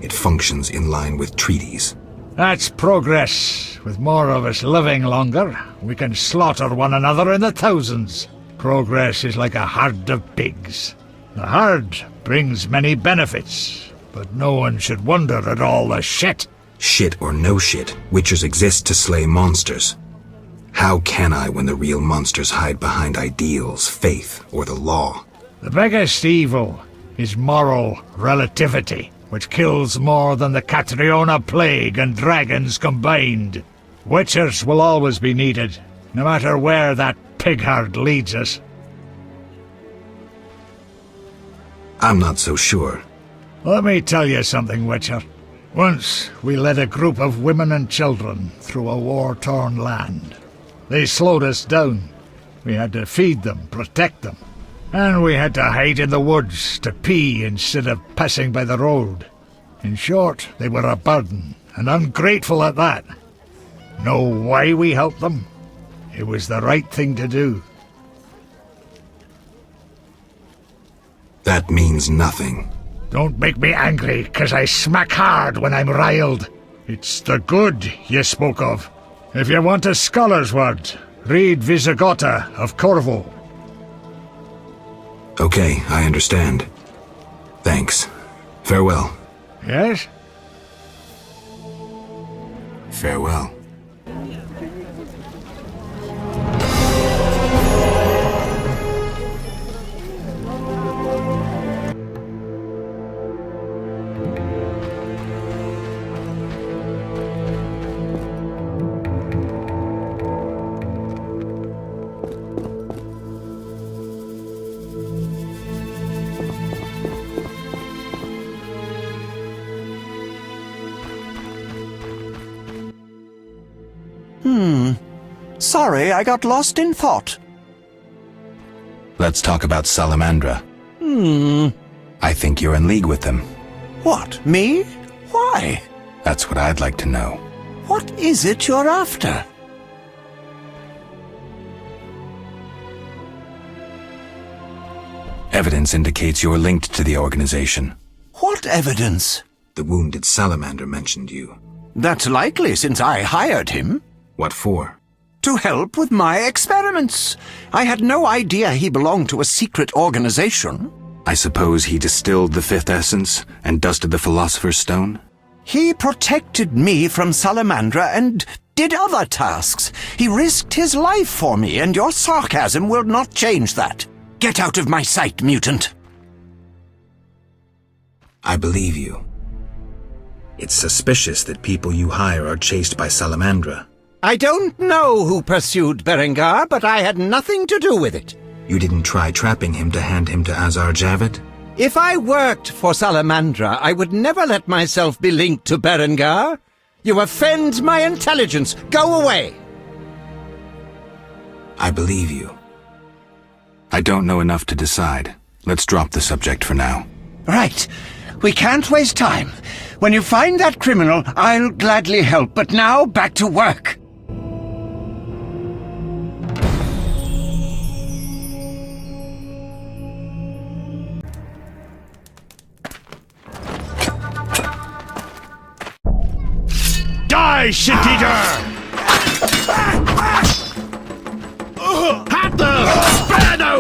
It functions in line with treaties. That's progress. With more of us living longer, we can slaughter one another in the thousands. Progress is like a herd of pigs. The herd brings many benefits, but no one should wonder at all the shit. Shit or no shit, witchers exist to slay monsters. How can I when the real monsters hide behind ideals, faith, or the law? The biggest evil is moral relativity, which kills more than the Catriona plague and dragons combined. Witchers will always be needed, no matter where that pig herd leads us. I'm not so sure. Let me tell you something, Witcher. Once, we led a group of women and children through a war-torn land. They slowed us down. We had to feed them, protect them. And we had to hide in the woods to pee instead of passing by the road. In short, they were a burden, and ungrateful at that. Know why we helped them? It was the right thing to do. That means nothing. Don't make me angry, 'cause I smack hard when I'm riled. It's the good you spoke of. If you want a scholar's word, read Visigotta of Corvo. Okay, I understand. Thanks. Farewell. Yes? Farewell. Sorry, I got lost in thought. Let's talk about Salamandra. I think you're in league with them. What, me? Why? That's what I'd like to know. What is it you're after? Evidence indicates you're linked to the organization. What evidence? The wounded salamander mentioned you. That's likely, since I hired him. What for? To help with my experiments. I had no idea he belonged to a secret organization. I suppose he distilled the fifth essence and dusted the Philosopher's Stone? He protected me from Salamandra and did other tasks. He risked his life for me, and your sarcasm will not change that. Get out of my sight, mutant. I believe you. It's suspicious that people you hire are chased by Salamandra. I don't know who pursued Berengar, but I had nothing to do with it. You didn't try trapping him to hand him to Azar Javid? If I worked for Salamandra, I would never let myself be linked to Berengar. You offend my intelligence. Go away! I believe you. I don't know enough to decide. Let's drop the subject for now. Right. We can't waste time. When you find that criminal, I'll gladly help, but now back to work. Die, shit-eater! Hat the spare no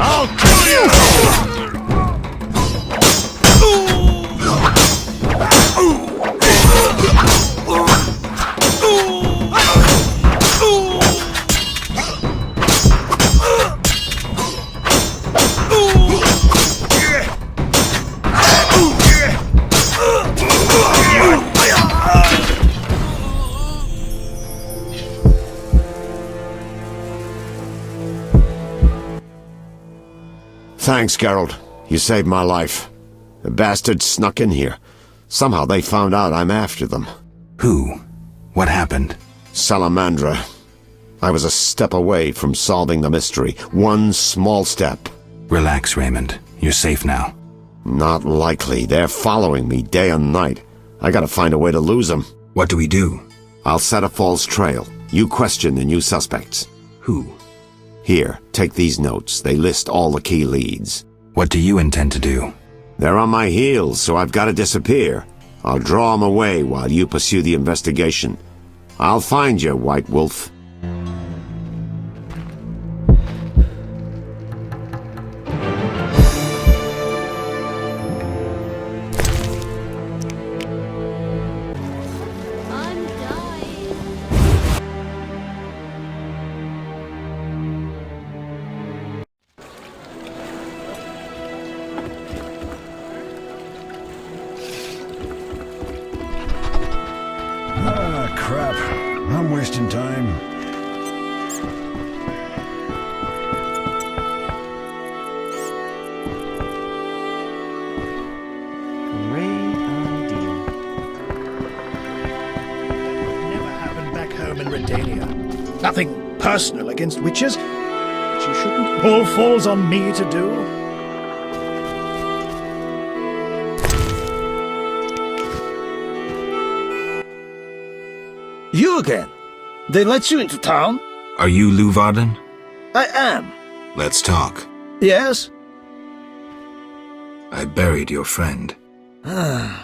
I'll kill you! Thanks, Geralt. You saved my life. The bastards snuck in here. Somehow they found out I'm after them. Who? What happened? Salamandra. I was a step away from solving the mystery. One small step. Relax, Raymond. You're safe now. Not likely. They're following me day and night. I gotta find a way to lose them. What do we do? I'll set a false trail. You question the new suspects. Who? Here, take these notes. They list all the key leads. What do you intend to do? They're on my heels, so I've got to disappear. I'll draw them away while you pursue the investigation. I'll find you, White Wolf. Ah, crap. I'm wasting time. Great idea. Never happened back home in Redania. Nothing personal against witches, but you shouldn't. All falls on me to do. You again? They let you into town? Are you Lou Varden? I am. Let's talk. Yes? I buried your friend.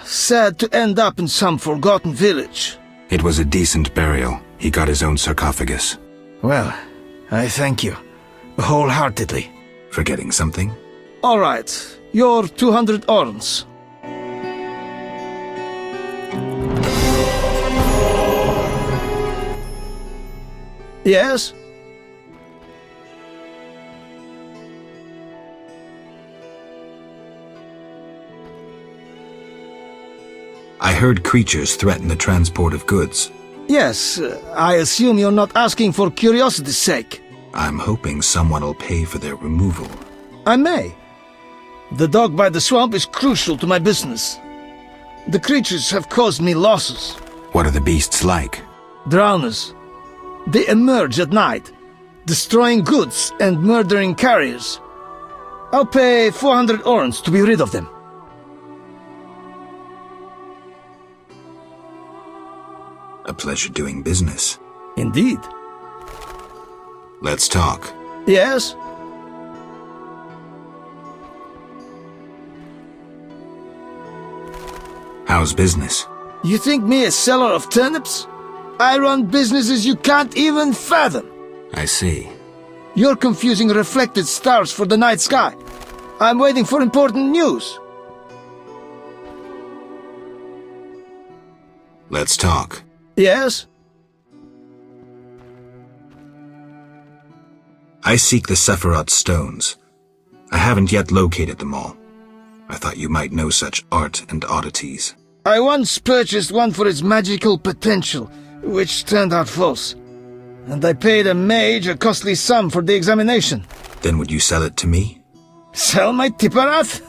Sad to end up in some forgotten village. It was a decent burial. He got his own sarcophagus. Well, I thank you. Wholeheartedly. Forgetting something? All right. Your 200 orns. Yes? I heard creatures threaten the transport of goods. Yes, I assume you're not asking for curiosity's sake. I'm hoping someone will pay for their removal. I may. The dog by the swamp is crucial to my business. The creatures have caused me losses. What are the beasts like? Drowners. They emerge at night, destroying goods and murdering carriers. I'll pay 400 orns to be rid of them. A pleasure doing business. Indeed. Let's talk. Yes? How's business? You think me a seller of turnips? I run businesses you can't even fathom. I see. You're confusing reflected stars for the night sky. I'm waiting for important news. Let's talk. Yes? I seek the Sephiroth stones. I haven't yet located them all. I thought you might know such art and oddities. I once purchased one for its magical potential, which turned out false. And I paid a mage a costly sum for the examination. Then would you sell it to me? Sell my Tipparath?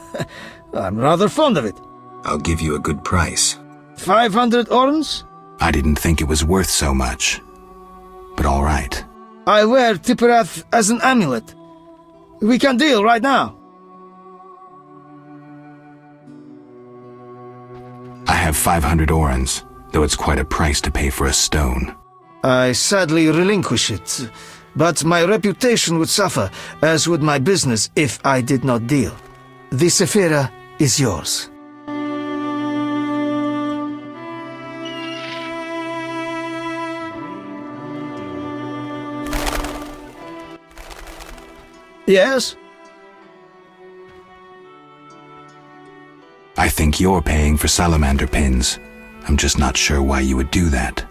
I'm rather fond of it. I'll give you a good price. 500 orns? I didn't think it was worth so much. But all right. I wear Tipparath as an amulet. We can deal right now. I have 500 orns, though it's quite a price to pay for a stone. I sadly relinquish it, but my reputation would suffer, as would my business if I did not deal. The Sephira is yours. Yes? I think you're paying for salamander pins. I'm just not sure why you would do that.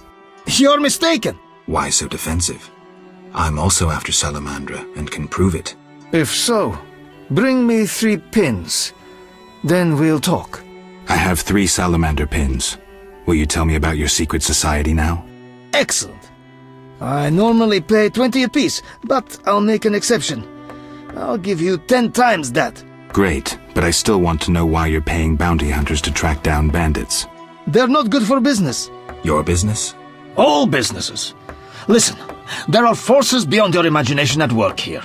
You're mistaken. Why so defensive? I'm also after Salamandra and can prove it. If so, bring me 3 pins. Then we'll talk. I have 3 salamander pins. Will you tell me about your secret society now? Excellent. I normally pay 20 apiece, but I'll make an exception. I'll give you 10 times that. Great, but I still want to know why you're paying bounty hunters to track down bandits. They're not good for business. Your business? All businesses. Listen, there are forces beyond your imagination at work here.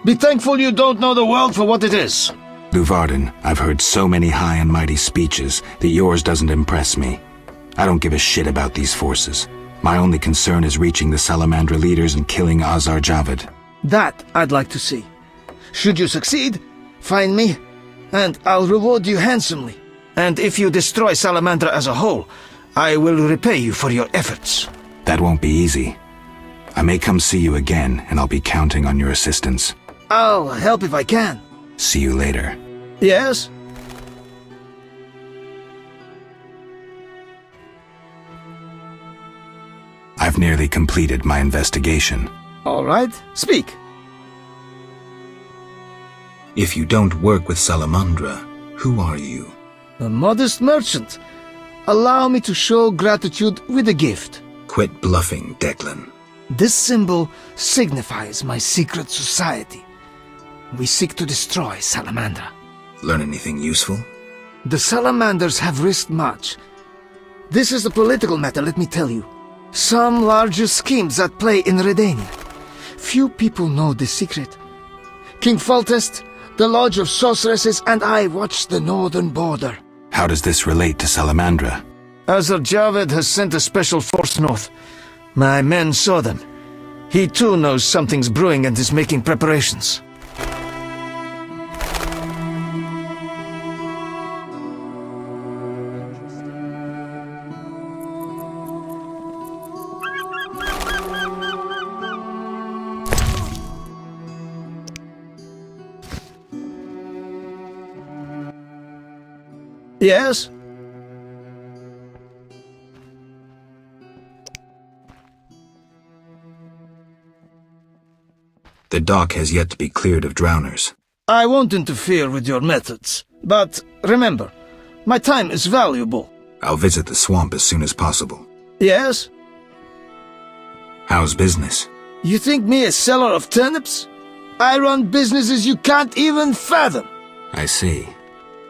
Be thankful you don't know the world for what it is. Luvarden, I've heard so many high and mighty speeches that yours doesn't impress me. I don't give a shit about these forces. My only concern is reaching the Salamandra leaders and killing Azar Javed. That I'd like to see. Should you succeed, find me, and I'll reward you handsomely. And if you destroy Salamandra as a whole, I will repay you for your efforts. That won't be easy. I may come see you again, and I'll be counting on your assistance. I'll help if I can. See you later. Yes? I've nearly completed my investigation. All right, speak. If you don't work with Salamandra, who are you? A modest merchant. Allow me to show gratitude with a gift. Quit bluffing, Declan. This symbol signifies my secret society. We seek to destroy Salamandra. Learn anything useful? The Salamanders have risked much. This is a political matter, let me tell you. Some larger schemes at play in Redania. Few people know the secret. King Foltest, the Lodge of Sorceresses, and I watch the northern border. How does this relate to Salamandra? Azar Javed has sent a special force north. My men saw them. He too knows something's brewing and is making preparations. Yes? The dock has yet to be cleared of drowners. I won't interfere with your methods, but remember, my time is valuable. I'll visit the swamp as soon as possible. Yes? How's business? You think me a seller of turnips? I run businesses you can't even fathom. I see.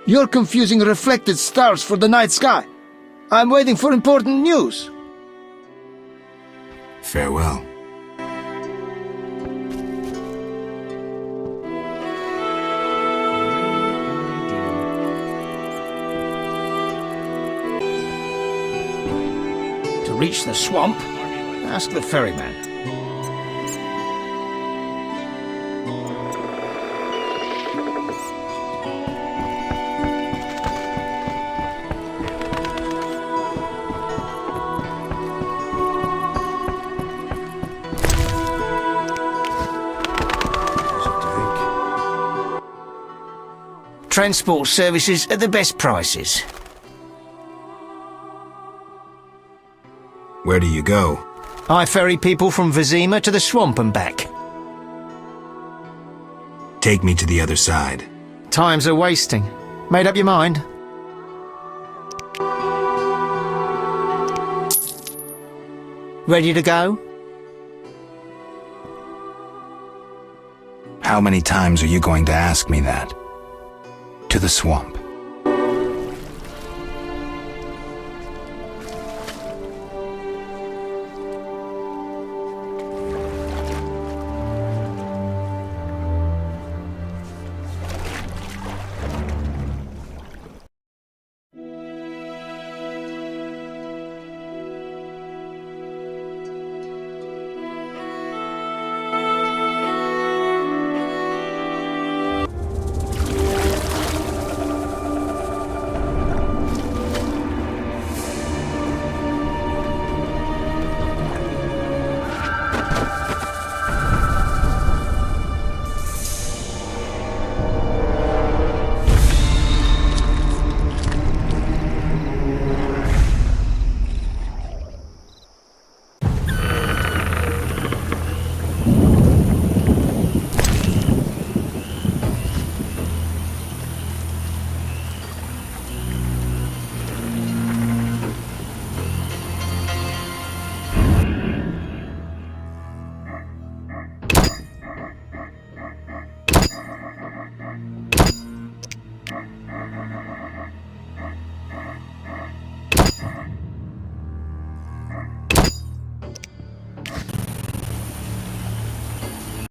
You're confusing reflected stars for the night sky. I'm waiting for important news. Farewell. To reach the swamp, ask the ferryman. Transport services at the best prices. Where do you go? I ferry people from Vizima to the swamp and back. Take me to the other side. Time's a wasting. Made up your mind? Ready to go? How many times are you going to ask me that? To the swamp.